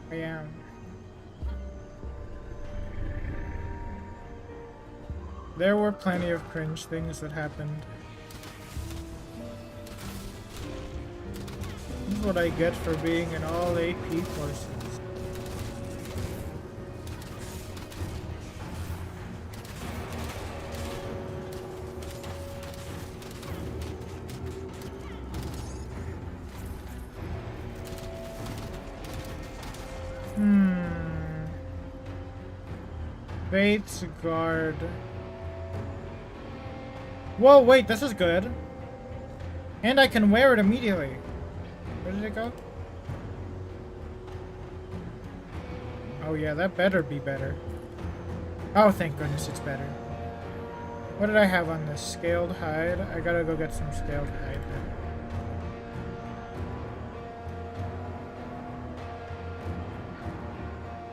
I am. There were plenty of cringe things that happened. This is what I get for being in all AP courses. Fate's Guard. Whoa, wait, this is good. And I can wear it immediately. Where did it go? Oh yeah, that better be better. Oh, thank goodness it's better. What did I have on this? Scaled hide? I gotta go get some scaled hide then.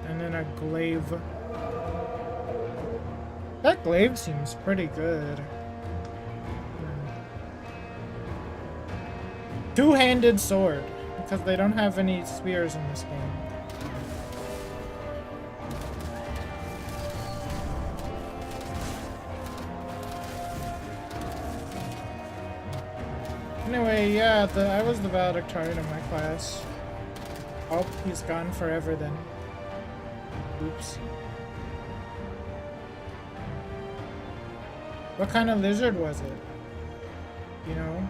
And then a glaive. That glaive seems pretty good. Two-handed sword, because they don't have any spears in this game. Anyway, yeah, I was the valedictorian of my class. Oh, he's gone forever then. Oops. What kind of lizard was it? You know?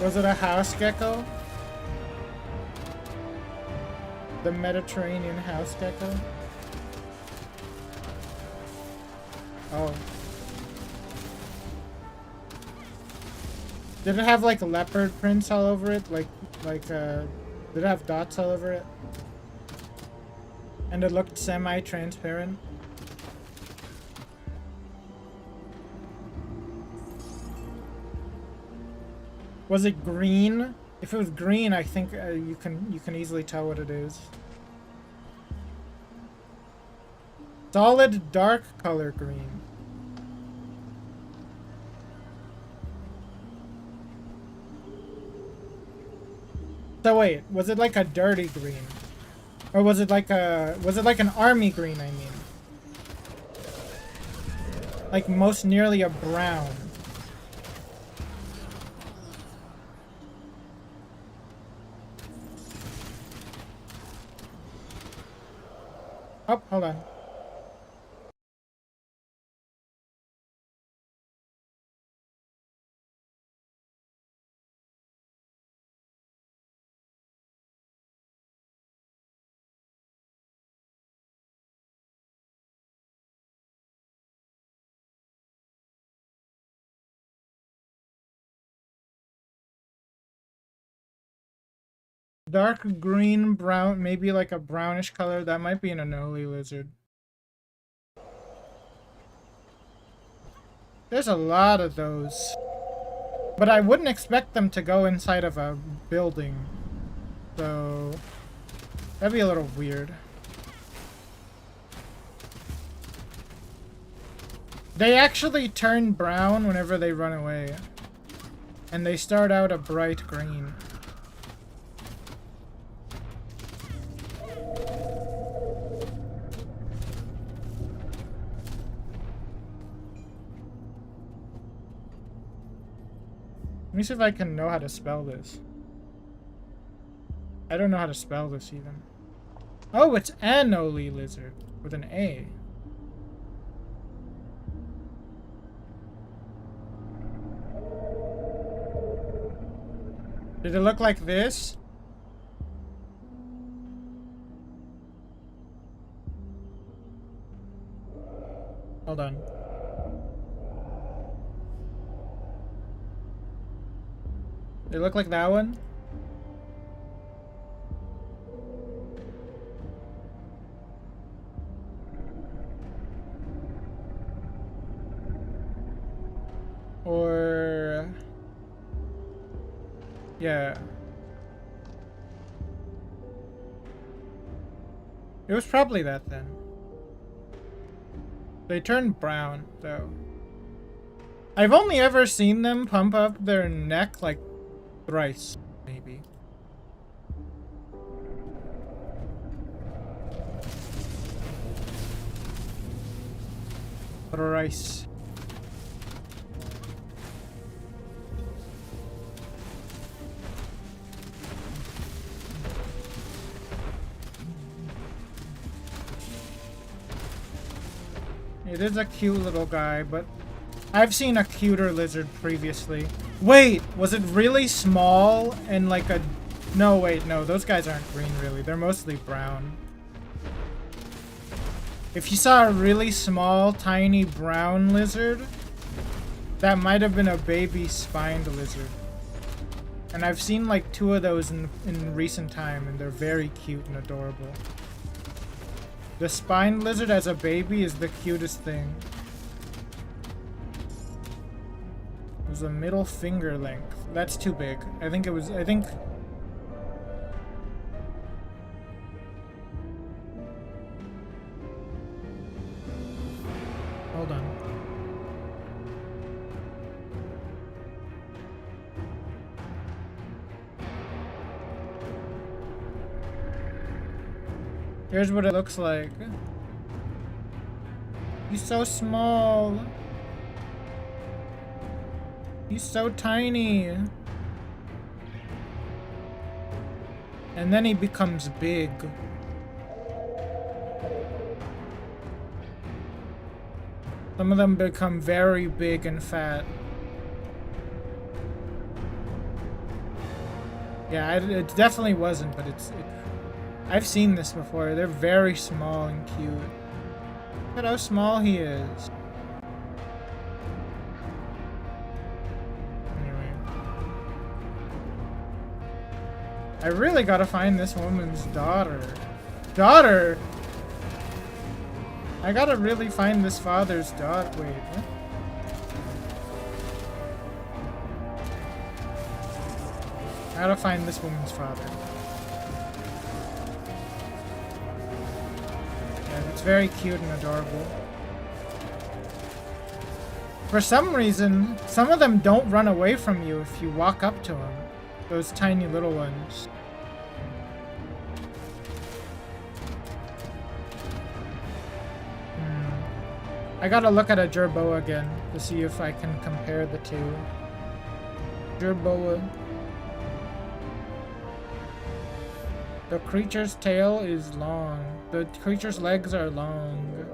Was it a house gecko? The Mediterranean house gecko? Oh. Did it have like leopard prints all over it? Did it have dots all over it? And it looked semi-transparent? Was it green? If it was green, I think you can easily tell what it is. Solid dark color green. So wait, was it like a dirty green? Or was it like an army green, I mean? Like most nearly a brown. Oh, hold on. Dark green, brown, maybe like a brownish color. That might be an anole lizard. There's a lot of those. But I wouldn't expect them to go inside of a building. So that'd be a little weird. They actually turn brown whenever they run away. And they start out a bright green. Let me see if I can know how to spell this. I don't know how to spell this even. Oh, it's Anole lizard with an A. Did it look like this? Hold on. Did it look like that one? Or... yeah. It was probably that then. They turned brown, though. I've only ever seen them pump up their neck like thrice, maybe. Thrice. It is a cute little guy, but I've seen a cuter lizard previously. Wait, was it really small and like a... No, wait, no, those guys aren't green really. They're mostly brown. If you saw a really small, tiny brown lizard, that might have been a baby spined lizard. And I've seen like 2 of those in recent time, and they're very cute and adorable. The spined lizard as a baby is the cutest thing. It was a middle finger length. That's too big. I think... Hold on. Here's what it looks like. He's so small. He's so tiny. And then he becomes big. Some of them become very big and fat. Yeah, it definitely wasn't, but I've seen this before. They're very small and cute. Look at how small he is. Anyway. I really gotta find this woman's daughter. Daughter? I gotta really find this father's daughter. Wait, what? I gotta find this woman's father. It's very cute and adorable. For some reason, some of them don't run away from you if you walk up to them. Those tiny little ones. I gotta look at a gerboa again to see if I can compare the two. Gerboa. The creature's tail is long. The creature's legs are long.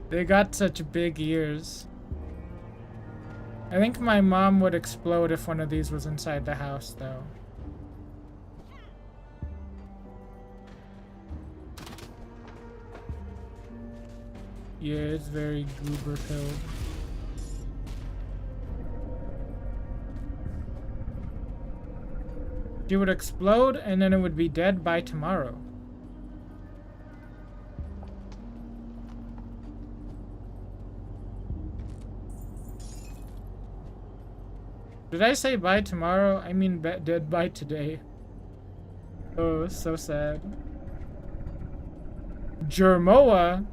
They got such big ears. I think my mom would explode if one of these was inside the house, though. Yeah, it's very goober-filled. She would explode, and then it would be dead by tomorrow. Did I say by tomorrow? I mean dead by today. Oh, so sad. Germoa?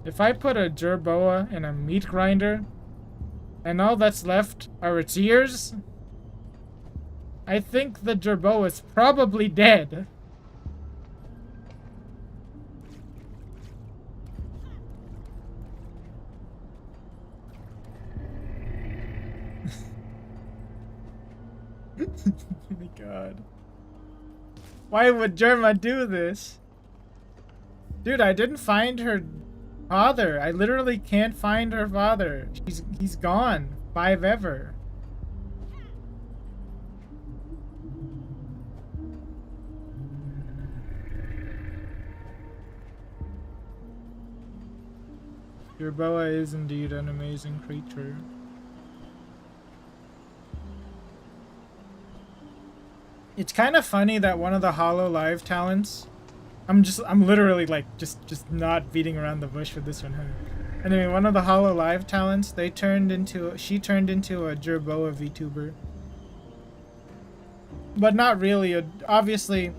If I put a jerboa in a meat grinder, and all that's left are its ears, I think the jerboa is probably dead. Oh my god. Why would Germa do this? Dude, I didn't find her father. I literally can't find her father. He's gone. 5 ever. Your boa is indeed an amazing creature. It's kind of funny that one of the Hollow Live talents, I'm literally like just not beating around the bush with this one, huh? Anyway, one of the Hollow Live talents, she turned into a Jerboa VTuber. But not really. Obviously,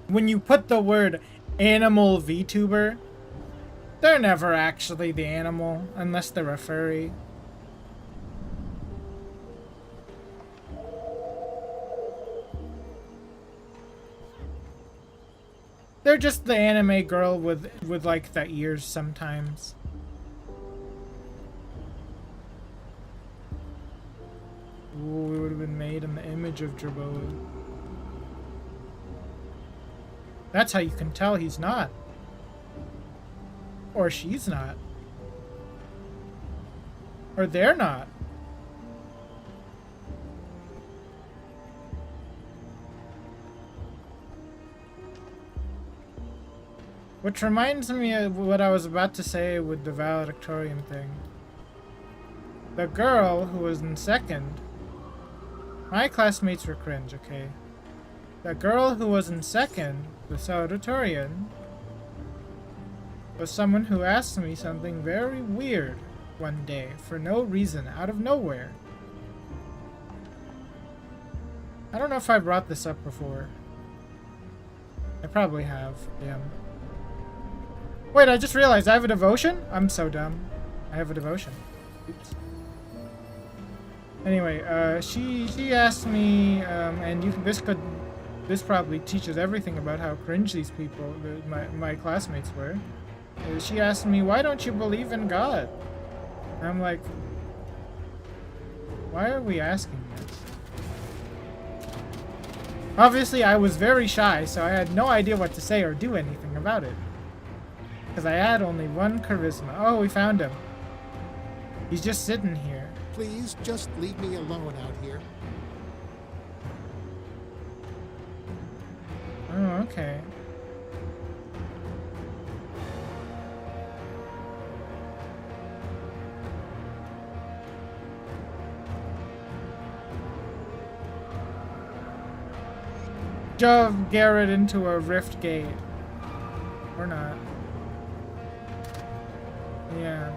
when you put the word animal VTuber, they're never actually the animal, unless they're a furry. They're just the anime girl with like the ears sometimes. Ooh, we would have been made in the image of Jerboa. That's how you can tell he's not. Or she's not. Or they're not. Which reminds me of what I was about to say with the valedictorian thing. The girl who was in second, my classmates were cringe, okay? The girl who was in second, the valedictorian, was someone who asked me something very weird one day for no reason, out of nowhere. I don't know if I brought this up before. I probably have, damn. Wait, I just realized I have a devotion? I'm so dumb. I have a devotion. Oops. Anyway, she asked me, and this probably teaches everything about how cringe these people, my classmates were. She asked me, why don't you believe in God? And I'm like, why are we asking this? Obviously, I was very shy, so I had no idea what to say or do anything about it. Because I had only 1 charisma. Oh, we found him. He's just sitting here. Please, just leave me alone out here. Oh, okay. Shove Garrett into a rift gate. Or not. Yeah.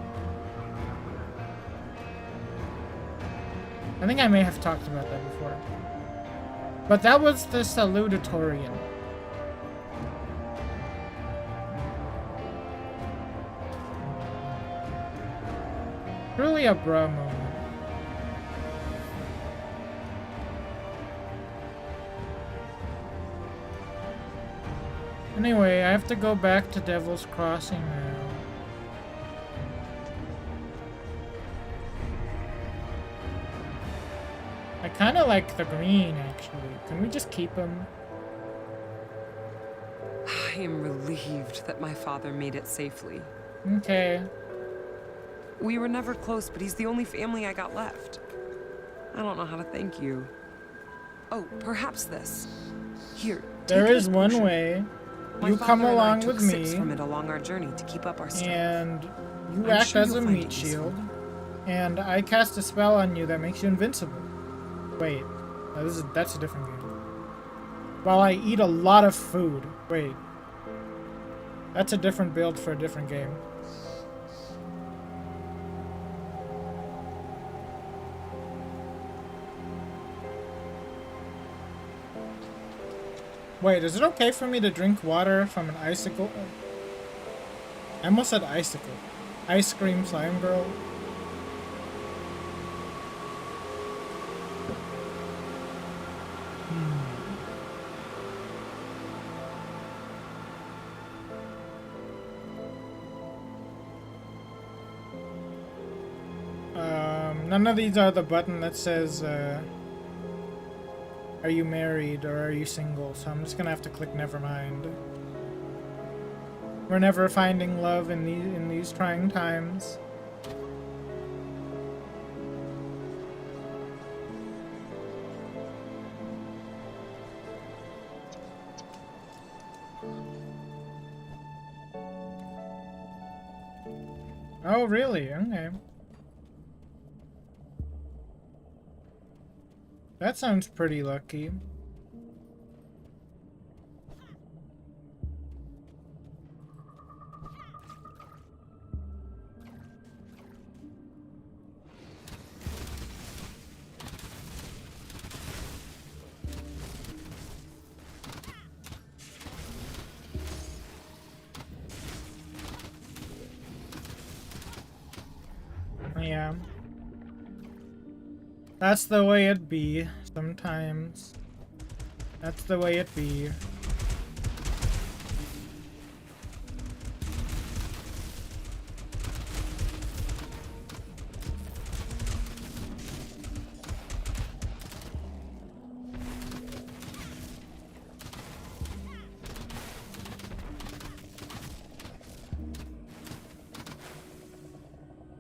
I think I may have talked about that before. But that was the salutatorian. Truly a bra moment. Anyway, I have to go back to Devil's Crossing now. I kind of like the green, actually. Can we just keep him? I am relieved that my father made it safely. Okay. We were never close, but he's the only family I got left. I don't know how to thank you. Oh, perhaps this. Here, there is one way. You come along with me, from it along our journey to keep up our strength. And you act as a meat shield, and I cast a spell on you that makes you invincible. Wait, that's a different game. While I eat a lot of food. Wait, that's a different build for a different game. Wait, is it okay for me to drink water from an icicle? I almost said icicle. Ice cream slime girl. None of these are the button that says, are you married or are you single? So I'm just gonna have to click never mind. We're never finding love in these trying times. Oh, really? Okay. That sounds pretty lucky. Yeah. That's the way it be, sometimes. That's the way it be.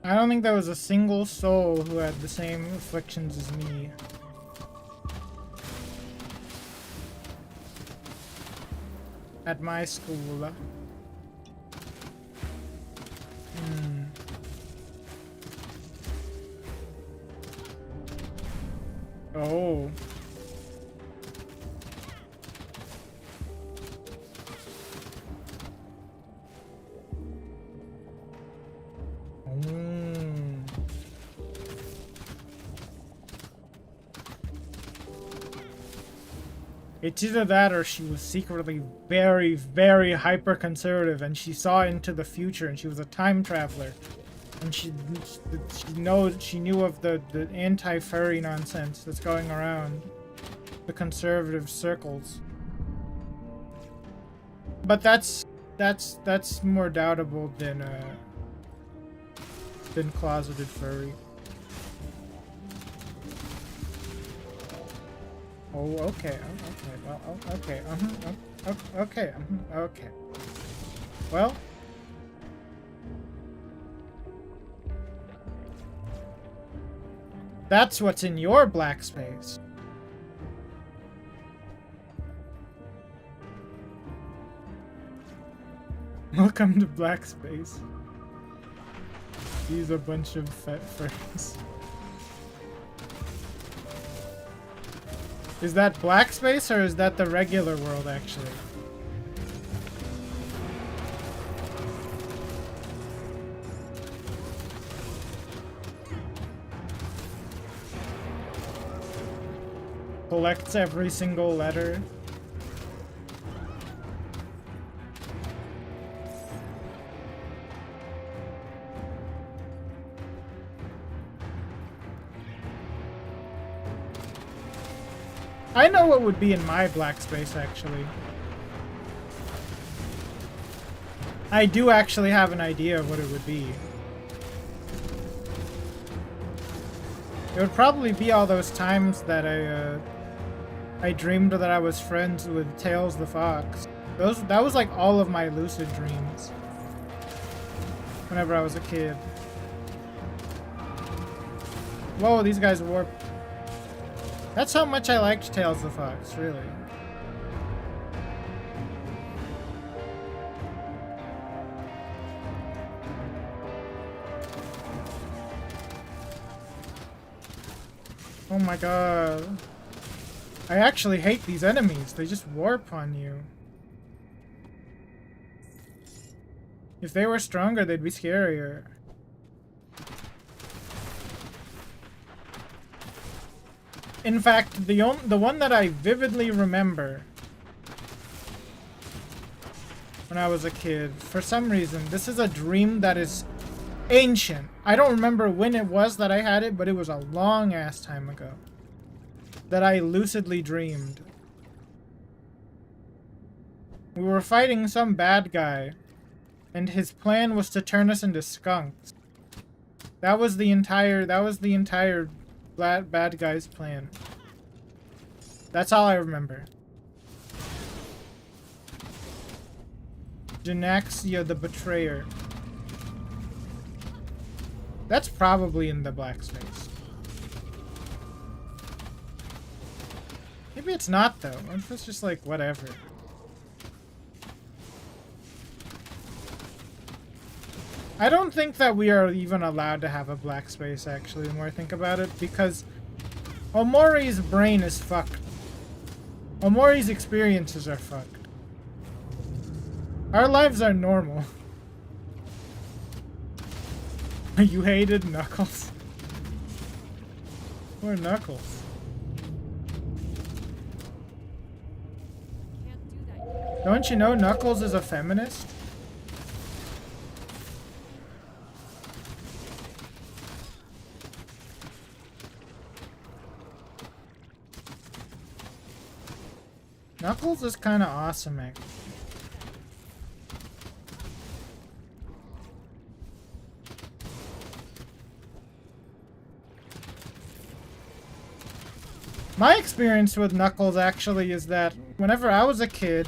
I don't think there was a single soul who had the same afflictions as me. At my school. Oh. It's either that or she was secretly very, very hyper-conservative and she saw into the future and she was a time traveler. And she knew of the anti-furry nonsense that's going around the conservative circles. But that's more doubtable than closeted furry. Oh, okay. Oh, okay. Well, oh, okay. Okay. Okay. Well. That's what's in your black space. Welcome to black space. These are a bunch of fat furries. Is that black space or is that the regular world actually? Collects every single letter. I know what would be in my black space, actually. I do actually have an idea of what it would be. It would probably be all those times that I dreamed that I was friends with Tails the Fox. That was like all of my lucid dreams. Whenever I was a kid. Whoa, these guys warp. That's how much I liked Tails the Fox, really. Oh my god. I actually hate these enemies. They just warp on you. If they were stronger, they'd be scarier. In fact, the one that I vividly remember when I was a kid. For some reason, this is a dream that is ancient. I don't remember when it was that I had it, but it was a long ass time ago that I lucidly dreamed. We were fighting some bad guy, and his plan was to turn us into skunks. That was the entire bad guy's plan. That's all I remember. Janaxia the Betrayer. That's probably in the black space. Maybe it's not though. It's just like whatever. I don't think that we are even allowed to have a black space actually, the more I think about it, because Omori's brain is fucked. Omori's experiences are fucked. Our lives are normal. You hated Knuckles? Poor Knuckles. Don't you know Knuckles is a feminist? Knuckles is kind of awesome, actually. My experience with Knuckles actually is that whenever I was a kid,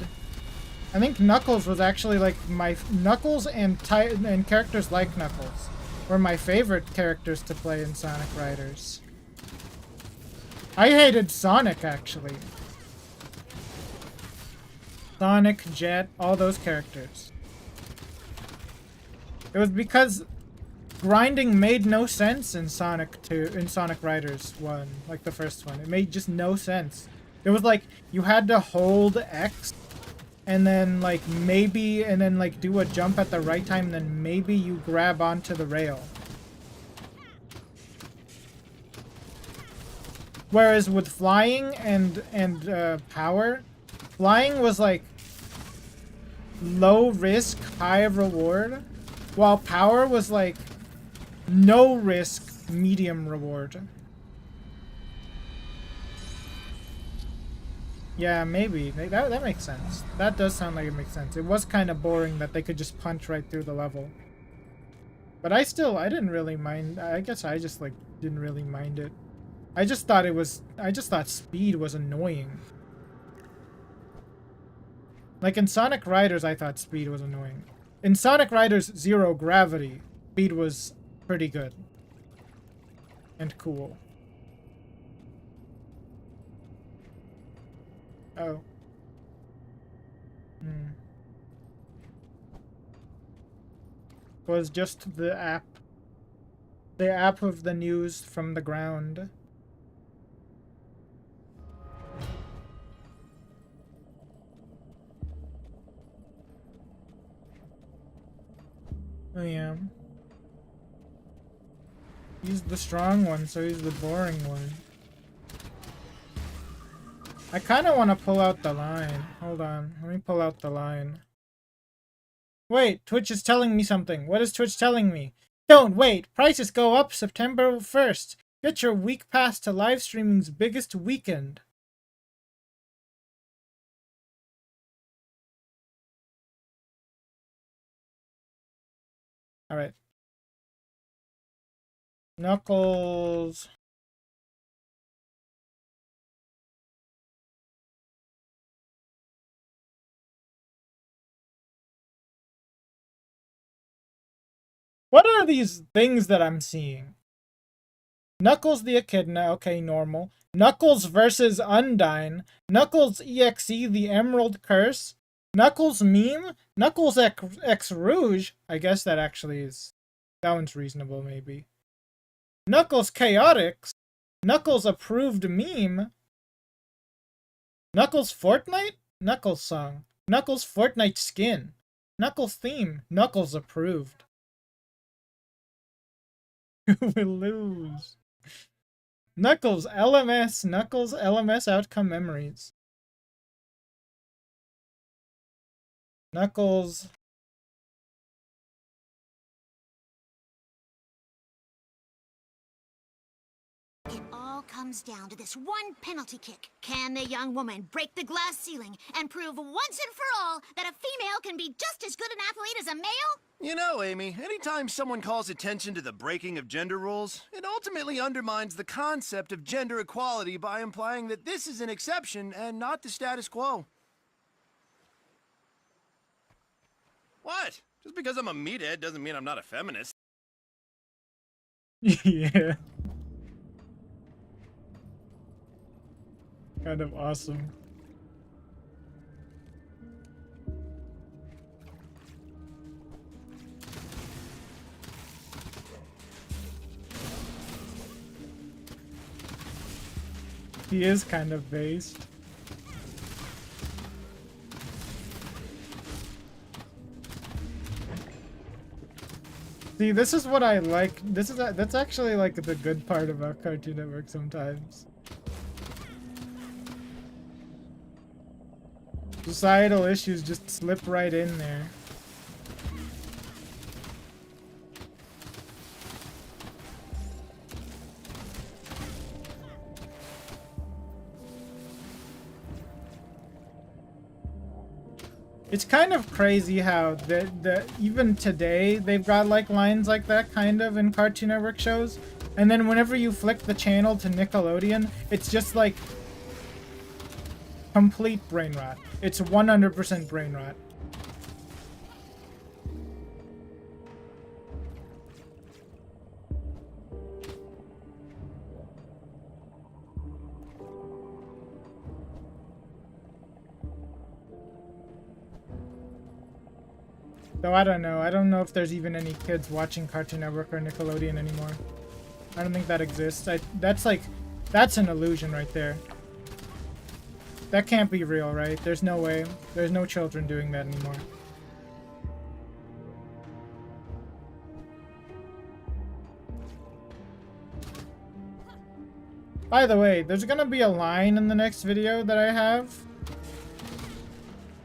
I think Knuckles was actually like my Knuckles and characters like Knuckles were my favorite characters to play in Sonic Riders. I hated Sonic actually. Sonic, Jet, all those characters. It was because grinding made no sense in Sonic Riders 1, like the first one. It made just no sense. It was like you had to hold X and then like maybe do a jump at the right time and then maybe you grab onto the rail. Whereas with flying and power, flying was like low risk, high reward, while power was like no risk, medium reward. Yeah, maybe. That makes sense. That does sound like it makes sense. It was kind of boring that they could just punch right through the level. But I didn't really mind. I guess I just like didn't really mind it. I just thought speed was annoying. Like in Sonic Riders, I thought speed was annoying. In Sonic Riders Zero Gravity, speed was pretty good. And cool. Oh. Was just the app. The app of the news from the ground. Oh yeah. He's the strong one, so he's the boring one. I kind of want to pull out the line. Hold on. Let me pull out the line. Wait, Twitch is telling me something. What is Twitch telling me? Don't wait. Prices go up September 1st. Get your week pass to live streaming's biggest weekend. Alright. Knuckles. What are these things that I'm seeing? Knuckles the Echidna, okay, normal. Knuckles versus Undyne. Knuckles EXE, the Emerald Curse. Knuckles Meme. Knuckles X Rouge. I guess that actually is... That one's reasonable, maybe. Knuckles Chaotix. Knuckles Approved Meme. Knuckles Fortnite? Knuckles Song. Knuckles Fortnite Skin. Knuckles Theme. Knuckles Approved. We lose. Knuckles LMS. Knuckles LMS Outcome Memories. Knuckles. It all comes down to this one penalty kick. Can the young woman break the glass ceiling and prove once and for all that a female can be just as good an athlete as a male? You know, Amy, anytime someone calls attention to the breaking of gender rules, it ultimately undermines the concept of gender equality by implying that this is an exception and not the status quo. What? Just because I'm a meathead doesn't mean I'm not a feminist. Yeah. Kind of awesome. He is kind of based. See, this is what I like. That's actually like the good part about Cartoon Network sometimes. Societal issues just slip right in there. It's kind of crazy how even today they've got like lines like that kind of in Cartoon Network shows, and then whenever you flick the channel to Nickelodeon, it's just like complete brain rot. It's 100% brain rot. Though I don't know. I don't know if there's even any kids watching Cartoon Network or Nickelodeon anymore. I don't think that exists. That's an illusion right there. That can't be real, right? There's no way. There's no children doing that anymore. By the way, there's gonna be a line in the next video that I have.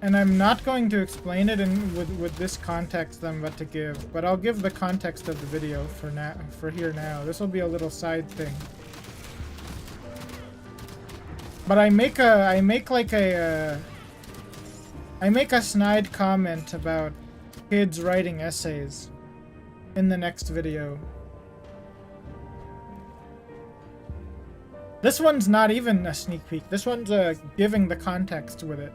And I'm not going to explain it with this context I'm about to give, but I'll give the context of the video for here now. This will be a little side thing. But I make a snide comment about kids writing essays in the next video. This one's not even a sneak peek. This one's giving the context with it.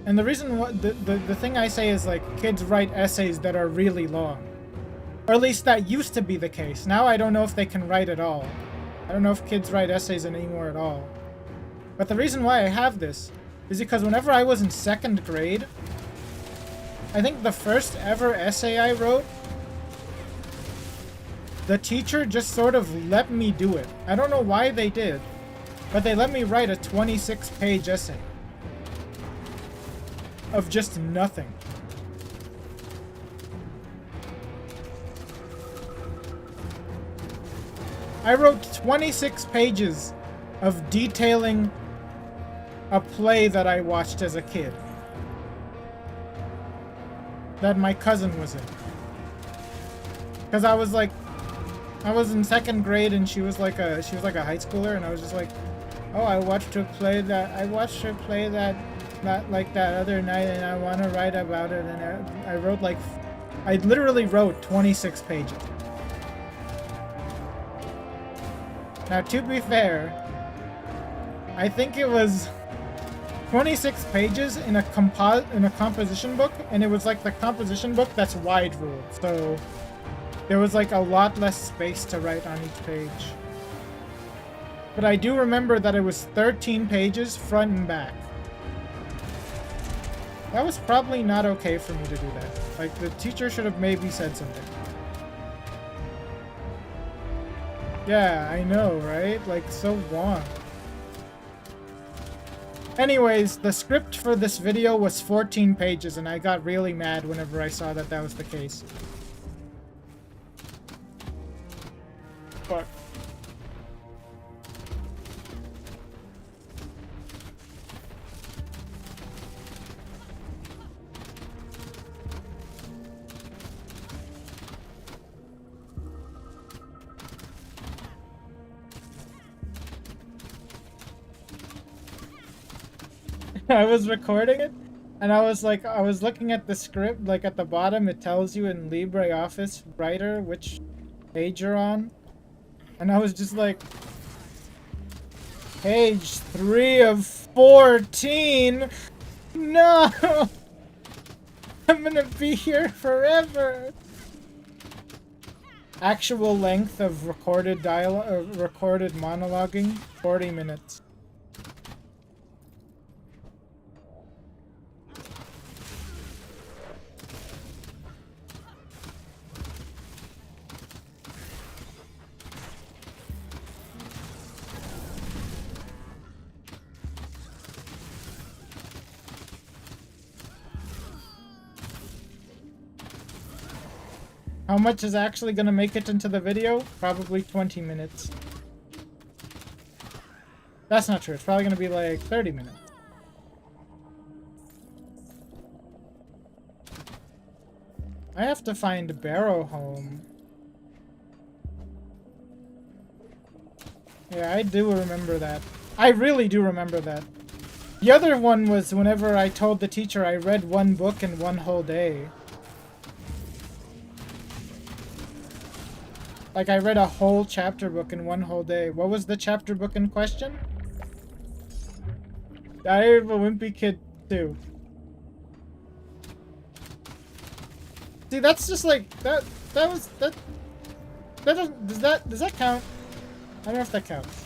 And the reason the thing I say is like kids write essays that are really long. Or at least that used to be the case. Now I don't know if they can write at all. I don't know if kids write essays anymore at all. But the reason why I have this is because whenever I was in 2nd grade, I think the first ever essay I wrote, the teacher just sort of let me do it. I don't know why they did, but they let me write a 26-page essay. Of just nothing. I wrote 26 pages of detailing a play that I watched as a kid. That my cousin was in. Because I was in 2nd grade and she was like a high schooler, and I was just like, oh, I watched her play that other night, and I want to write about it. And I literally wrote 26 pages. Now, to be fair, I think it was 26 pages in a composition book, and it was like the composition book that's wide ruled, so there was like a lot less space to write on each page. But I do remember that it was 13 pages front and back. That was probably not okay for me to do that. Like, the teacher should have maybe said something. Yeah, I know, right? Like, so long. Anyways, the script for this video was 14 pages, and I got really mad whenever I saw that that was the case. Fuck. I was recording it, and I was looking at the script, like at the bottom, it tells you in LibreOffice Writer which page you're on, and I was just like, page 3 of 14. No, I'm gonna be here forever. Actual length of recorded dialogue, recorded monologuing, 40 minutes. How much is actually gonna make it into the video? Probably 20 minutes. That's not true. It's probably gonna be like 30 minutes. I have to find Barrow Home. Yeah, I do remember that. I really do remember that. The other one was whenever I told the teacher I read one book in one whole day. Like, I read a whole chapter book in one whole day. What was the chapter book in question? Diary of a Wimpy Kid 2. See, that's just like, that doesn't, does that count? I don't know if that counts.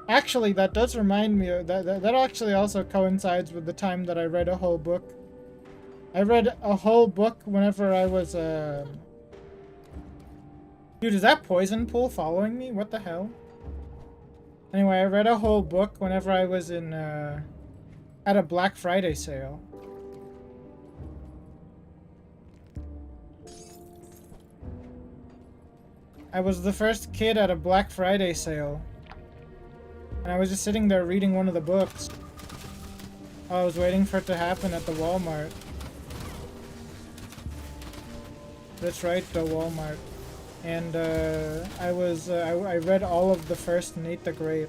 Actually, that does remind me of that actually also coincides with the time that I read a whole book. I read a whole book whenever I was Dude, is that poison pool following me? What the hell? Anyway, I read a whole book whenever I was in at a Black Friday sale. I was the first kid at a Black Friday sale. And I was just sitting there reading one of the books. I was waiting for it to happen at the Walmart. That's right, the Walmart. And I read all of the first Nate the Great.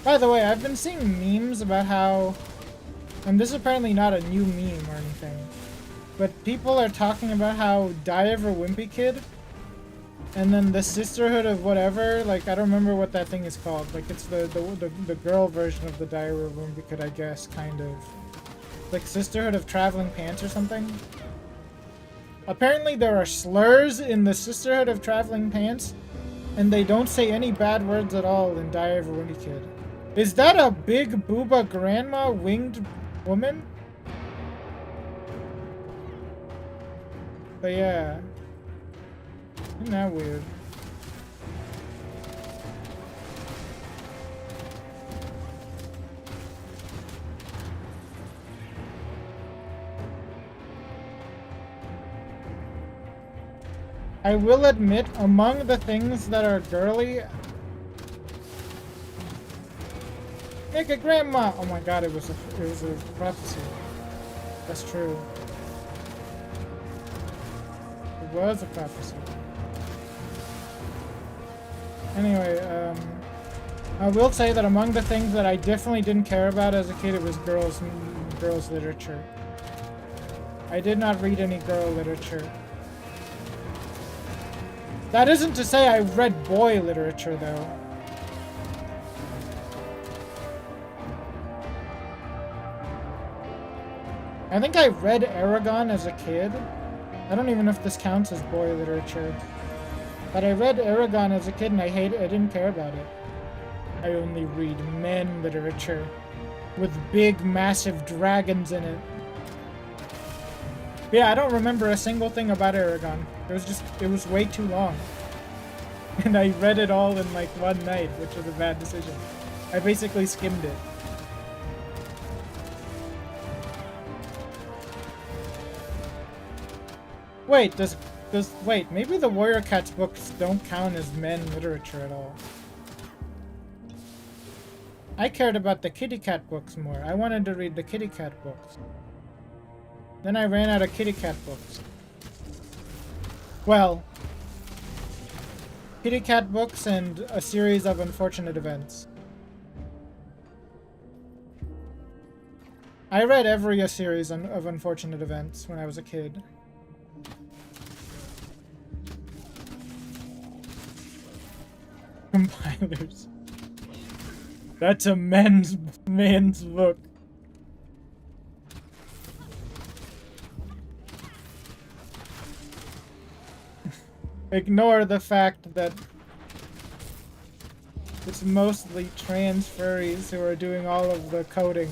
By the way, I've been seeing memes about how, and this is apparently not a new meme or anything, but people are talking about how Die of a Wimpy Kid, and then the Sisterhood of whatever, like, I don't remember what that thing is called, like, it's the girl version of the Diary of a Wimpy Kid, I guess, kind of. Like, Sisterhood of Traveling Pants or something? Apparently there are slurs in the Sisterhood of Traveling Pants, and they don't say any bad words at all in Diary of a Wimpy Kid. Is that a big booba grandma winged woman? But yeah. Isn't that weird? I will admit, among the things that are girly, make a grandma. Oh my god, it was a prophecy. That's true. It was a prophecy. Anyway, I will say that among the things that I definitely didn't care about as a kid, it was girls literature. I did not read any girl literature. That isn't to say I read boy literature, though. I think I read Aragon as a kid. I don't even know if this counts as boy literature. But I read Aragon as a kid and I didn't care about it. I only read men literature with big, massive dragons in it. But yeah, I don't remember a single thing about Aragon. It was way too long. And I read it all in like one night, which was a bad decision. I basically skimmed it. Wait, Wait, maybe the Warrior Cats books don't count as men literature at all. I cared about the Kitty Cat books more. I wanted to read the Kitty Cat books. Then I ran out of Kitty Cat books. Well, Kitty Cat books and a series of unfortunate events. I read every series of unfortunate events when I was a kid. Compilers. That's a man's book. Ignore the fact that it's mostly trans furries who are doing all of the coding.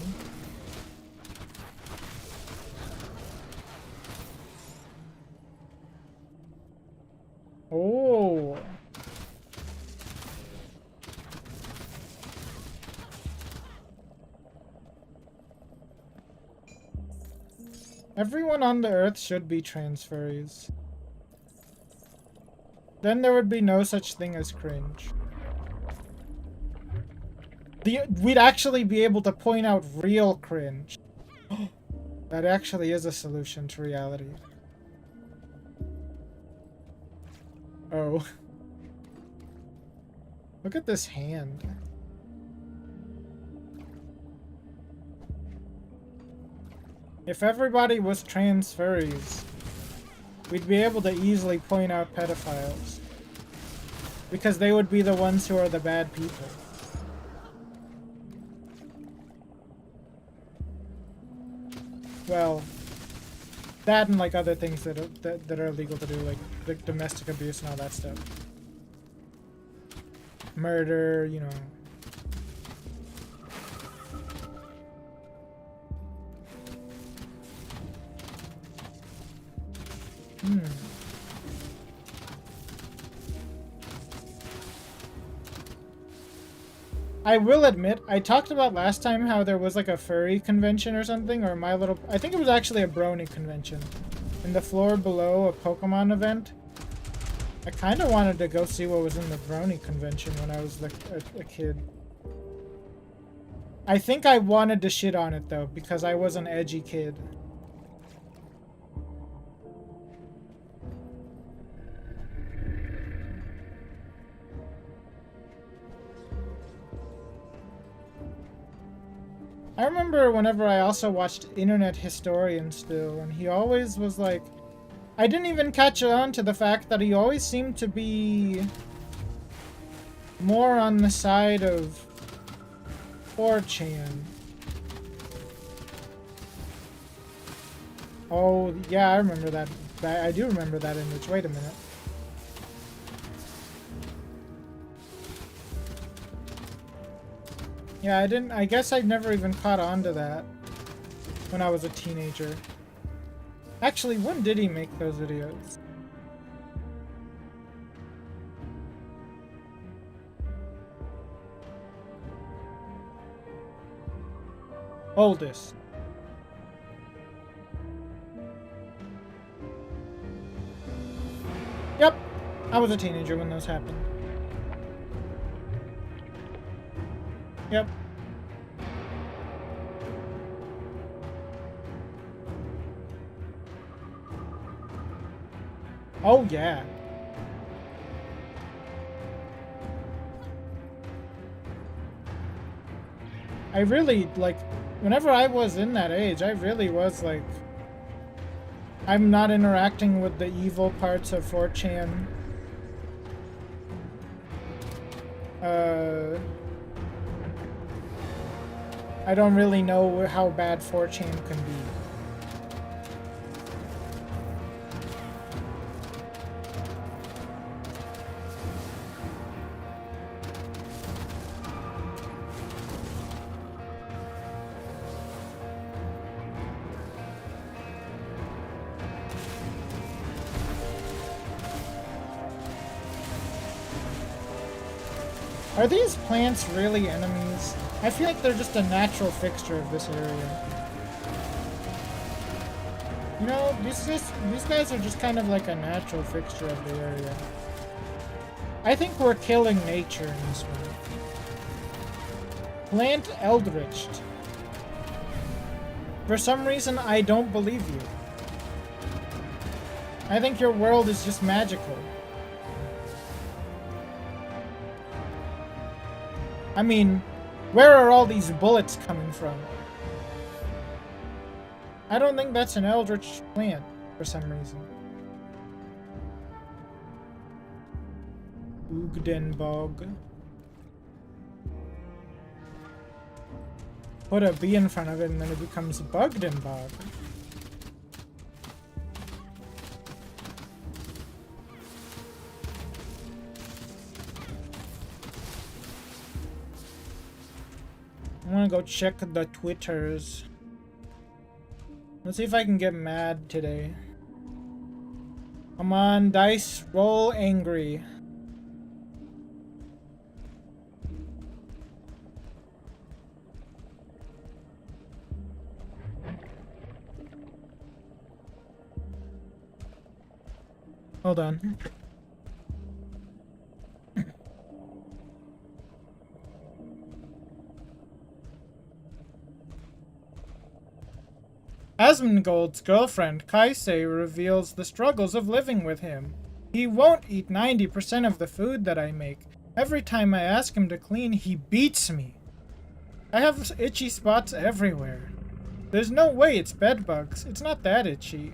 Oh. Everyone on the Earth should be trans furries. Then there would be no such thing as cringe. We'd actually be able to point out real cringe. That actually is a solution to reality. Oh. Look at this hand. If everybody was trans furries, we'd be able to easily point out pedophiles. Because they would be the ones who are the bad people. Well, that and like other things that are illegal to do, like the domestic abuse and all that stuff. Murder, you know. I will admit, I talked about last time how there was like a furry convention or something, or I think it was actually a brony convention. In the floor below a Pokemon event. I kind of wanted to go see what was in the brony convention when I was like a kid. I think I wanted to shit on it though, because I was an edgy kid. I remember whenever I also watched Internet Historian still, and he always was like... I didn't even catch on to the fact that he always seemed to be... more on the side of 4chan. Oh, yeah, I remember that. I do remember that image. Wait a minute. Yeah, I guess I never even caught on to that when I was a teenager. Actually, when did he make those videos? Oldest. Yep, I was a teenager when those happened. Yep. Oh, yeah. I really, like, whenever I was in that age, I really was, like, I'm not interacting with the evil parts of 4chan. I don't really know how bad 4chan can be. Are these plants really enemies? I feel like they're just a natural fixture of this area. You know, these guys are just kind of like a natural fixture of the area. I think we're killing nature in this one. Plant Eldritched. For some reason, I don't believe you. I think your world is just magical. I mean, where are all these bullets coming from? I don't think that's an Eldritch plant for some reason. Ugdenbog. Put a B in front of it and then it becomes Bugdenbog. I wanna go check the Twitters. Let's see if I can get mad today. Come on, dice, roll angry. Hold on. Asmongold's girlfriend, Kaisei, reveals the struggles of living with him. He won't eat 90% of the food that I make. Every time I ask him to clean, he beats me. I have itchy spots everywhere. There's no way it's bedbugs. It's not that itchy.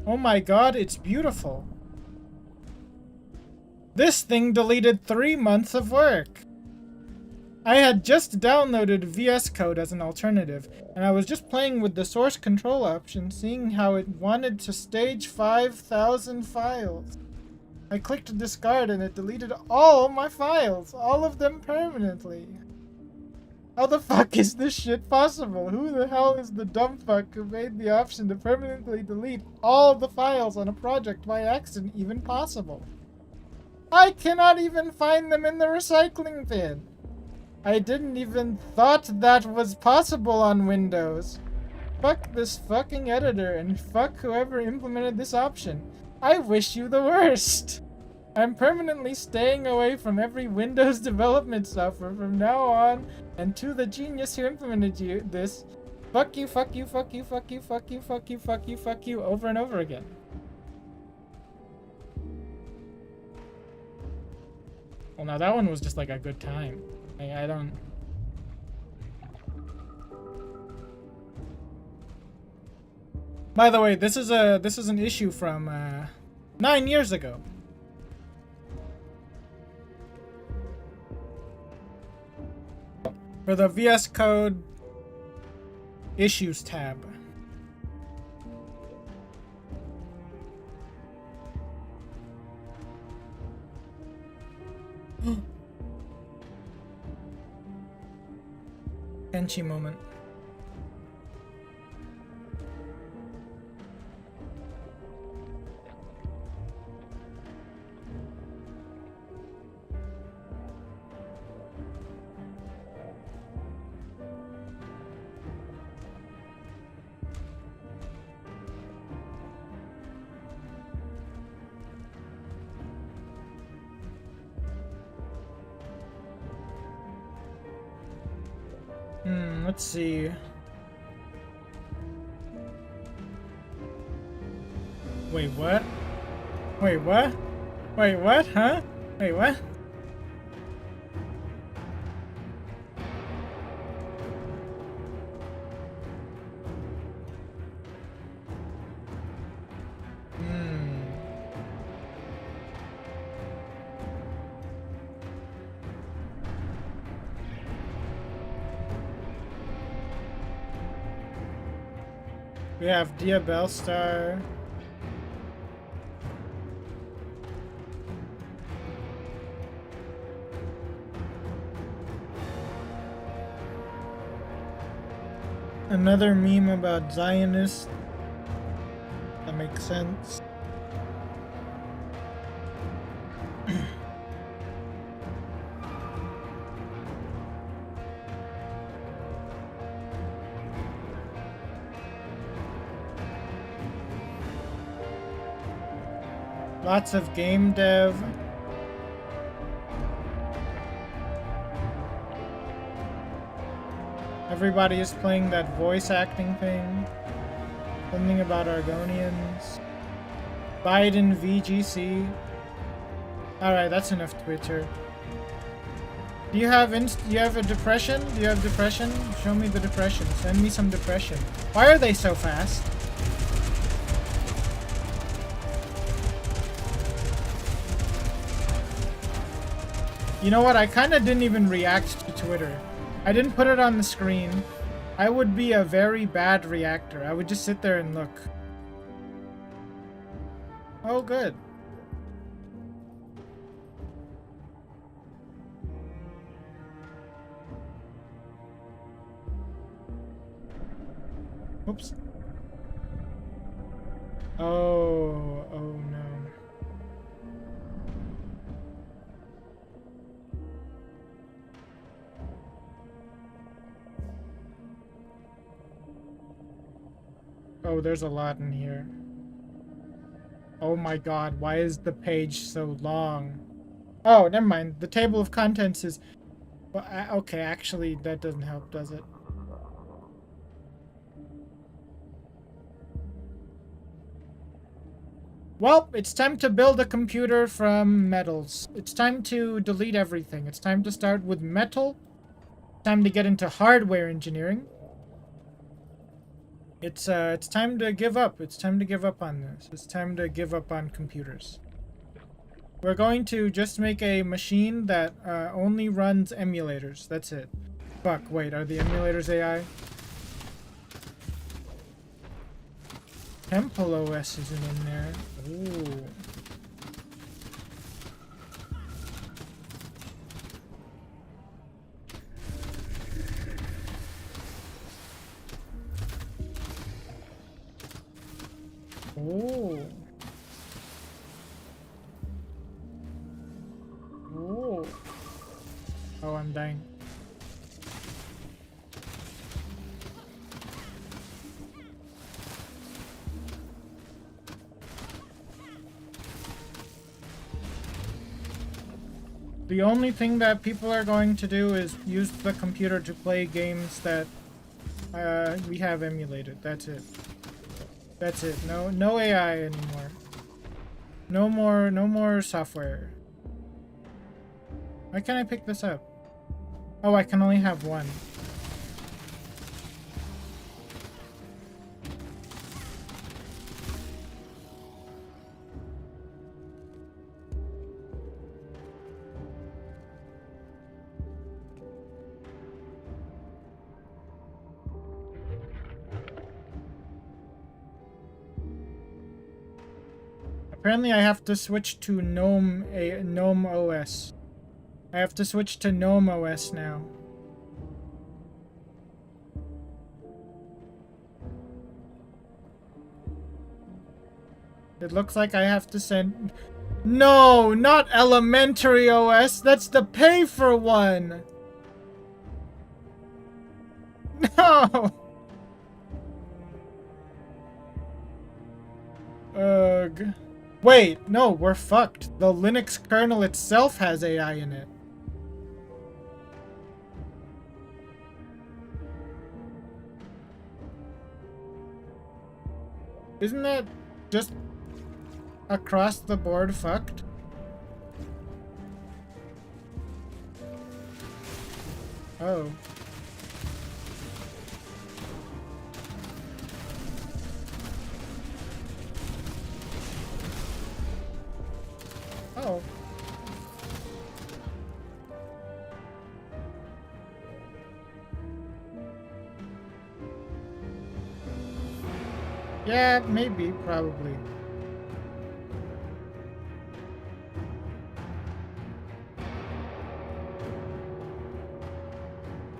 Oh my god, it's beautiful. This thing deleted 3 months of work. I had just downloaded VS Code as an alternative, and I was just playing with the source control option, seeing how it wanted to stage 5,000 files. I clicked discard and it deleted all my files, all of them permanently. How the fuck is this shit possible? Who the hell is the dumb fuck who made the option to permanently delete all the files on a project by accident even possible? I cannot even find them in the recycling bin. I didn't even thought that was possible on Windows. Fuck this fucking editor and fuck whoever implemented this option. I wish you the worst. I'm permanently staying away from every Windows development software from now on, and to the genius who implemented this, fuck you, fuck you, fuck you, fuck you, fuck you, fuck you, fuck you, fuck you, over and over again. Well, now that one was just like a good time. I don't... By the way, this is an issue from 9 years ago. For the VS Code Issues tab. Kenchi moment. Let's see. Wait, what? Wait, what? Wait, what? Huh? Wait, what? We have Dia Bellstar. Another meme about Zionists. That makes sense. Lots of game dev. Everybody is playing that voice acting thing. Something about Argonians. Biden VGC. Alright, that's enough Twitter. Do you have a depression? Do you have depression? Show me the depression. Send me some depression. Why are they so fast? You know what? I kind of didn't even react to Twitter. I didn't put it on the screen. I would be a very bad reactor. I would just sit there and look. Oh, good. Oops. Oh no. Oh, there's a lot in here. Oh my god, why is the page so long? Oh, never mind. The table of contents is... Well, okay, actually, that doesn't help, does it? Well, it's time to build a computer from metals. It's time to delete everything. It's time to start with metal. It's time to get into hardware engineering. It's time to give up. It's time to give up on this. It's time to give up on computers. We're going to just make a machine that only runs emulators. That's it. Fuck, wait, are the emulators AI? Temple OS isn't in there. Ooh. Oh. Oh. Oh, I'm dying. The only thing that people are going to do is use the computer to play games that we have emulated. That's it. That's it. No AI anymore. No more software. Why can't I pick this up? Oh, I can only have one. Apparently I have to switch to GNOME OS. I have to switch to GNOME OS now. It looks like I have to send... No, not Elementary OS. That's the pay for one. No. Ugh. Wait, no, we're fucked. The Linux kernel itself has AI in it. Isn't that just across the board fucked? Oh. Oh. Yeah, maybe, probably.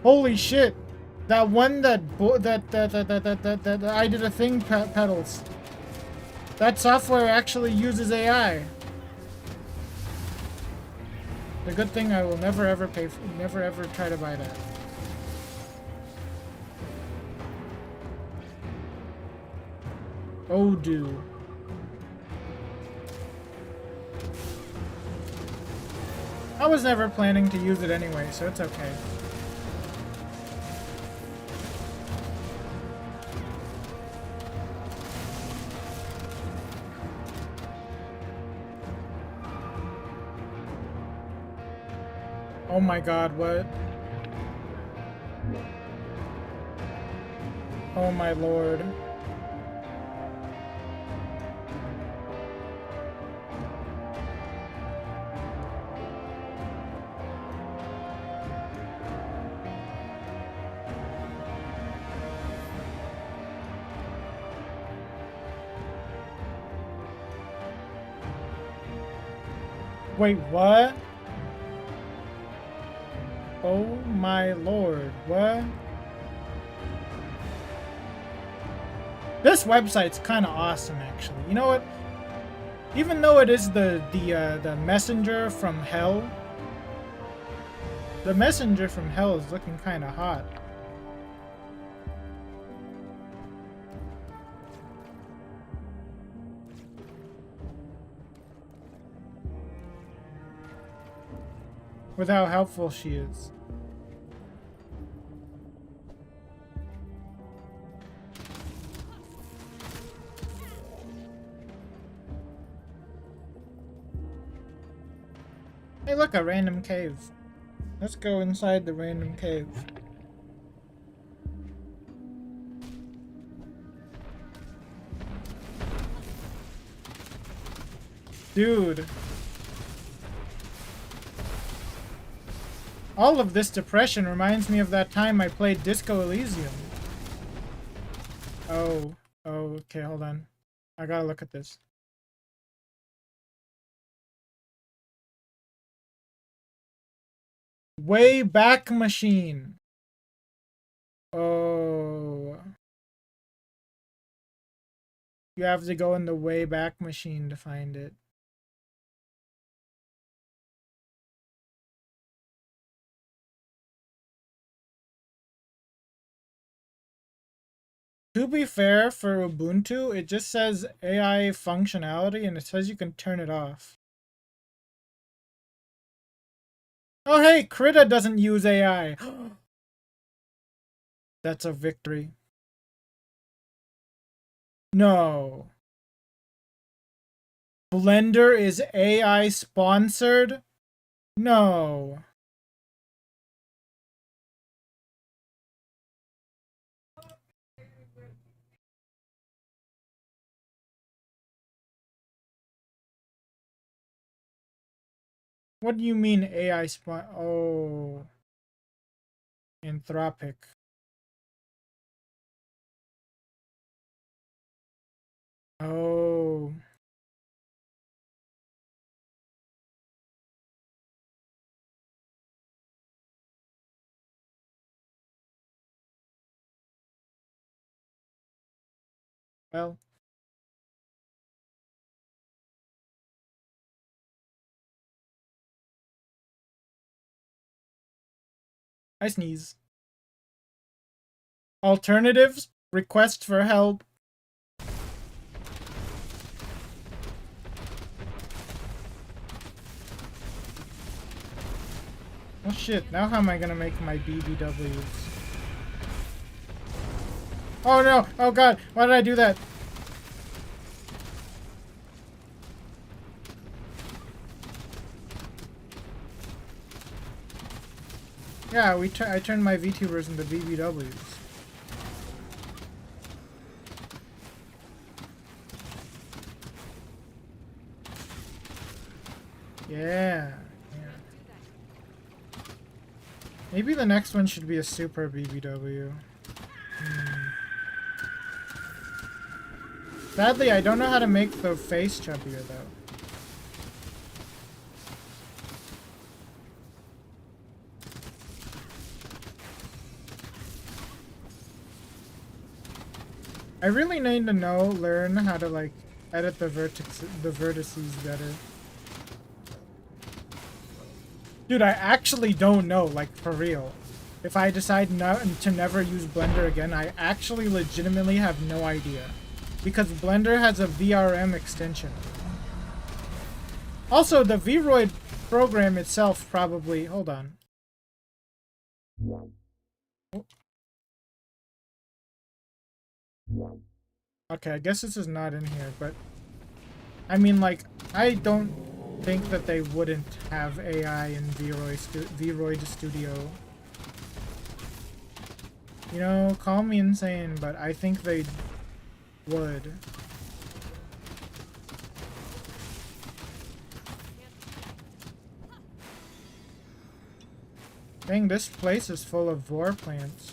Holy shit! That one that I did a thing pedals. That software actually uses AI. The good thing I will never ever pay for, never ever try to buy that. Odoo. I was never planning to use it anyway, so it's okay. Oh my god, what? Oh my lord. Wait, what? Oh my lord, what? This website's kind of awesome, actually. You know what? Even though it is the messenger from hell, the messenger from hell is looking kind of hot. With how helpful she is. Hey look, a random cave. Let's go inside the random cave. Dude. All of this depression reminds me of that time I played Disco Elysium. Oh, okay, hold on. I gotta look at this. Way back machine. Oh. You have to go in the way back machine to find it. To be fair, for Ubuntu, it just says AI functionality and it says you can turn it off. Oh hey, Krita doesn't use AI. That's a victory. No. Blender is AI sponsored? No. What do you mean AI Oh. Anthropic. Oh. Well. I sneeze. Alternatives? Request for help. Oh shit, now how am I gonna make my BBWs? Oh no! Oh god! Why did I do that? Yeah, I turned my VTubers into BBWs. Yeah. Maybe the next one should be a super BBW. Sadly, I don't know how to make the face chubbier though. I really need to learn how to like edit the vertices better. Dude, I actually don't know, like for real. If I decide to never use Blender again, I actually legitimately have no idea. Because Blender has a VRM extension. Also, the Vroid program itself probably... Hold on. Okay, I guess this is not in here, but... I mean, like, I don't think that they wouldn't have AI in Vroid Studio. You know, call me insane, but I think they would. Dang, this place is full of vor plants.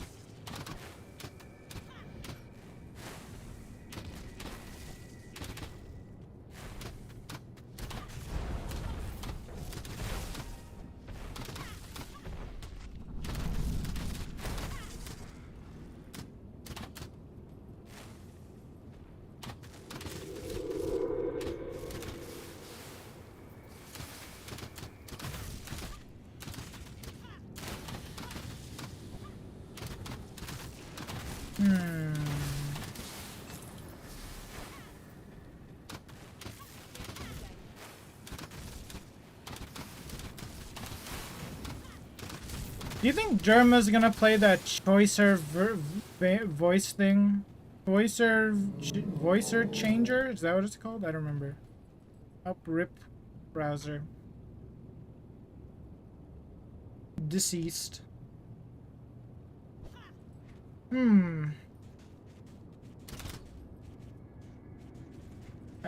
Do you think Germa's gonna play that choicer voice thing? Voicer changer? Is that what it's called? I don't remember. Up rip browser. Deceased. I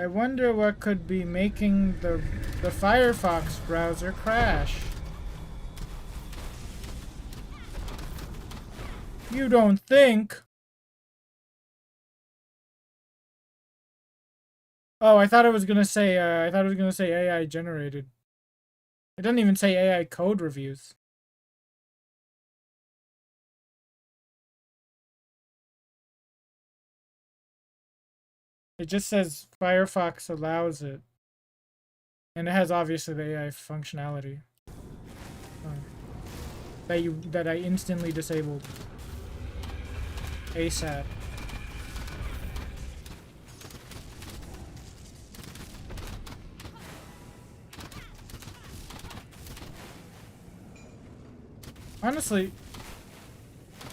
wonder what could be making the Firefox browser crash. You don't think? Oh, I thought it was gonna say AI generated. It doesn't even say AI code reviews. It just says Firefox allows it. And it has obviously the AI functionality. That I instantly disabled. ASAP. Honestly,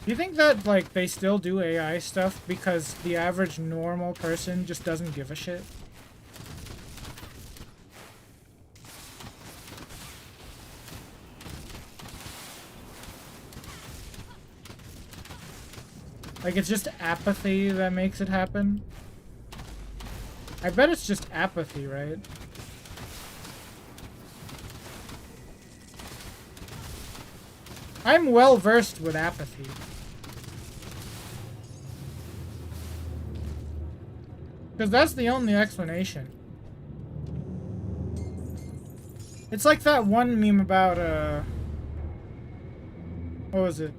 do you think that, like, they still do AI stuff because the average normal person just doesn't give a shit? Like, it's just apathy that makes it happen? I bet it's just apathy, right? I'm well versed with apathy. Because that's the only explanation. It's like that one meme about, what was it?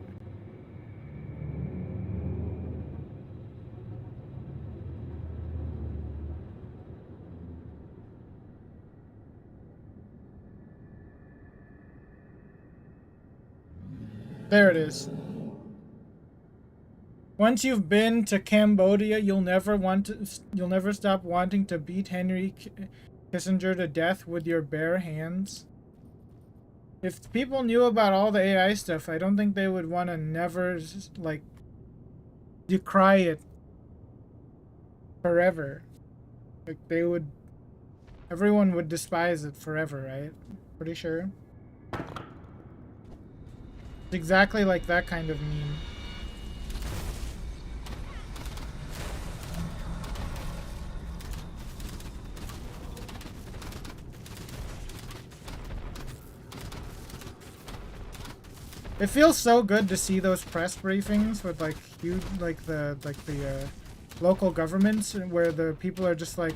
There it is. Once you've been to Cambodia, you'll never stop wanting to beat Henry Kissinger to death with your bare hands. If people knew about all the AI stuff, I don't think they would want to never, like, decry it forever. Like, everyone would despise it forever, right? Pretty sure. It's exactly like that kind of meme. It feels so good to see those press briefings with, like, huge, like the local governments, where the people are just like,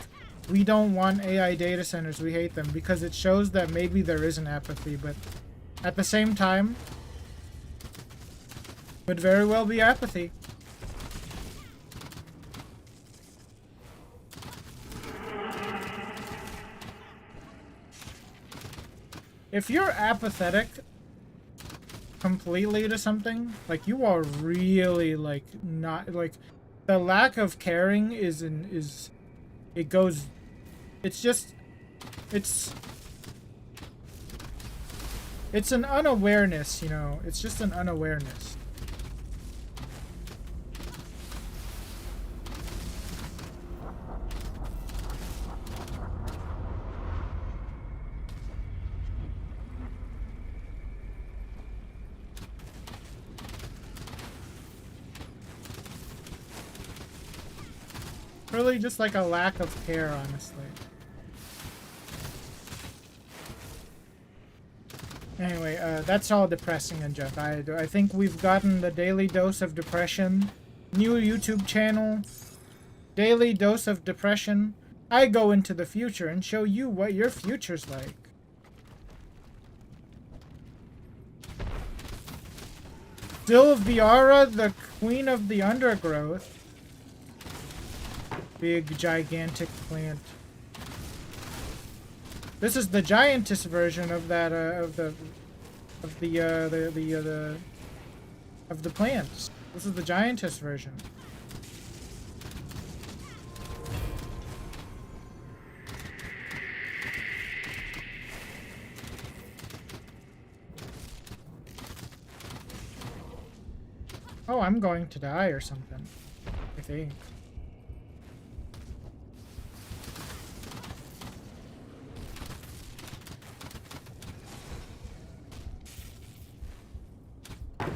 we don't want AI data centers, we hate them, because it shows that maybe there is an apathy, but at the same time, could very well be apathy. If you're apathetic completely to something, like, you are really, like, not, like, the lack of caring it's It's an unawareness, you know. It's just an unawareness. Really just like a lack of care, honestly. Anyway, that's all depressing and junk. I think we've gotten the daily dose of depression. New YouTube channel. Daily dose of depression. I go into the future and show you what your future's like. Sylviara, the queen of the undergrowth. Big, gigantic plant. This is the giantess version of that, of the plants. This is the giantess version. Oh, I'm going to die or something, I think.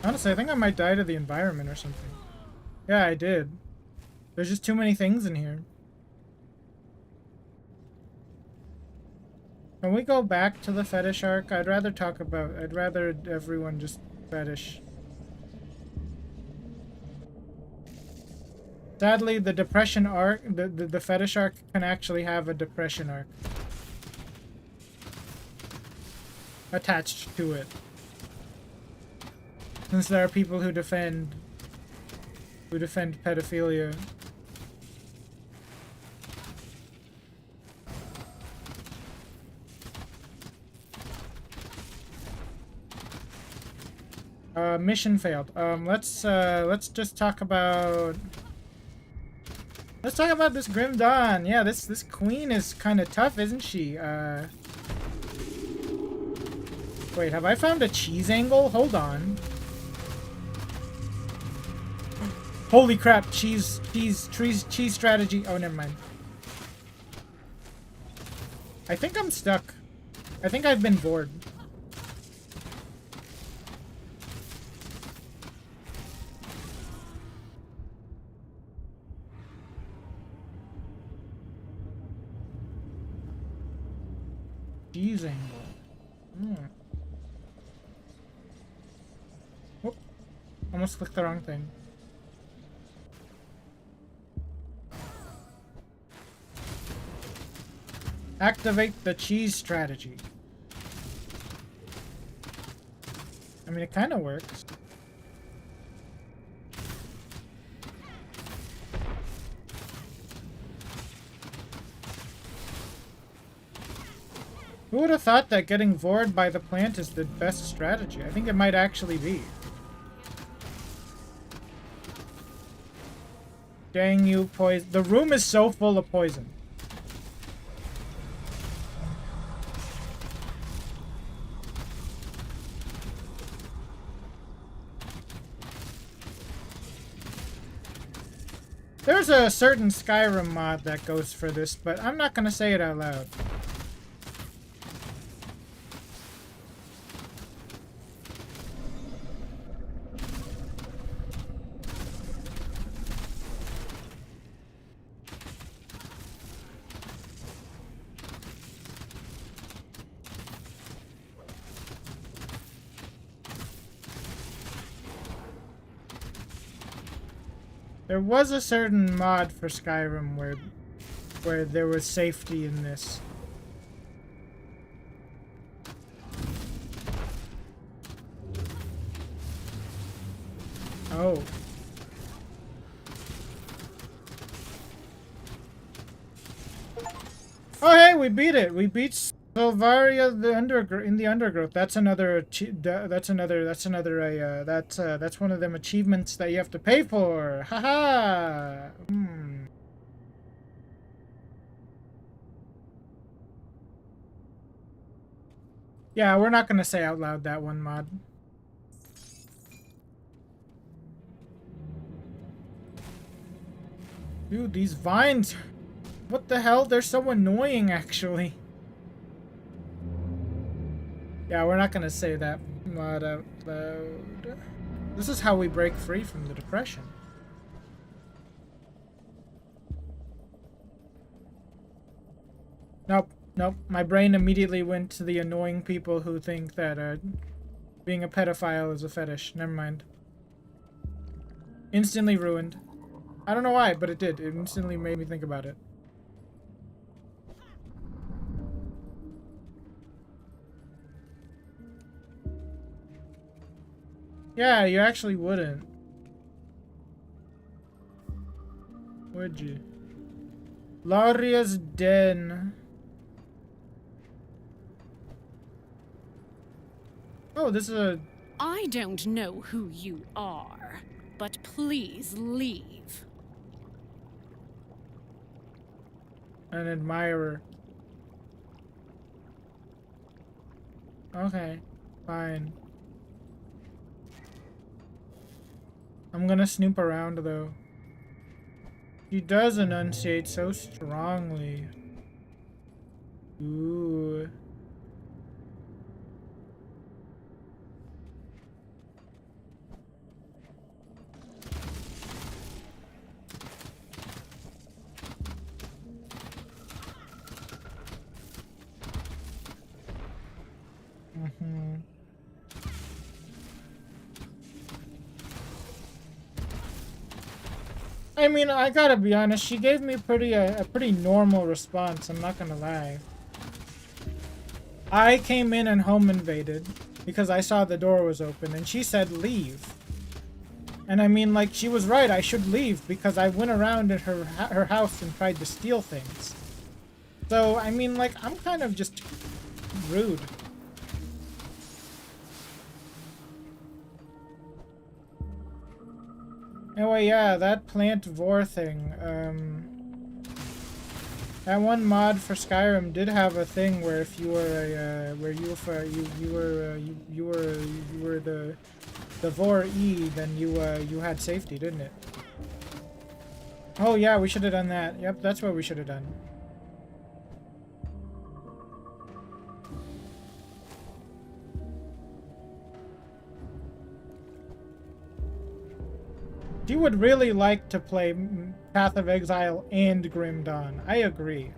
Honestly, I think I might die to the environment or something. Yeah, I did. There's just too many things in here. Can we go back to the fetish arc? I'd rather everyone just fetish. Sadly, the depression arc, the fetish arc can actually have a depression arc attached to it. Since there are people who defend pedophilia. Mission failed. Let's just talk about this Grim Dawn. Yeah, this queen is kind of tough, isn't she? Wait, have I found a cheese angle? Hold on. Holy crap, cheese strategy. Oh, never mind. I think I'm stuck. I think I've been bored. Cheese angle. Oh, almost clicked the wrong thing. Activate the cheese strategy. I mean, it kind of works. Who would have thought that getting vored by the plant is the best strategy? I think it might actually be. Dang you, poison. The room is so full of poison. There's a certain Skyrim mod that goes for this, but I'm not gonna say it out loud. There was a certain mod for Skyrim where there was safety in this. Oh. Oh hey, we beat it. We beat Sylvaria in the undergrowth. That's one of them achievements that you have to pay for. Haha. Yeah, we're not gonna say out loud that one mod. Dude, these vines. What the hell? They're so annoying, actually. Yeah, we're not gonna say that mod out loud. This is how we break free from the depression. Nope, nope. My brain immediately went to the annoying people who think that being a pedophile is a fetish. Never mind. Instantly ruined. I don't know why, but it did. It instantly made me think about it. Yeah, you actually wouldn't. Would you? Lauria's Den. Oh, this is a... I don't know who you are, but please leave. An admirer. Okay, fine. I'm gonna snoop around, though. She does enunciate so strongly. Ooh. Mm-hmm. I mean, I gotta be honest, she gave me a pretty normal response, I'm not gonna lie. I came in and home invaded because I saw the door was open and she said leave. And I mean, like, she was right, I should leave because I went around in her house and tried to steal things. So, I mean, like, I'm kind of just rude. Anyway, yeah, that plant vor thing, that one mod for Skyrim did have a thing where if you were you were the vor E, then you had safety, didn't it? Oh yeah, we should have done that. Yep, that's what we should have done. You would really like to play Path of Exile and Grim Dawn. I agree.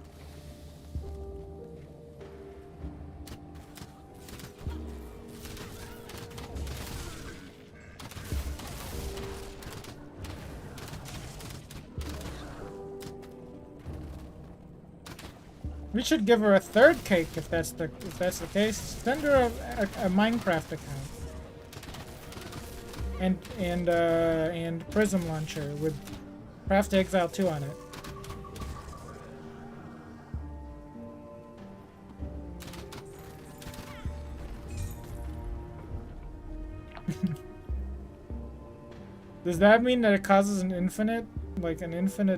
We should give her a third cake if that's the case. Send her a Minecraft account. And Prism Launcher with Craft Exile 2 on it. Does that mean that it causes an infinite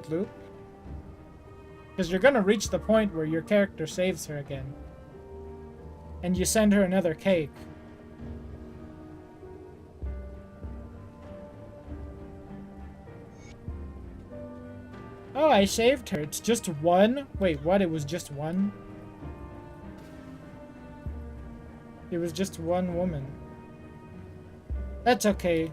loop? Because you're gonna reach the point where your character saves her again. And you send her another cake. Oh, I saved her. It's just one? Wait, what? It was just one? It was just one woman. That's okay.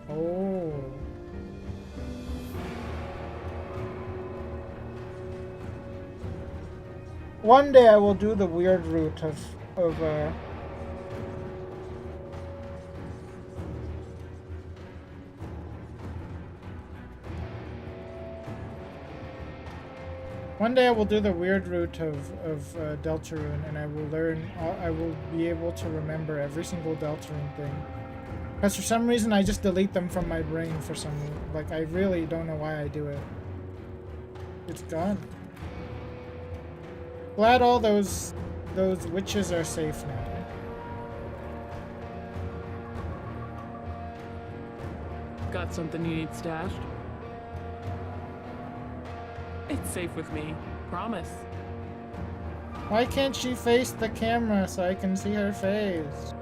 Oh. One day I will do the weird route of one day I will do the weird route of Deltarune, and I will be able to remember every single Deltarune thing. Because for some reason I just delete them from my brain for some reason. Like, I really don't know why I do it. It's gone. Glad all those witches are safe now. Got something you need stashed? It's safe with me. Promise. Why can't she face the camera so I can see her face?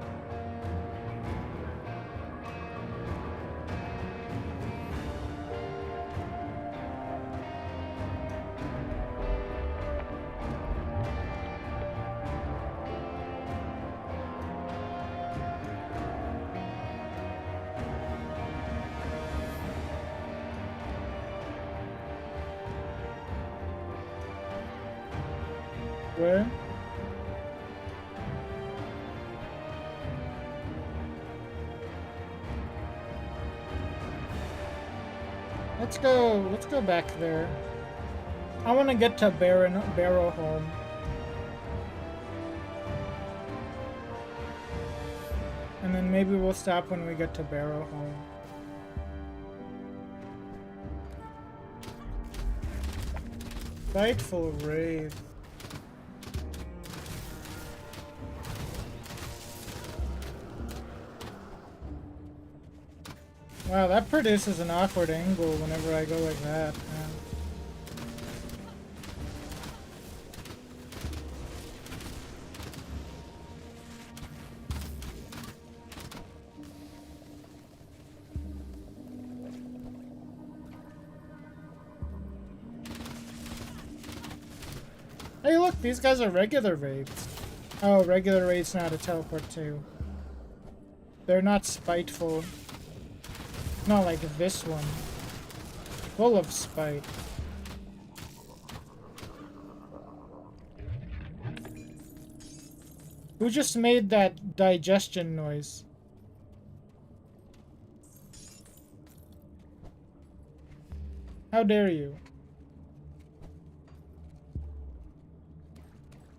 Where? Let's go back there. I want to get to Barrow Home. And then maybe we'll stop when we get to Barrow Home. Spiteful Wraith. Wow, that produces an awkward angle whenever I go like that, man. Hey look, these guys are regular raids. Oh, regular raids know how to teleport too. They're not spiteful. Not like this one. Full of spite. Who just made that digestion noise? How dare you?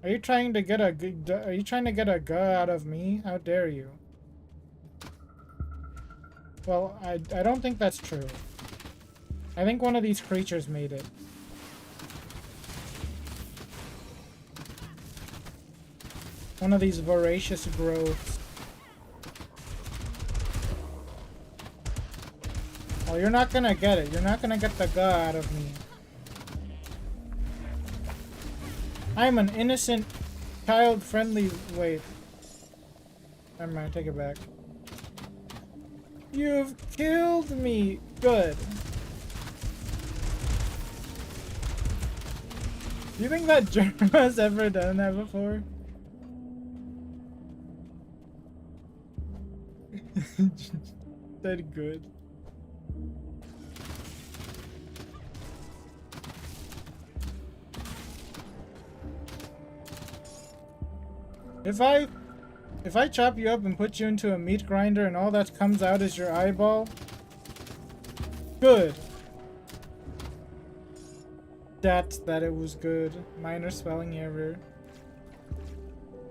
Are you trying to get a guh out of me? How dare you? Well, I don't think that's true. I think one of these creatures made it. One of these voracious growths. Oh, you're not gonna get it. You're not gonna get the guh out of me. I'm an innocent, child-friendly... Wait. Never mind, take it back. You've killed me! Good. Do you think that Germa's ever done that before? Said good. If I chop you up and put you into a meat grinder and all that comes out is your eyeball, good. That it was good. Minor spelling error.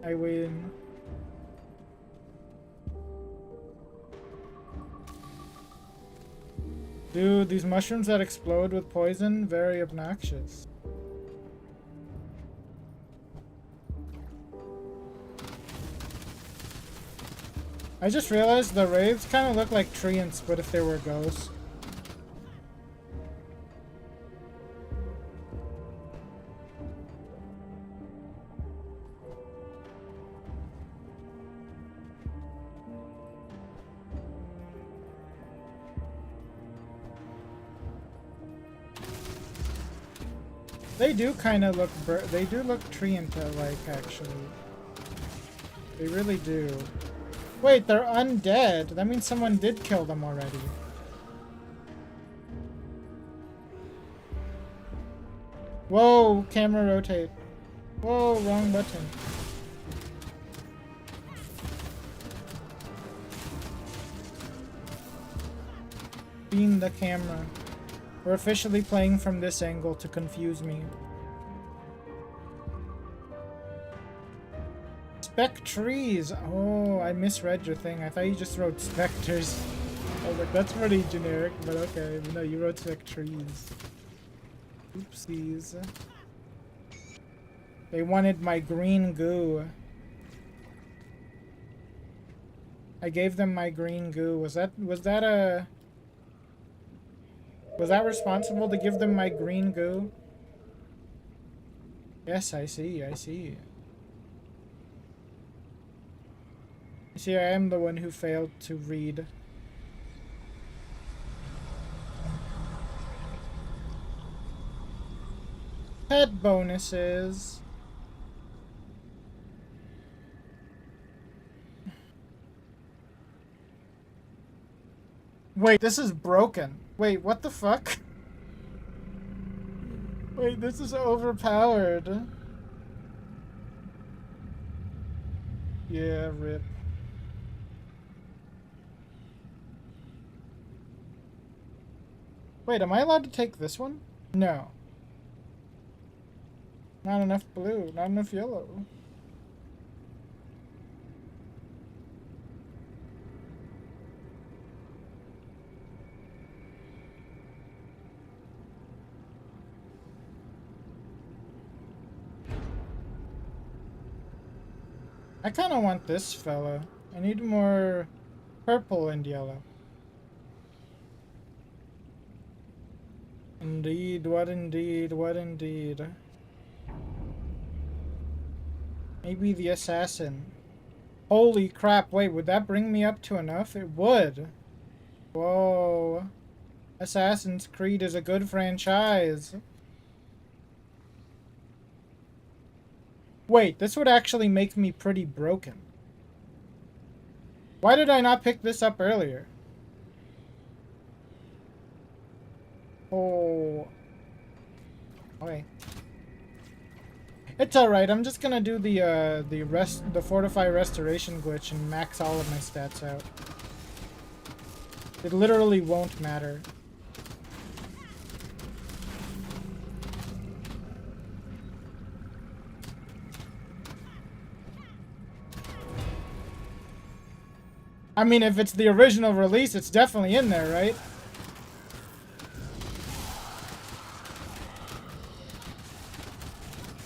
I win. Dude, these mushrooms that explode with poison, very obnoxious. I just realized the wraiths kind of look like treants, but if they were ghosts. They do kind of look, they do look treant-like, actually. They really do. Wait, they're undead. That means someone did kill them already. Whoa, camera rotate. Whoa, wrong button. Beam the camera. We're officially playing from this angle to confuse me. Spectrees! Oh, I misread your thing. I thought you just wrote specters. I was like, that's pretty generic, but okay. No, you wrote spectrees. Oopsies. They wanted my green goo. I gave them my green goo. Was that responsible to give them my green goo? Yes, I see, I see. You see, I am the one who failed to read. Pet bonuses. Wait, this is broken. Wait, what the fuck? Wait, this is overpowered. Yeah, rip. Wait, am I allowed to take this one? No. Not enough blue, not enough yellow. I kind of want this fella. I need more purple and yellow. Indeed, what indeed, what indeed. Maybe the assassin. Holy crap, wait, would that bring me up to enough? It would. Whoa. Assassin's Creed is a good franchise. Wait, this would actually make me pretty broken. Why did I not pick this up earlier? Oh. Okay. It's alright, I'm just gonna do the Fortify Restoration glitch and max all of my stats out. It literally won't matter. I mean, if it's the original release, it's definitely in there, right?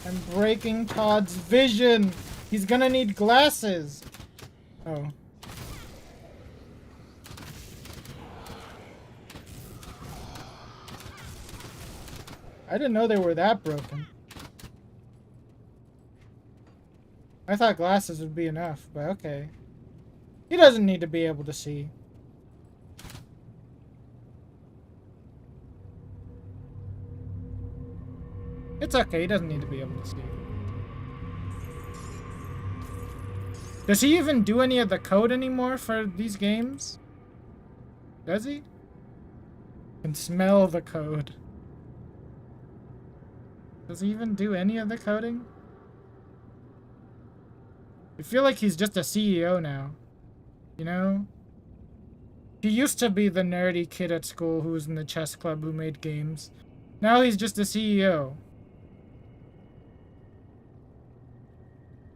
I'm breaking Todd's vision. He's gonna need glasses. Oh. I didn't know they were that broken. I thought glasses would be enough, but okay. He doesn't need to be able to see. It's okay, he doesn't need to be able to see. Does he even do any of the code anymore for these games? Does he? Can smell the code. Does he even do any of the coding? I feel like he's just a CEO now. You know? He used to be the nerdy kid at school who was in the chess club who made games. Now he's just a CEO.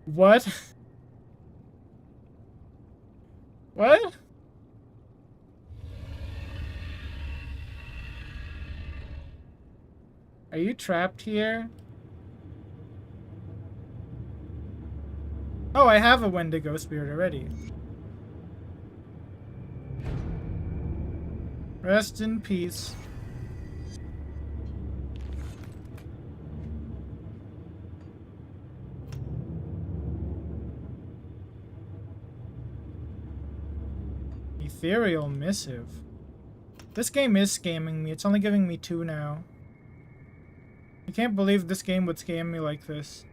What? What? Are you trapped here? Oh, I have a Wendigo spirit already. Rest in peace. Ethereal Missive. This game is scamming me. It's only giving me 2 now. I can't believe this game would scam me like this.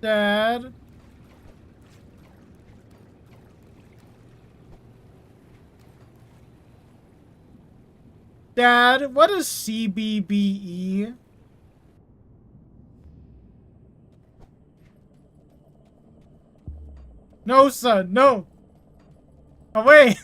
Dad? Dad, what is CBBE? No, son, no! Away!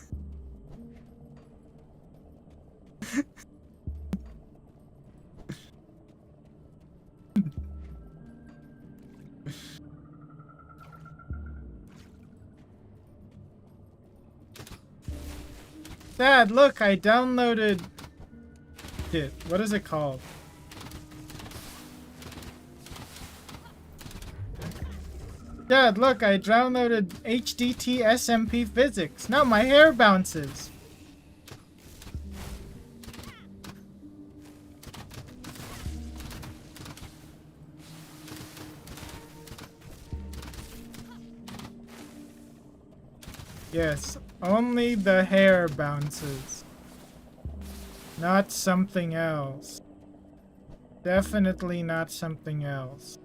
Dad, look, I downloaded it. What is it called? Dad, look, I downloaded HDT SMP Physics. Now my hair bounces. Yes, only the hair bounces. Not something else. Definitely not something else.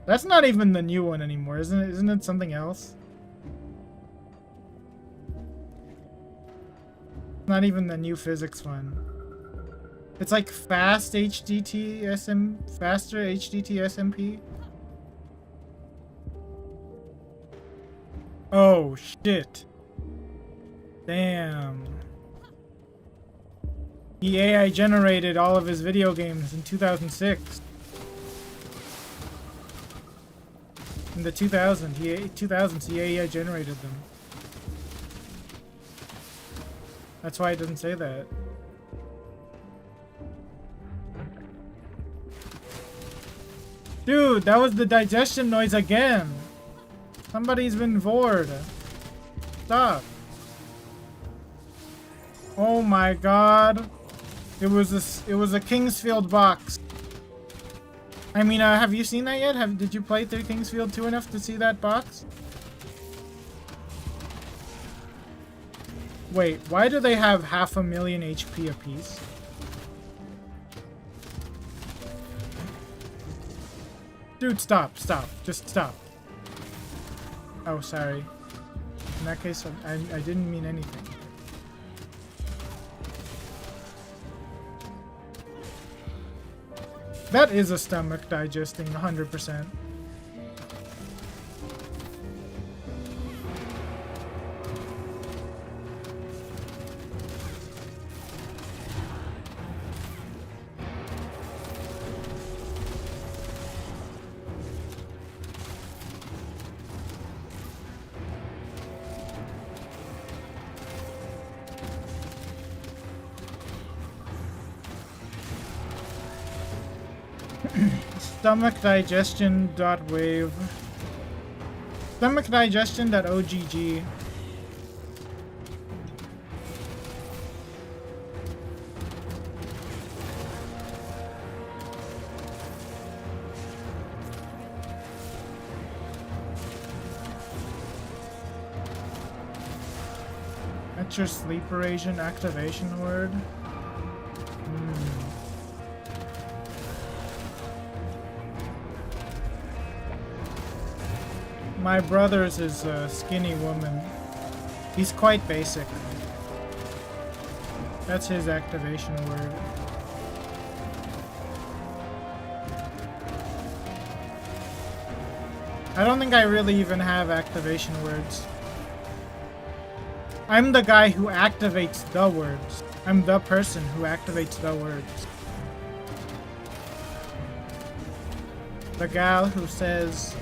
That's not even the new one anymore, isn't it? Isn't it something else? Not even the new physics one. It's like faster HDT SMP. Oh shit. Damn. The AI generated all of his video games in 2006. In the 2000s, the AI generated them. That's why it doesn't say that. Dude, that was the digestion noise again. Somebody's been bored. Stop. Oh my god. It was a Kingsfield box. I mean, have you seen that yet? Did you play through Kingsfield 2 enough to see that box? Wait, why do they have 500,000 HP apiece? Dude, stop. Just stop. Oh, sorry. In that case, I didn't mean anything. That is a stomach digesting 100%. Stomach digestion.wave. Stomach digestion.ogg. That's your sleeper agent activation word. My brother's is a skinny woman. He's quite basic. That's his activation word. I don't think I really even have activation words. I'm the guy who activates the words. I'm the person who activates the words. The gal who says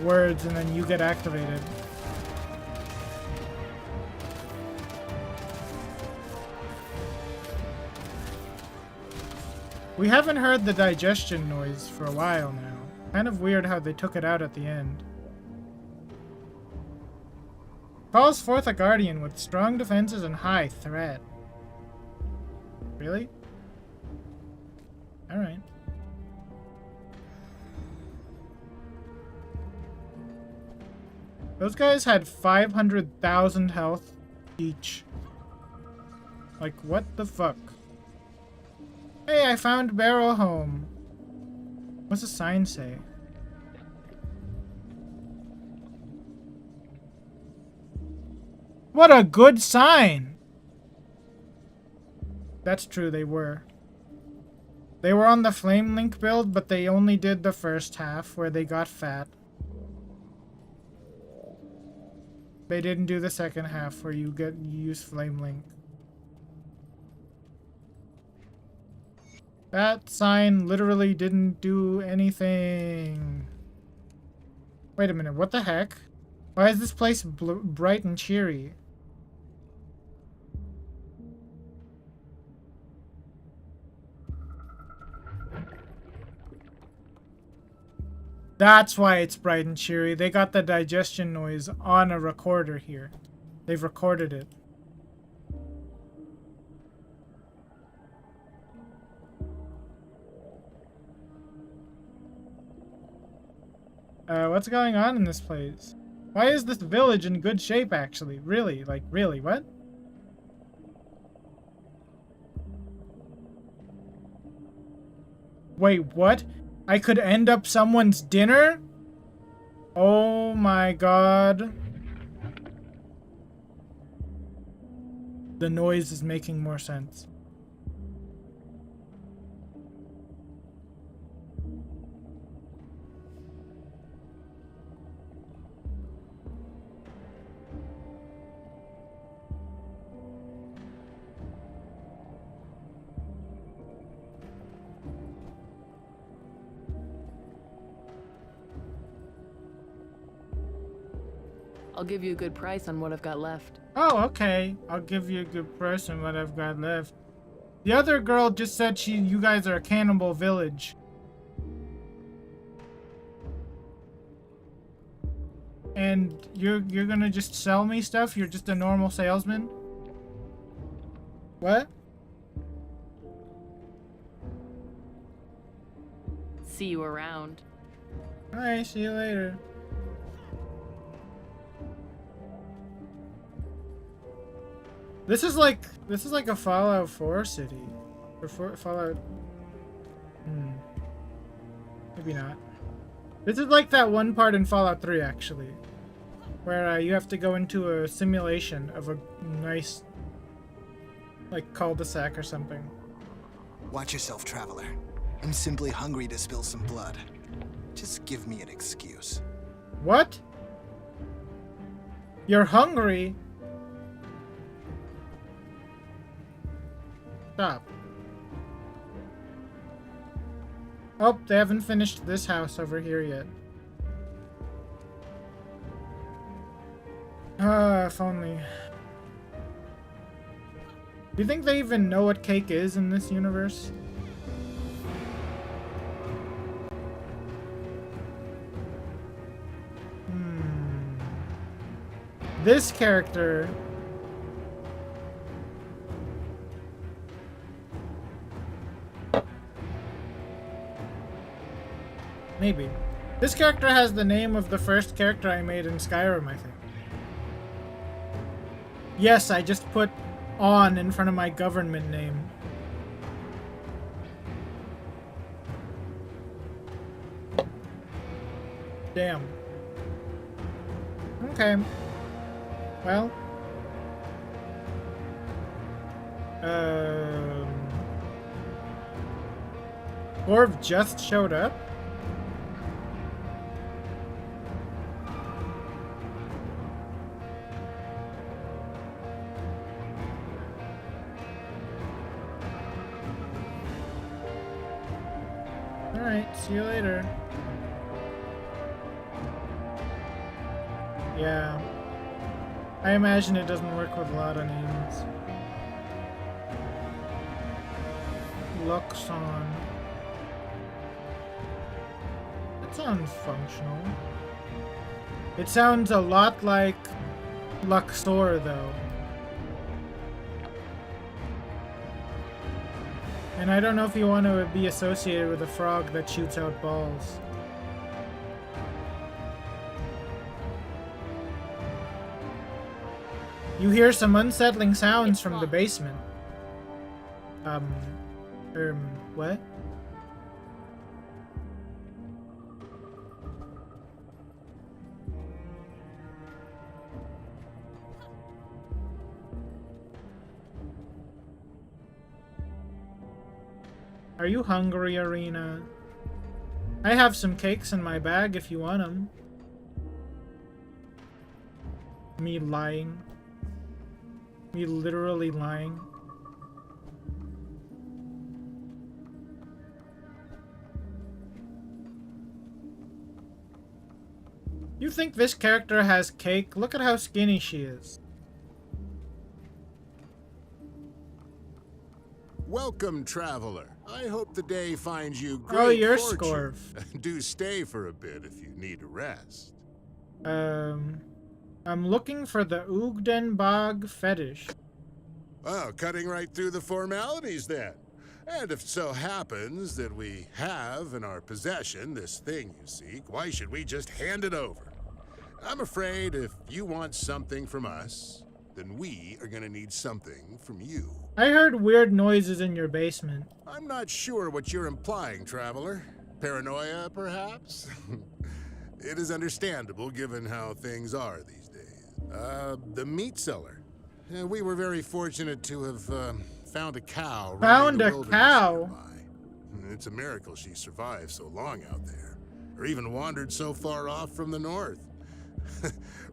words and then you get activated. We haven't heard the digestion noise for a while now. Kind of weird how they took it out at the end. Calls forth a guardian with strong defenses and high threat. Really? Alright. Those guys had 500,000 health each. Like, what the fuck? Hey, I found Barrel Home. What's the sign say? What a good sign! That's true, they were. They were on the Flame Link build, but they only did the first half where they got fat. They didn't do the second half where you use Flame Link. That sign literally didn't do anything. Wait a minute, what the heck? Why is this place bright and cheery? That's why it's bright and cheery. They got the digestion noise on a recorder here. They've recorded it. What's going on in this place? Why is this village in good shape, actually? Really? Like, really? What? Wait, what? I could end up someone's dinner? Oh my god. The noise is making more sense. I'll give you a good price on what I've got left. Oh, okay. I'll give you a good price on what I've got left. The other girl just said you guys are a cannibal village. And you're gonna just sell me stuff? You're just a normal salesman? What? See you around. Alright, see you later. This is like a Fallout 4 city. Or Fallout... Maybe not. This is like that one part in Fallout 3, actually. Where you have to go into a simulation of a nice... like, cul-de-sac or something. Watch yourself, traveler. I'm simply hungry to spill some blood. Just give me an excuse. What? You're hungry? Stop. Oh, they haven't finished this house over here yet. If only. Do you think they even know what cake is in this universe? This character... Maybe. This character has the name of the first character I made in Skyrim, I think. Yes, I just put on in front of my government name. Damn. Okay. Well. Orv just showed up? Alright, see you later. Yeah. I imagine it doesn't work with a lot of names. Luxon. That sounds functional. It sounds a lot like Luxor, though. And I don't know if you want to be associated with a frog that shoots out balls. You hear some unsettling sounds from the basement. What? Are you hungry, Arena? I have some cakes in my bag if you want them. Me lying. Me literally lying. You think this character has cake? Look at how skinny she is. Welcome, traveler. I hope the day finds you great Oh, you're fortune. Scorf. Do stay for a bit if you need a rest. I'm looking for the Ugdenbog fetish. Oh, cutting right through the formalities then. And if it so happens that we have in our possession this thing you seek, why should we just hand it over? I'm afraid if you want something from us, then we are gonna need something from you. I heard weird noises in your basement. I'm not sure what you're implying, traveler. Paranoia, perhaps? It is understandable given how things are these days. The meat cellar. We were very fortunate to have found a cow. Found a cow? Nearby. It's a miracle she survived so long out there, or even wandered so far off from the north.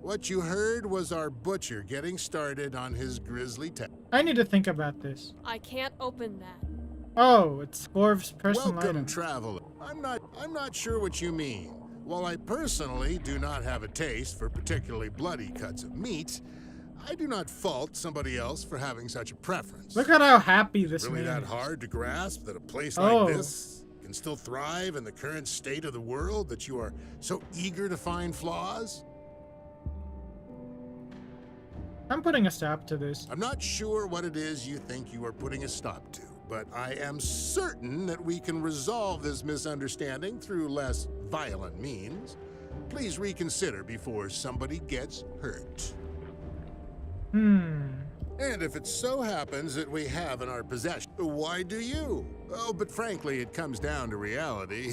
What you heard was our butcher getting started on his grisly task. I need to think about this. I can't open that. Oh, it's Scorv's personal Welcome, item. traveler. I'm not sure what you mean. While I personally do not have a taste for particularly bloody cuts of meat, I do not fault somebody else for having such a preference. Look at how happy this really man that is. hard to grasp that a place Oh. like this can still thrive in the current state of the world, that you are so eager to find flaws? I'm putting a stop to this. I'm not sure what it is you think you are putting a stop to, but I am certain that we can resolve this misunderstanding through less violent means. Please reconsider before somebody gets hurt. And if it so happens that we have in our possession, why do you? Oh, but frankly, it comes down to reality.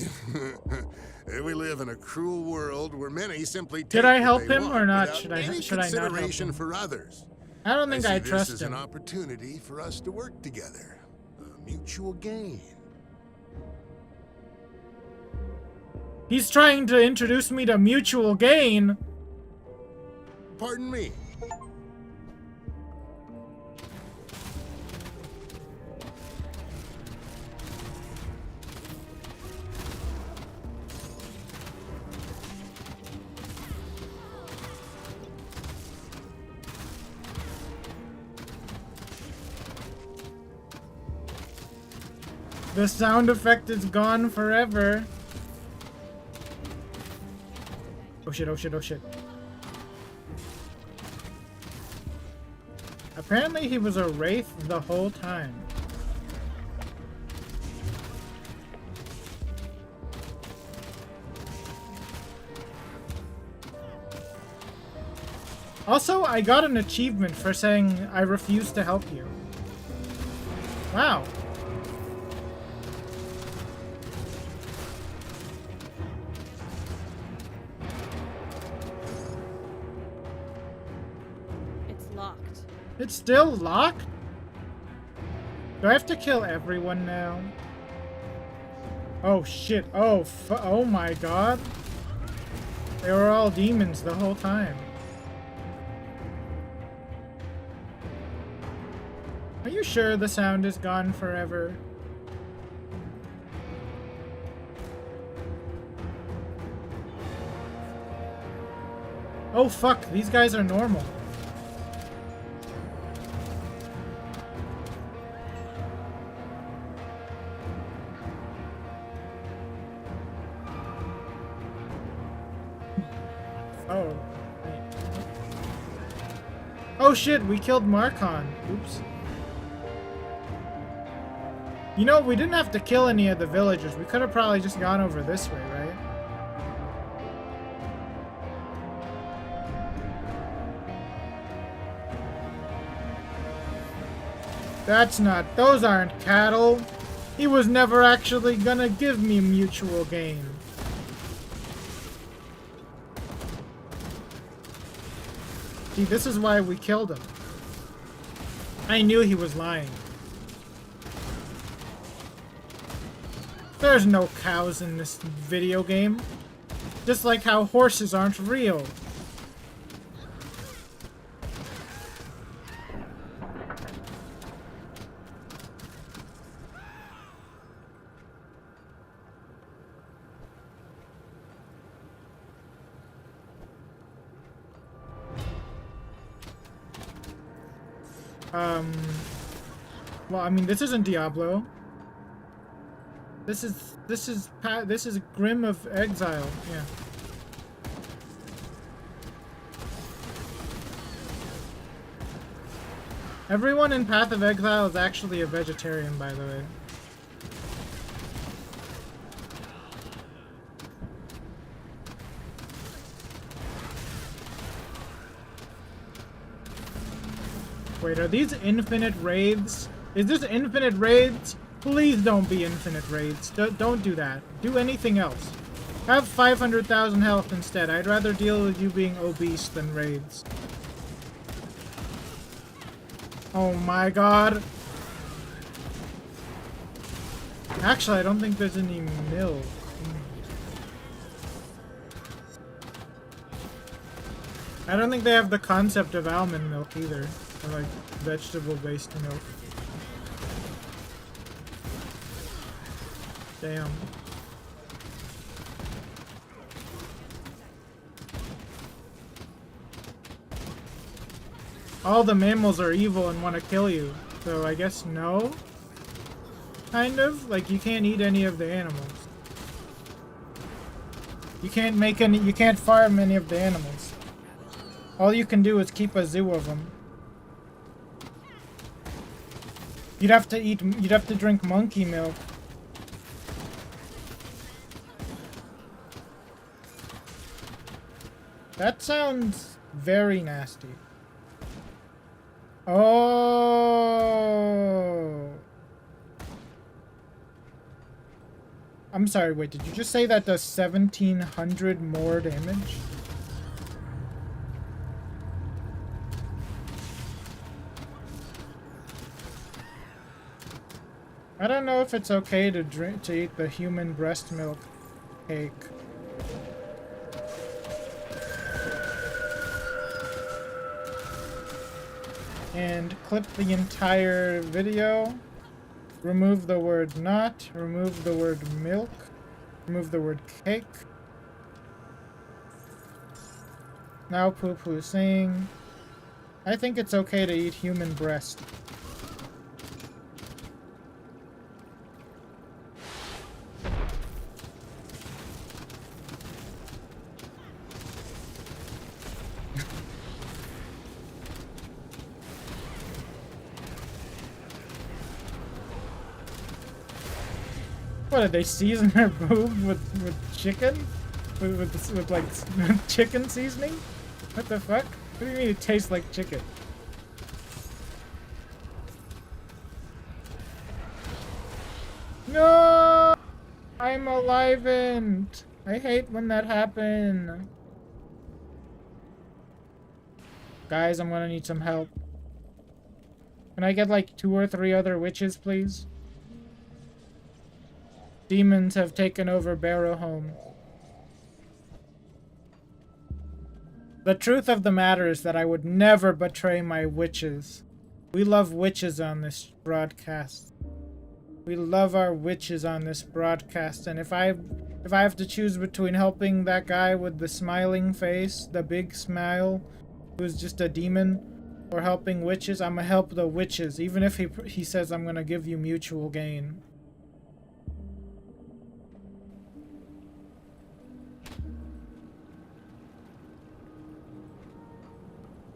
We live in a cruel world where many simply take Did I what help they him want or not? without Should I any not help consideration him? for others. I don't think I see trust this as him. an opportunity for us to work together. A mutual gain. He's trying to introduce me to mutual gain. Pardon me. The sound effect is gone forever. Oh shit, oh shit, oh shit. Apparently he was a wraith the whole time. Also, I got an achievement for saying I refuse to help you. Wow. It's locked. It's still locked? Do I have to kill everyone now? Oh shit. Oh my god. They were all demons the whole time. Are you sure the sound is gone forever? Oh fuck, these guys are normal. Oh. Oh shit, we killed Marcon. Oops. You know, we didn't have to kill any of the villagers. We could have probably just gone over this way, right? Those aren't cattle. He was never actually gonna give me mutual gain. See, this is why we killed him. I knew he was lying. There's no cows in this video game. Just like how horses aren't real. Well, I mean, this isn't Diablo. This is Grim of Exile. Yeah. Everyone in Path of Exile is actually a vegetarian, by the way. Wait, are these infinite raids? Is this infinite raids? Please don't be infinite raids. Don't do that. Do anything else. Have 500,000 health instead. I'd rather deal with you being obese than raids. Oh my god. Actually, I don't think there's any milk. I don't think they have the concept of almond milk either. Or like vegetable-based milk. Damn. All the mammals are evil and want to kill you. So I guess no? Kind of? Like you can't eat any of the animals. You can't farm any of the animals. All you can do is keep a zoo of them. You'd have to drink monkey milk. That sounds very nasty. Oh. I'm sorry, wait, did you just say that does 1,700 more damage? I don't know if it's okay to eat the human breast milk cake. And clip the entire video. Remove the word not, remove the word milk, remove the word cake. Now poo-poo saying, I think it's okay to eat human breast. What, did they season their boob with chicken? With like chicken seasoning? What the fuck? What do you mean it tastes like chicken? No! I'm alivened! I hate when that happens. Guys, I'm gonna need some help. Can I get like 2 or 3 other witches, please? Demons have taken over Barrow Home. The truth of the matter is that I would never betray my witches. We love witches on this broadcast. We love our witches on this broadcast, and if I have to choose between helping that guy with the smiling face, the big smile, who's just a demon, or helping witches, I'm gonna help the witches, even if he says I'm gonna give you mutual gain.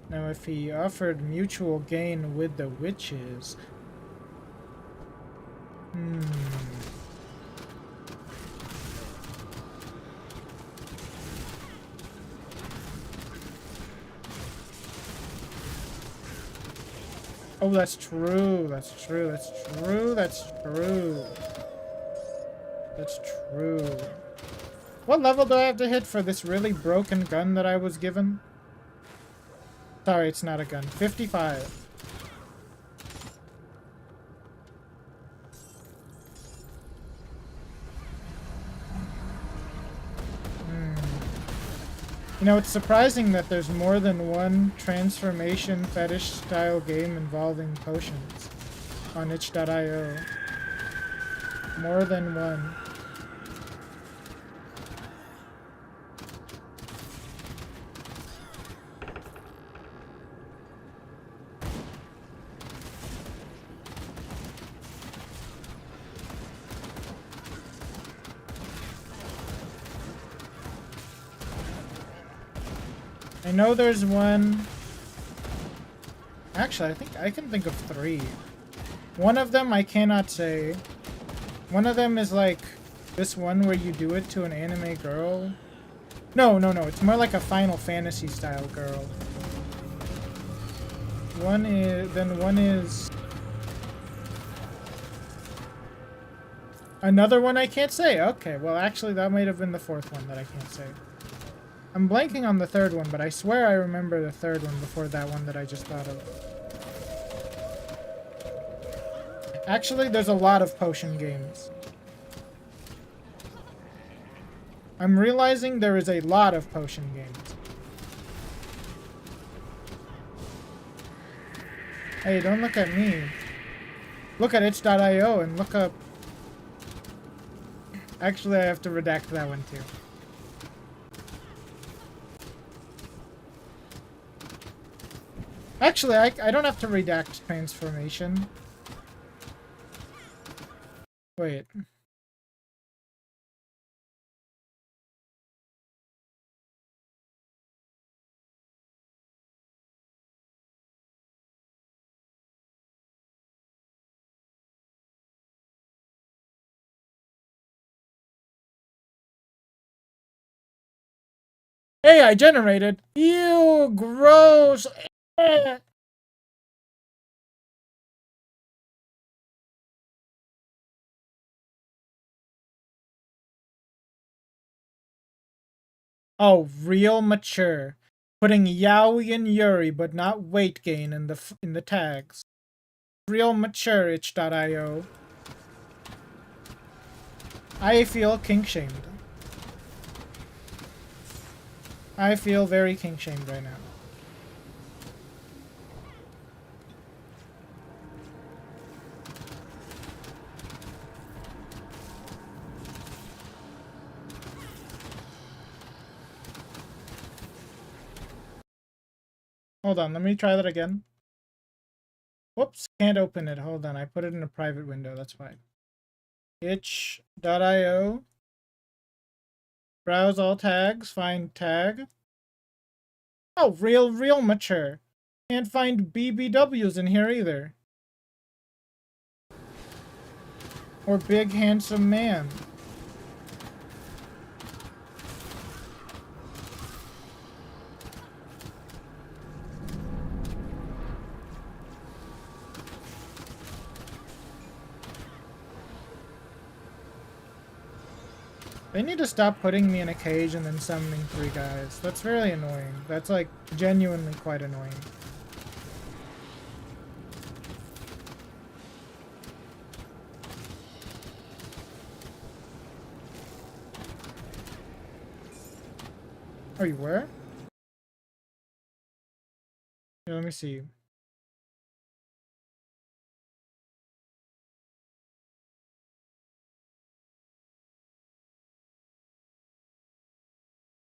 Now, if he offered mutual gain with the witches... Oh, that's true. That's true. That's true. That's true. That's true. What level do I have to hit for this really broken gun that I was given? Sorry, it's not a gun. 55. You know, it's surprising that there's more than one transformation fetish style game involving potions on itch.io. More than one. I know there's one. Actually, I think I can think of 3. One of them I cannot say. One of them is like this one where you do it to an anime girl. No. It's more like a Final Fantasy style girl. One is another one I can't say. Okay, well actually that might have been the 4th one that I can't say. I'm blanking on the 3rd one, but I swear I remember the 3rd one before that one that I just thought of. Actually, there's a lot of potion games. I'm realizing there is a lot of potion games. Hey, don't look at me. Look at itch.io and look up... Actually, I have to redact that one too. Actually, I don't have to redact transformation. Wait. Hey, I generated. Ew, gross. Eh. Oh, real mature. Putting yaoi and yuri, but not weight gain in the tags. Real mature itch.io. I feel kink shamed. I feel very kink shamed right now. Hold on, let me try that again. Whoops, can't open it. Hold on, I put it in a private window, that's fine. Itch.io. Browse all tags, find tag. Oh, real mature. Can't find BBWs in here either. Or big handsome man. They need to stop putting me in a cage and then summoning 3 guys. That's really annoying. That's like genuinely quite annoying. Oh, you were? Here, let me see.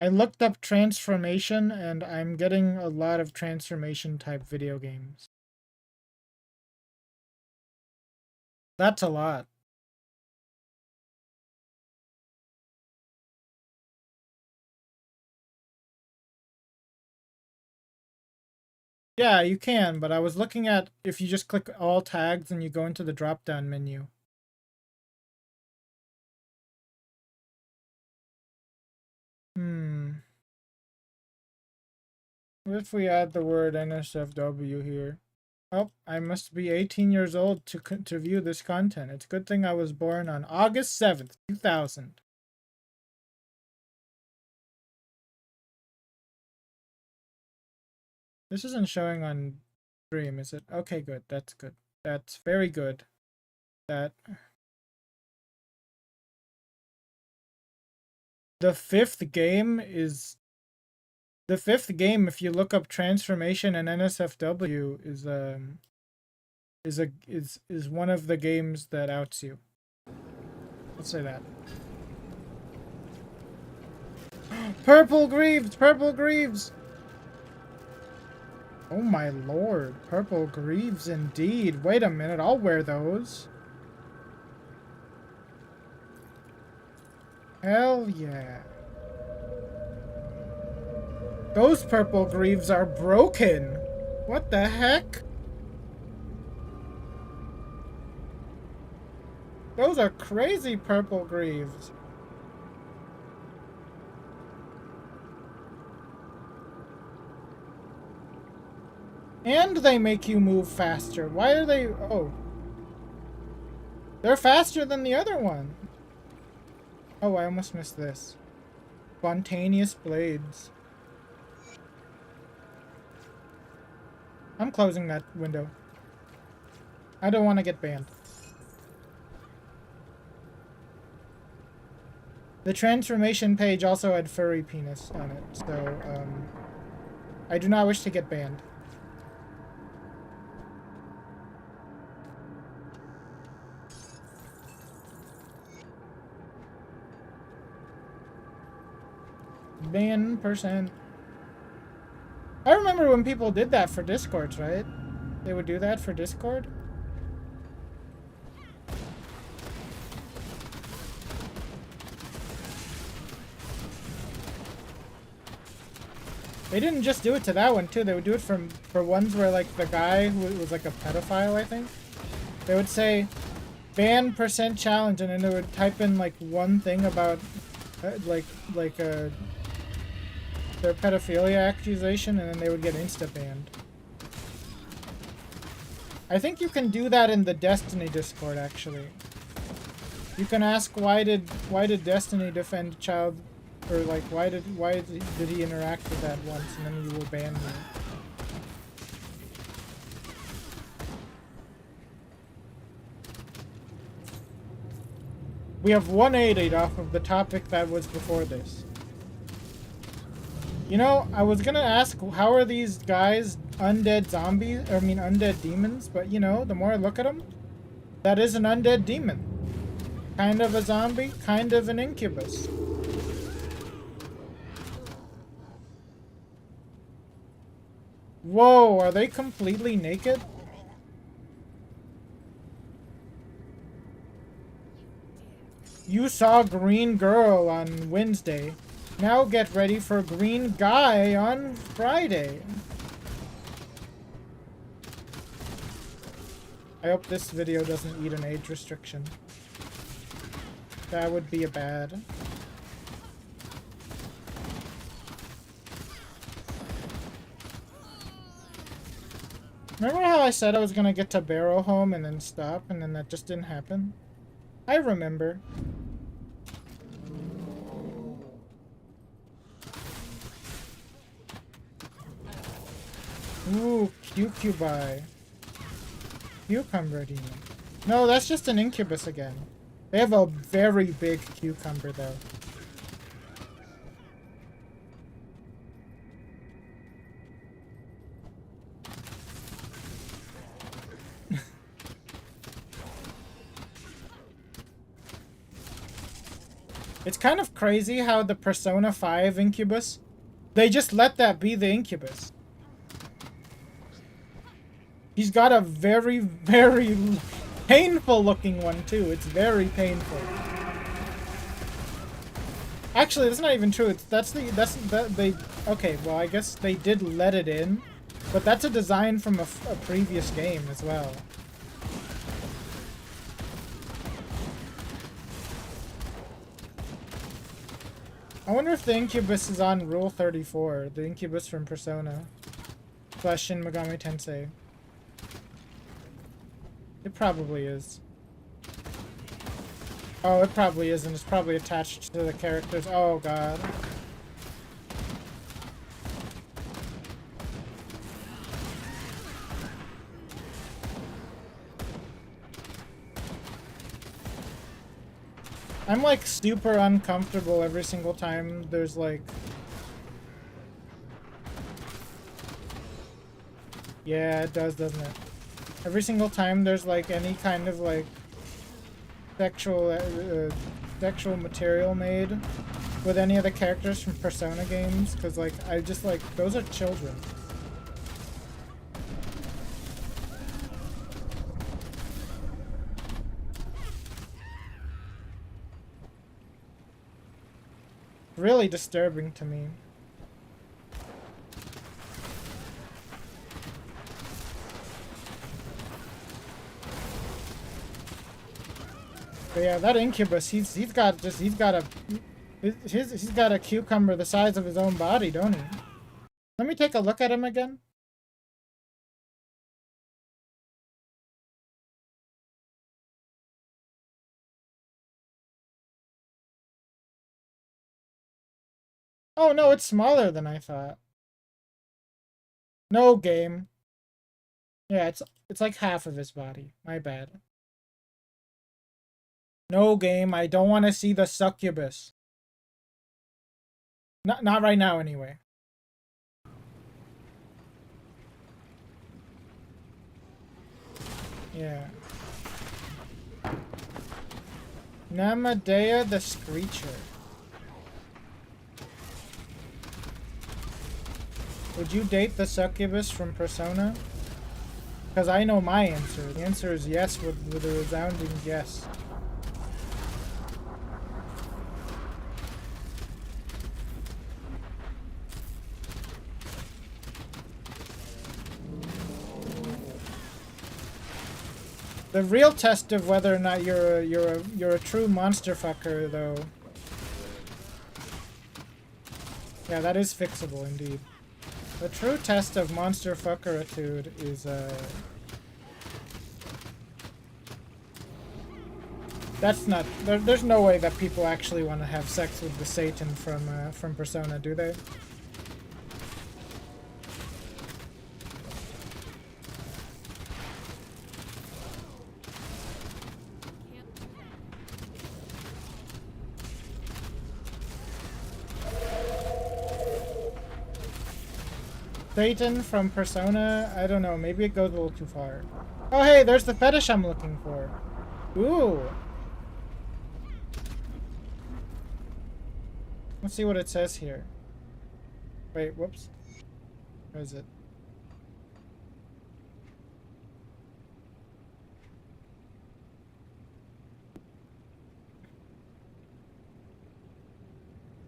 I looked up transformation and I'm getting a lot of transformation type video games. That's a lot. Yeah, you can, but I was looking at if you just click all tags and you go into the drop-down menu. What if we add the word NSFW here? Oh, I must be 18 years old to view this content. It's a good thing I was born on August 7th, 2000. This isn't showing on stream, is it? Okay, good. That's good. That's very good. That... The fifth game, if you look up transformation and NSFW, is one of the games that outs you. Let's say that. Purple Greaves! Purple Greaves! Oh my lord, Purple Greaves indeed. Wait a minute, I'll wear those. Hell yeah. Those purple greaves are broken. What the heck? Those are crazy purple greaves. And they make you move faster. Why are they... Oh. They're faster than the other one. Oh, I almost missed this. Spontaneous blades. I'm closing that window. I don't want to get banned. The transformation page also had furry penis on it, so, I do not wish to get banned. Ban %. I remember when people did that for Discords, right? They would do that for Discord? They didn't just do it to that one, too. They would do it for ones where, like, the guy who was, like, a pedophile, I think. They would say, ban % challenge, and then they would type in, like, one thing about, their pedophilia accusation, and then they would get insta-banned. I think you can do that in the Destiny Discord, actually. You can ask, why did Destiny defend child... Or like, why did he interact with that once, and then you will ban me. We have 180 off of the topic that was before this. You know, I was gonna ask, how are these guys undead zombies? I mean, undead demons, but you know, the more I look at them, that is an undead demon. Kind of a zombie, kind of an incubus. Whoa, are they completely naked? You saw Green Girl on Wednesday. Now get ready for Green Guy on Friday. I hope this video doesn't eat an age restriction. That would be a bad. Remember how I said I was gonna get to Barrow Home and then stop, and then that just didn't happen? I remember. Ooh, Cucubi. Cucumber demon. No, that's just an incubus again. They have a very big cucumber, though. It's kind of crazy how the Persona 5 incubus, they just let that be the incubus. He's got a very, very painful looking one too. It's very painful. Actually, that's not even true. Okay, well, I guess they did let it in, but that's a design from a previous game as well. I wonder if the incubus is on Rule 34, the incubus from Persona / Shin Megami Tensei. It probably is. Oh, it probably isn't. It's probably attached to the characters. Oh, God. I'm like super uncomfortable every single time there's like... Yeah, it does, doesn't it? Every single time there's like any kind of like sexual material made with any of the characters from Persona games, because like I just like, those are children. Really disturbing to me. But yeah, that incubus, he's got a cucumber the size of his own body, don't he? Let me take a look at him again. Oh no, it's smaller than I thought. No game. Yeah, it's like half of his body. My bad. No game. I don't want to see the succubus. Not right now anyway. Yeah. Namadea the Screecher. Would you date the succubus from Persona? Because I know my answer. The answer is yes with a resounding yes. The real test of whether or not you're a true monster fucker, though. Yeah, that is fixable indeed. The true test of monster fuckeritude is that's not. There's no way that people actually want to have sex with the Satan from Persona, do they? Satan from Persona, I don't know, maybe it goes a little too far. Oh hey, there's the fetish I'm looking for. Ooh. Let's see what it says here. Wait, whoops. Where is it?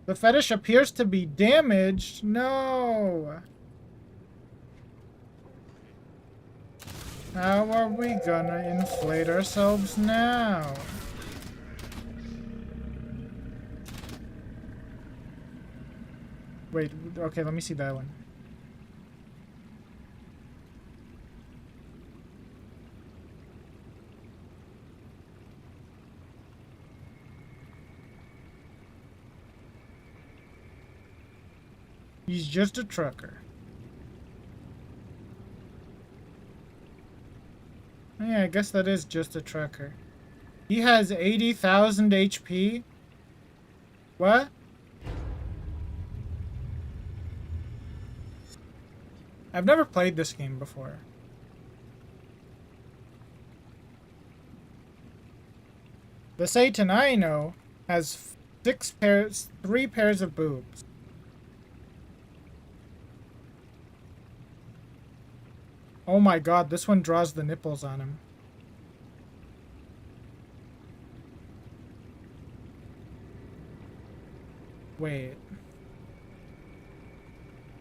The fetish appears to be damaged. No. How are we gonna inflate ourselves now? Wait, okay, let me see that one. He's just a trucker. Yeah, I guess that is just a trucker. He has 80,000 HP? What? I've never played this game before. The Satan I know has 3 pairs of boobs. Oh my god, this one draws the nipples on him. Wait.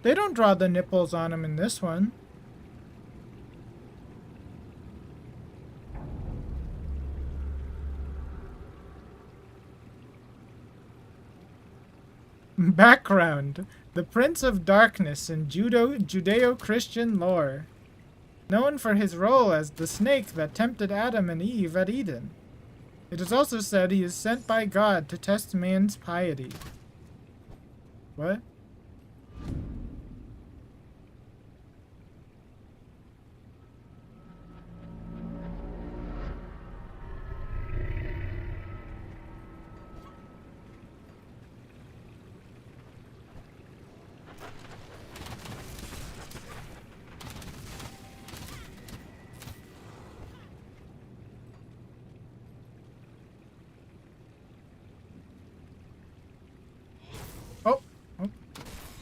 They don't draw the nipples on him in this one. Background. The Prince of Darkness in Judeo-Christian lore. Known for his role as the snake that tempted Adam and Eve at Eden. It is also said he is sent by God to test man's piety. What?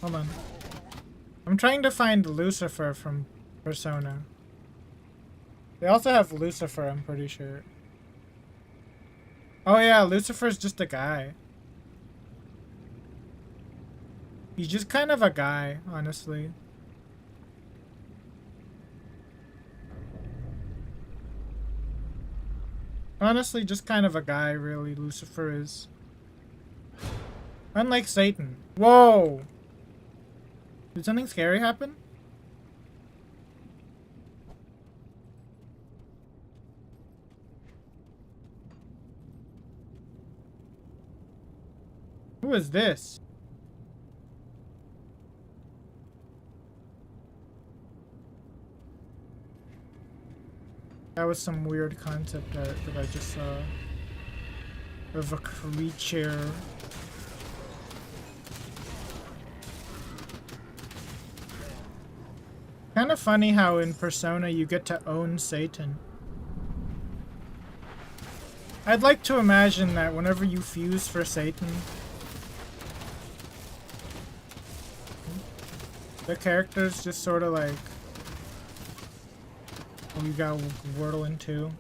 Hold on. I'm trying to find Lucifer from Persona. They also have Lucifer, I'm pretty sure. Oh yeah, Lucifer's just a guy. He's just kind of a guy, honestly. Honestly, just kind of a guy, really, Lucifer is. Unlike Satan. Whoa! Did something scary happen? Who is this? That was some weird concept art that I just saw. Of a creature. Kind of funny how in Persona you get to own Satan. I'd like to imagine that whenever you fuse for Satan, the characters just sort of like, oh, you got Wordle in too.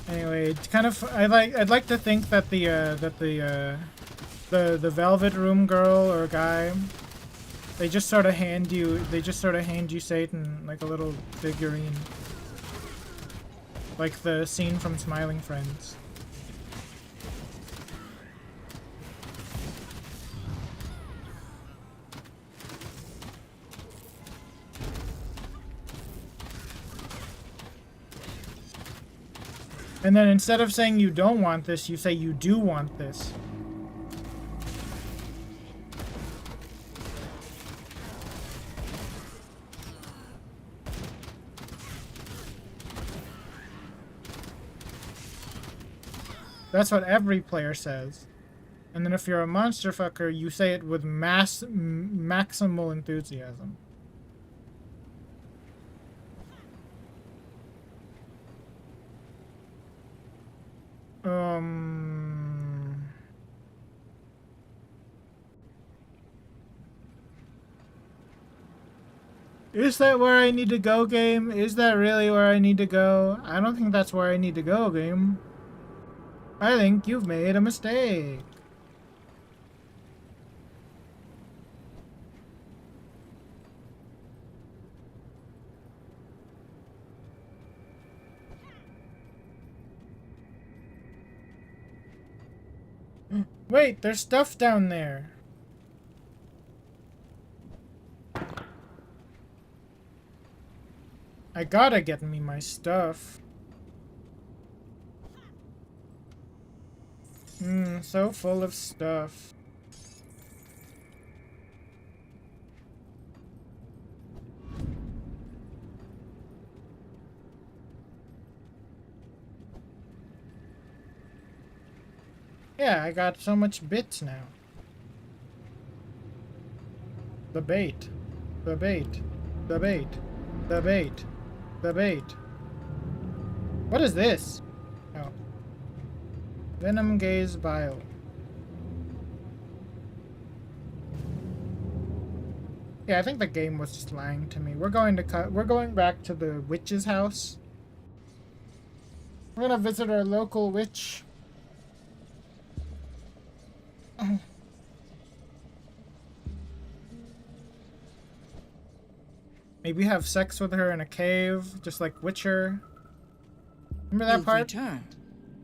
Anyway, it's kind of I'd like to think that the Velvet Room girl or guy, they just sort of hand you Satan like a little figurine. Like the scene from Smiling Friends. And then instead of saying you don't want this, you say you do want this. That's what every player says. And then if you're a monster fucker, you say it with maximal enthusiasm. Is that where I need to go, game? Is that really where I need to go? I don't think that's where I need to go, game. I think you've made a mistake. Wait, there's stuff down there. I gotta get me my stuff. So full of stuff. Yeah, I got so much bits now. The bait. The bait. The bait. The bait. The bait. What is this? Oh. Venom Gaze Bile. Yeah, I think the game was just lying to me. We're going back to the witch's house. We're gonna visit our local witch. Maybe have sex with her in a cave, just like Witcher. Remember that part? Returned.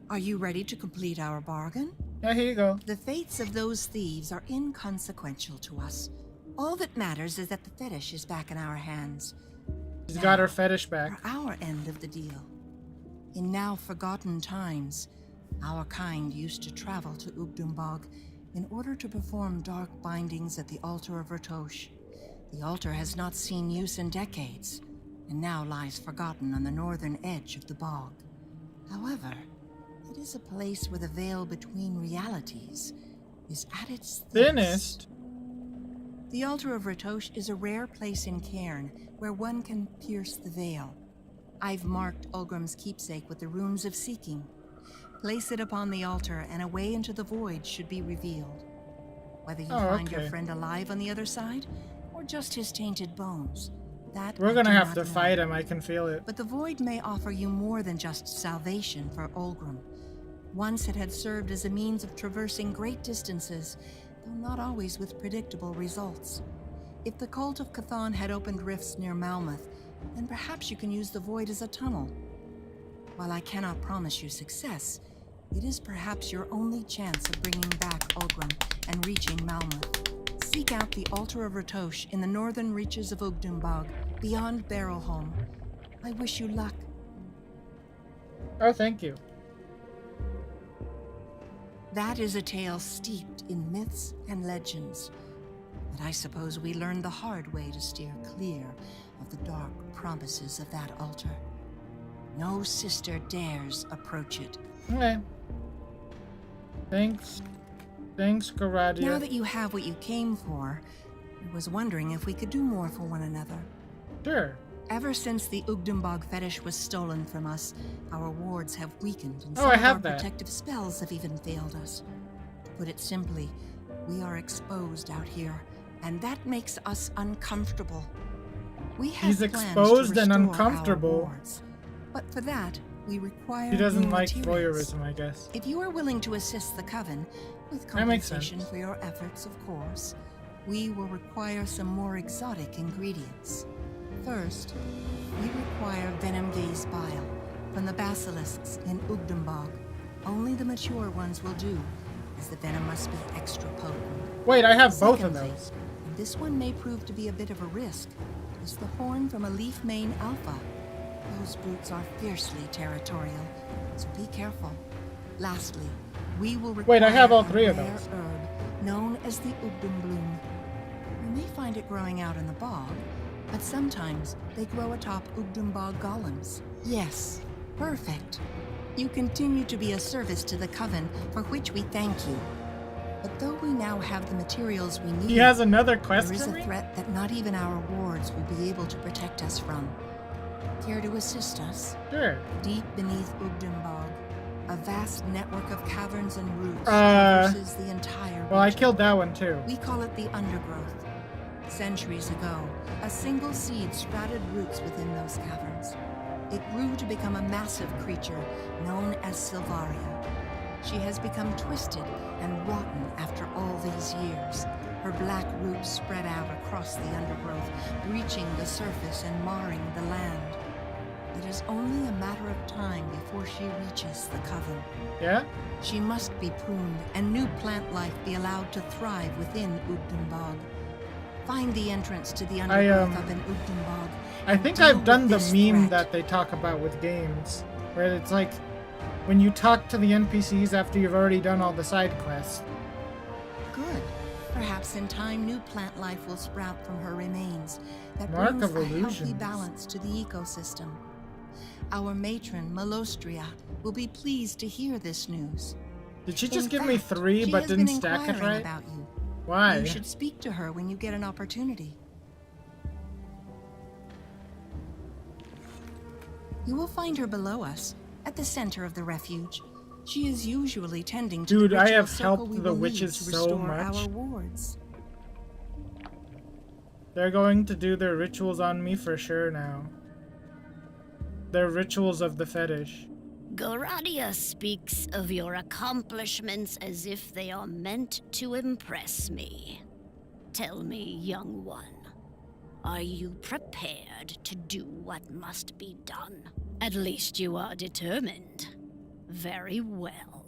Are you ready to complete our bargain? Yeah, here you go. The fates of those thieves are inconsequential to us. All that matters is that the fetish is back in our hands. She's got her fetish back. For our end of the deal. In now forgotten times, our kind used to travel to Ugdumbog in order to perform dark bindings at the altar of Ratosh. The altar has not seen use in decades, and now lies forgotten on the northern edge of the bog. However, it is a place where the veil between realities is at its thinnest. The altar of Ratosh is a rare place in Cairn where one can pierce the veil. I've marked Ulgrim's keepsake with the runes of seeking. Place it upon the altar and a way into the void should be revealed. Whether you find your friend alive on the other side, or just his tainted bones, that we're gonna have to fight him, I can feel it. But the void may offer you more than just salvation for Ulgrim. Once it had served as a means of traversing great distances, though not always with predictable results. If the cult of Chthon had opened rifts near Malmeth, then perhaps you can use the void as a tunnel. While I cannot promise you success, it is perhaps your only chance of bringing back Ulgrim and reaching Malmeth. Seek out the Altar of Ratosh in the northern reaches of Ugdumbog, beyond Barrowholm. I wish you luck. Oh, thank you. That is a tale steeped in myths and legends. But I suppose we learned the hard way to steer clear of the dark promises of that altar. No sister dares approach it. Okay. Thanks. Thanks, Garadia. Now that you have what you came for, I was wondering if we could do more for one another. Sure. Ever since the Ugdumbog fetish was stolen from us, our wards have weakened and Oh, some I of have our that. protective spells have even failed us. To put it simply, we are exposed out here, and that makes us uncomfortable. We have He's plans exposed to and restore uncomfortable. our wards, but for that, we require He doesn't new like materials. voyeurism, I guess. If you are willing to assist the Coven, with That makes compensation sense. for your efforts, of course, we will require some more exotic ingredients. First, we require venom-gaze bile from the basilisks in Ugdumbog. Only the mature ones will do, as the venom must be extra potent. Wait, I have both of Secondly, those. and this one may prove to be a bit of a risk, is the horn from a leaf mane alpha. Those brutes are fiercely territorial, so be careful. Lastly, we will require Wait, I have all a three of rare those. herb known as the Ugdumbloom. You may find it growing out in the bog, but sometimes they grow atop Ugdumbog golems. Yes, perfect. You continue to be a service to the Coven, for which we thank you. But though we now have the materials we need, He has another quest there is for a me? threat that not even our wards will be able to protect us from. Care to assist us? Sure. Deep beneath Ugdumbog, a vast network of caverns and roots Uh, traverses the entire Well, I region. killed that one too. We call it the undergrowth. Centuries ago, a single seed sprouted roots within those caverns. It grew to become a massive creature known as Silvaria. She has become twisted and rotten after all these years. Her black roots spread out across the undergrowth, breaching the surface and marring the land. It is only a matter of time before she reaches the Coven. Yeah? She must be pruned and new plant life be allowed to thrive within Ugdumbog. Find the entrance to the undergrowth of an Ugdumbog. I and think deal I've done with the this meme threat. that they talk about with games, where it's like when you talk to the NPCs after you've already done all the side quests. Good. Perhaps in time, new plant life will sprout from her remains that Mark brings of a healthy illusions. balance to the ecosystem. Our matron, Malostria, will be pleased to hear this news. Did she In just give me fact, 3 she but has didn't been stack it inquiring right? about you. Why? You should speak to her when you get an opportunity. You will find her below us, at the center of the refuge. She is usually tending to Dude, the I ritual have circle helped we the will need witches to so restore much. our wards. They're going to do their rituals on me for sure now. Their rituals of the fetish. Goradia speaks of your accomplishments as if they are meant to impress me. Tell me, young one, are you prepared to do what must be done? At least you are determined. Very well.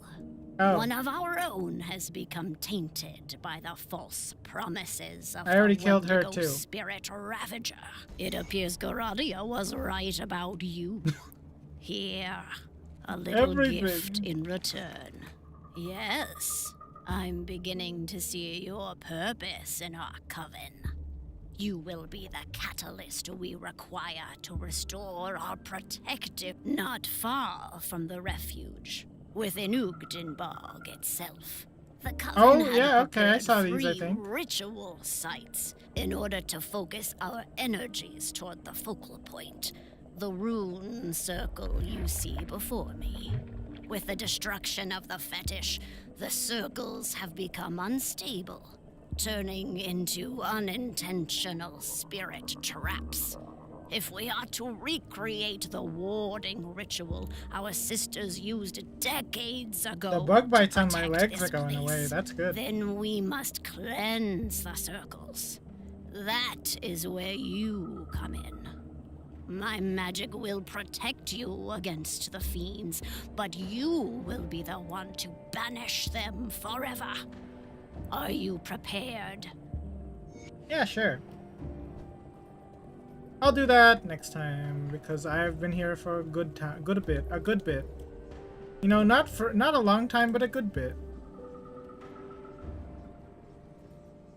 Oh. One of our own has become tainted by the false promises of I already the killed her, Wendigo too. Spirit Ravager. It appears Goradia was right about you. Here, a little Everything. gift in return. Yes, I'm beginning to see your purpose in our coven. You will be the catalyst we require to restore our protective, not far from the refuge, within Ugdenborg itself. The coven Oh, had yeah, okay, I prepared saw these, 3 I think. ritual sites in order to focus our energies toward the focal point, the rune circle you see before me. With the destruction of the fetish, the circles have become unstable, turning into unintentional spirit traps. If we are to recreate the warding ritual our sisters used decades ago, The bug bites to on my protect legs this are going away. place, That's good. then we must cleanse the circles. That is where you come in. My magic will protect you against the fiends, but you will be the one to banish them forever. Are you prepared? Yeah, sure. I'll do that next time because I've been here for a good time, a good bit. You know, not a long time, but a good bit.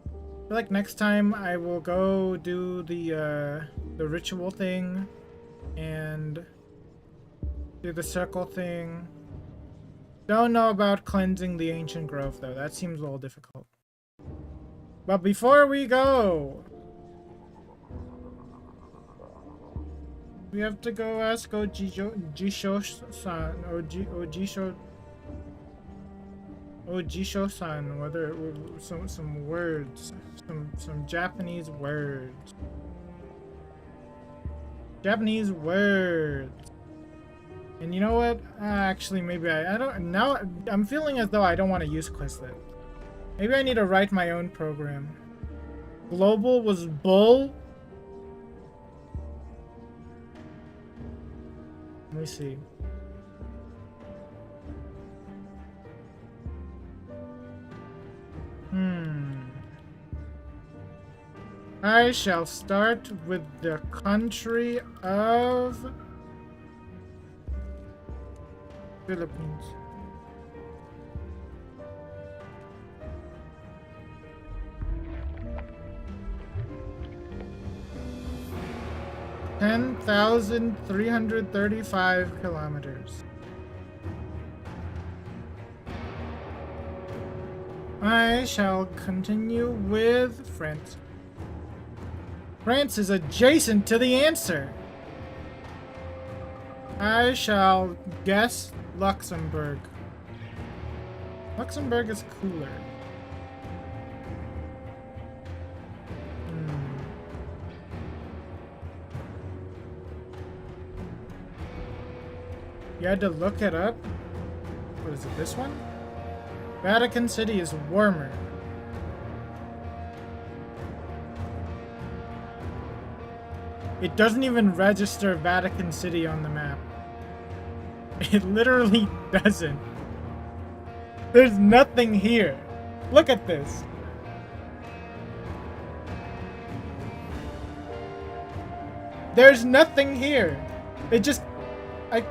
I feel like next time I will go do the ritual thing and do the circle thing. Don't know about cleansing the ancient grove though. That seems a little difficult. But before we go, we have to go ask Jisho-san or Jisho-san whether some words, some Japanese words. Japanese words. And you know what? Actually, maybe I don't. Now I'm feeling as though I don't want to use Quizlet. Maybe I need to write my own program. Global was bull. Let me see. I shall start with the country of Philippines. (10,335 kilometers). I shall continue with France. France is adjacent to the answer. I shall guess Luxembourg. Luxembourg is cooler. You had to look it up? What is it, this one? Vatican City is warmer. It doesn't even register Vatican City on the map. It literally doesn't. There's nothing here. Look at this. There's nothing here. It just... Wait,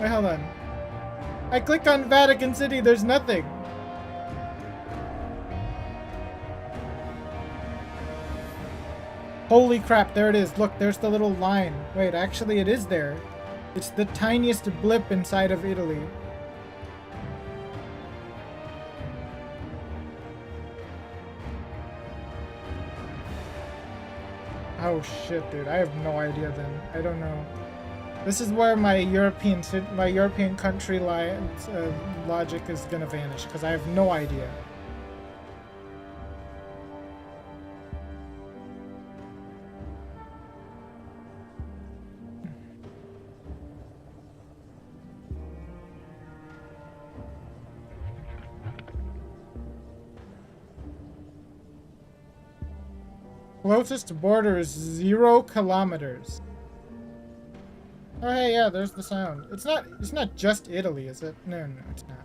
hold on. I click on Vatican City, there's nothing. Holy crap, there it is. Look, there's the little line. Wait, actually it is there. It's the tiniest blip inside of Italy. Oh shit, dude. I have no idea then. I don't know. This is where my European country logic is gonna vanish, because I have no idea. Closest border is 0 kilometers. Oh hey, yeah, there's the sound. It's not just Italy, is it? No, it's not.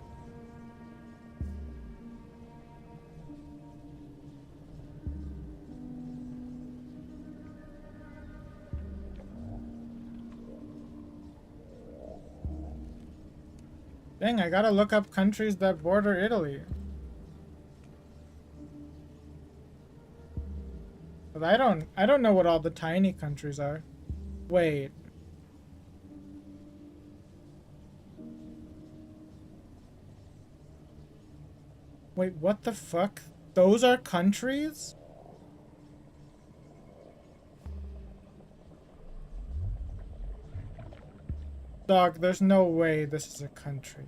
Dang, I gotta look up countries that border Italy. But I don't know what all the tiny countries are. Wait. Wait, what the fuck? Those are countries? Dog, there's no way this is a country.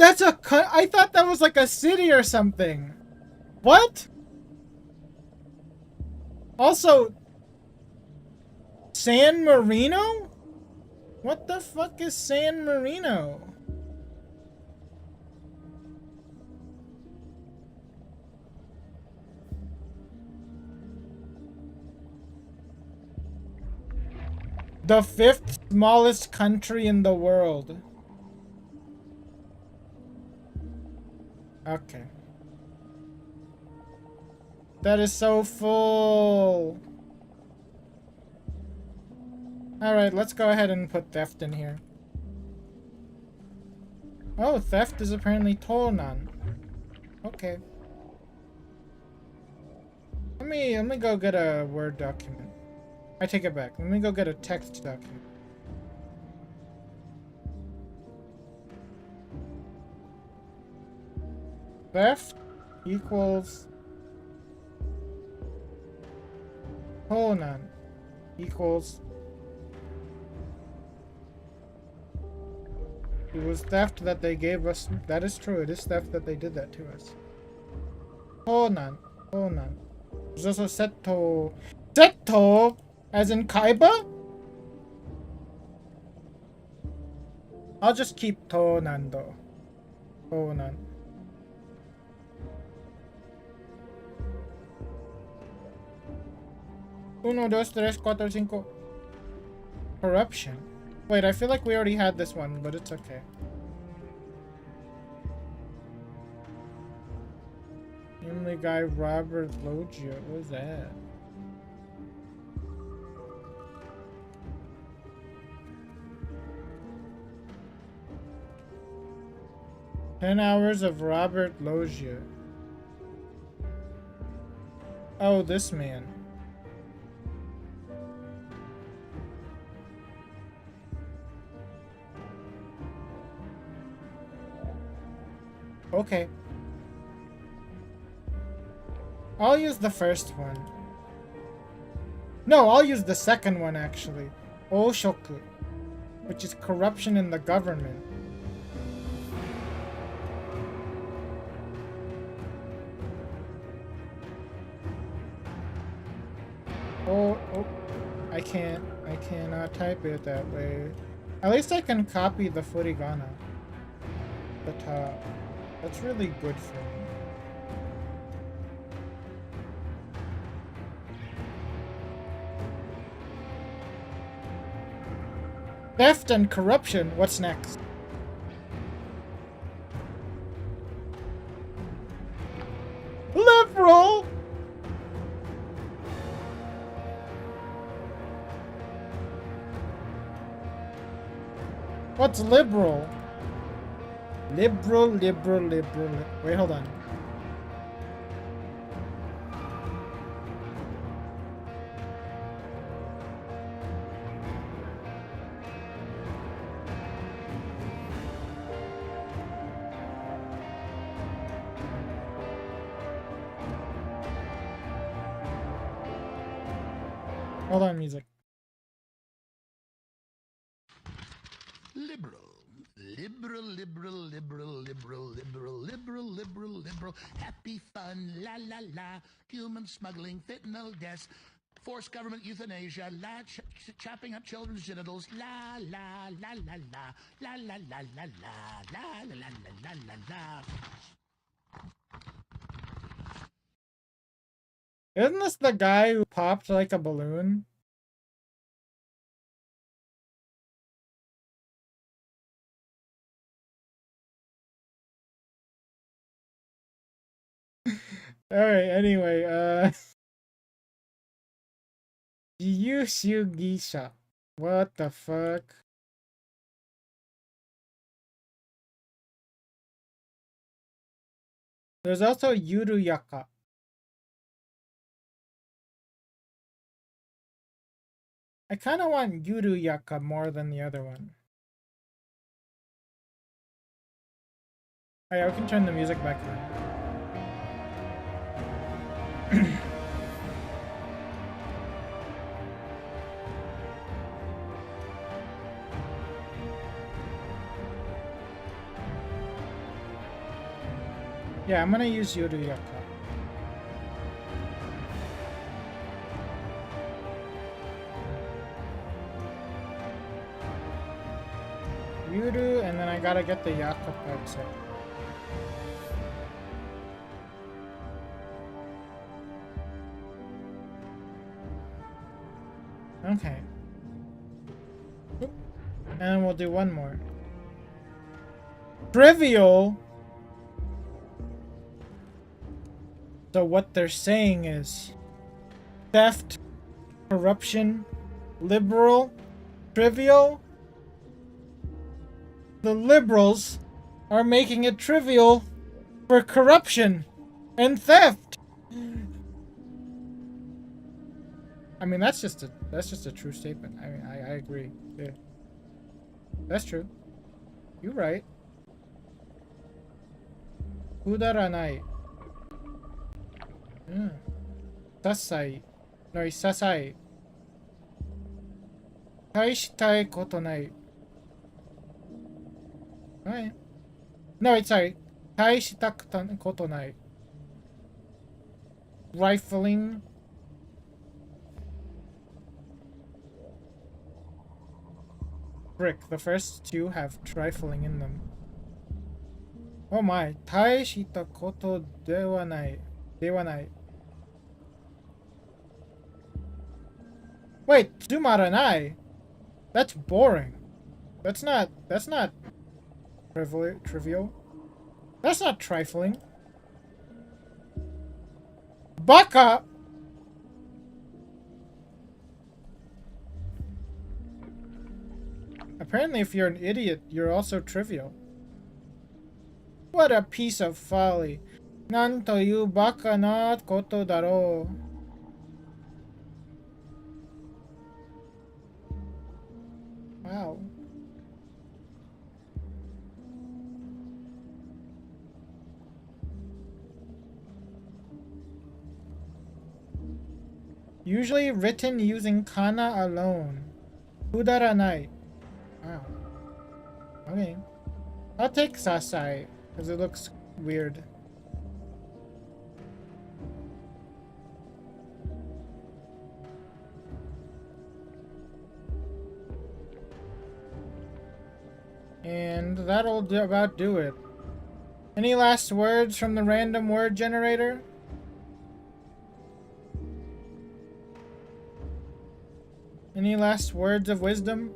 I thought that was like a city or something. What? Also, San Marino? What the fuck is San Marino? The 5th smallest country in the world. Okay. That is so full. Alright, let's go ahead and put theft in here. Oh, theft is apparently Tonan. Okay. Let me go get a Word document. I take it back. Let me go get a text document. Theft equals Tonan equals. It was theft that they gave us. That is true. It is theft that they did that to us. Tonan. Tonan. There's also Seto. Seto! As in Kaiba? I'll just keep Tonan though. Tonan. Uno, dos, tres, cuatro, cinco. Corruption. Wait, I feel like we already had this one, but it's okay. Family Guy Robert Loggia. What was that? "10 hours of Robert Loggia." Oh, this man. Okay. I'll use the first one. No, I'll use the second one actually. Oshoku, which is corruption in the government. Oh, I cannot type it that way. At least I can copy the furigana. The top. That's really good for me. Theft and corruption. What's next? Liberal! What's liberal? Liberal. Wait, hold on. Hold on, music. Liberal. Happy fun, la la la. Human smuggling, fentanyl deaths, forced government euthanasia, chopping up children's genitals, la la la la la, la la la la la, la la la la la la. Isn't this the guy who popped like a balloon? Alright, anyway, Gisha. What the fuck? There's also Yuruyaka. I kind of want Yuruyaka more than the other one. Oh yeah, we can turn the music back on. Yeah, I'm gonna use Yuruyaka. Yuru, and then I gotta get the Yaka set. Okay. And we'll do one more. Trivial. So what they're saying is theft, corruption, liberal, trivial. The liberals are making it trivial for corruption and theft. I mean, that's just a true statement. I mean, I agree. Yeah. That's true. You're right. Kudaranai. Yeah. Sasai. No, sasai. Taishitai koto nai. Alright. No, wait, sorry. Taishita koto nai. Rifling. Brick. The first two have trifling in them. Oh my. Taishita koto dewa nai. Dewa nai. Wait, tsumaranai? That's boring. That's not trivial. That's not trifling. Baka! Apparently, if you're an idiot, you're also trivial. What a piece of folly. Nan toyu baka na koto daro. Wow. Usually written using kana alone. Kudaranai. Wow. Okay. I'll take sasai, because it looks weird. And that'll about do it. Any last words from the random word generator? Any last words of wisdom?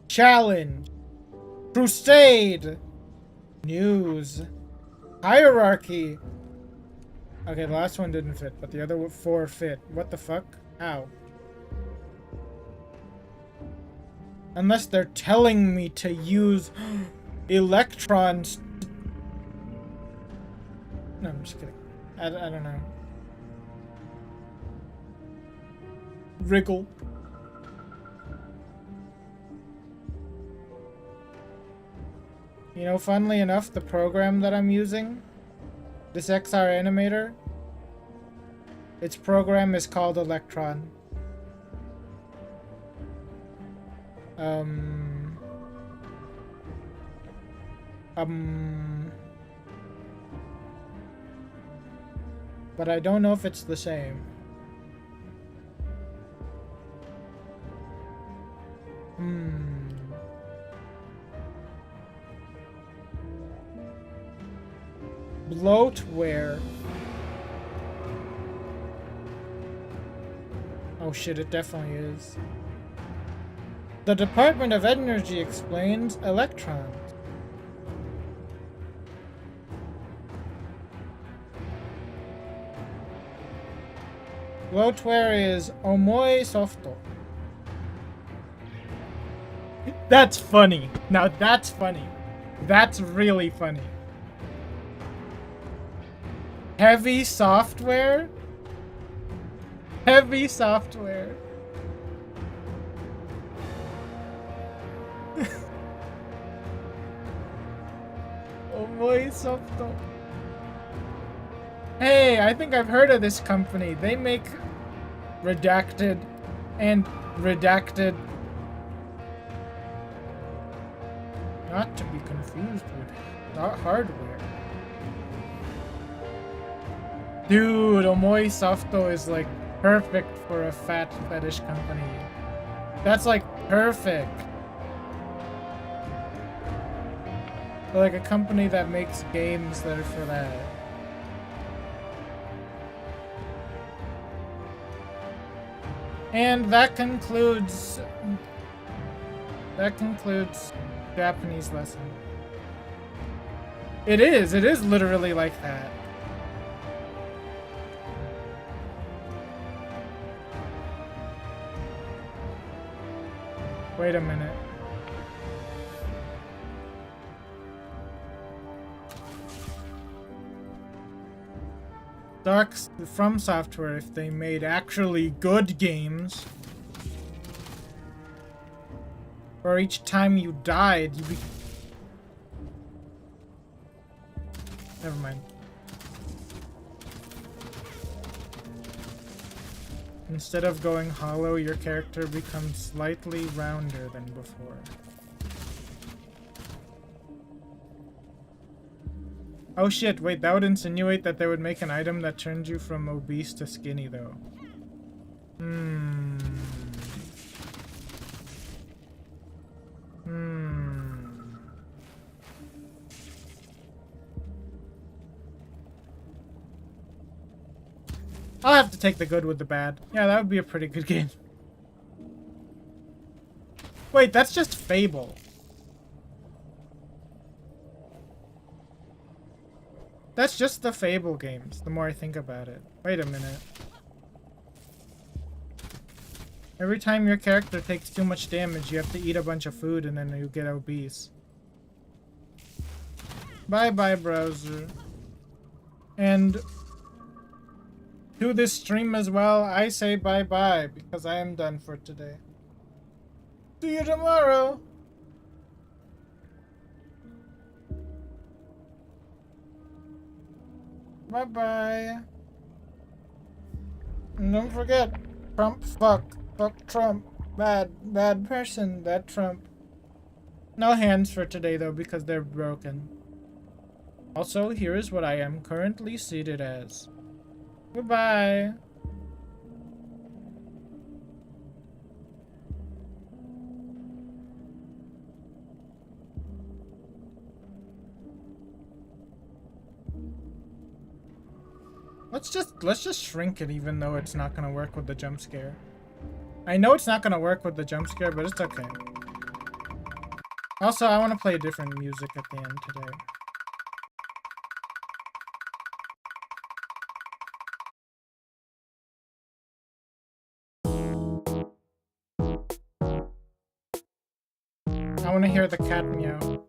Challenge. Crusade. News. Hierarchy. Okay, the last one didn't fit, but the other four fit. What the fuck? How? Unless they're telling me to use electrons. No, I'm just kidding. I don't know. Wriggle. You know, funnily enough, the program that I'm using, this XR animator, its program is called Electron. But I don't know if it's the same. Bloatware. Oh shit, it definitely is. The Department of Energy explains electrons. Bloatware is omoi softo. That's funny. Now that's funny. That's really funny. Heavy software? Heavy software. Omoi softo. Hey, I think I've heard of this company. They make redacted and redacted. Not to be confused with hardware. Dude, Omoi Softo is like perfect for a fat fetish company. That's like perfect. Like a company that makes games that are for that. And that concludes That concludes Japanese lesson. It is literally like that. Wait a minute. Sucks from Software if they made actually good games. Or each time you died, you Never mind. Instead of going hollow, your character becomes slightly rounder than before. Oh shit, wait, that would insinuate that they would make an item that turns you from obese to skinny, though. I'll have to take the good with the bad. Yeah, that would be a pretty good game. Wait, that's just Fable. That's just the Fable games, the more I think about it. Wait a minute. Every time your character takes too much damage, you have to eat a bunch of food and then you get obese. Bye-bye, browser. And to this stream as well, I say bye-bye because I am done for today. See you tomorrow! Bye-bye. And don't forget, Trump, fuck Trump. Bad person, that Trump. No hands for today though because they're broken. Also, here is what I am currently seated as. Goodbye. Let's just shrink it even though it's not gonna work with the jump scare. I know it's not gonna work with the jump scare, but it's okay. Also, I want to play different music at the end today. I want to hear the cat meow.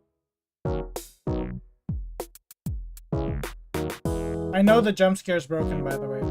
I know the jump scare's broken, by the way.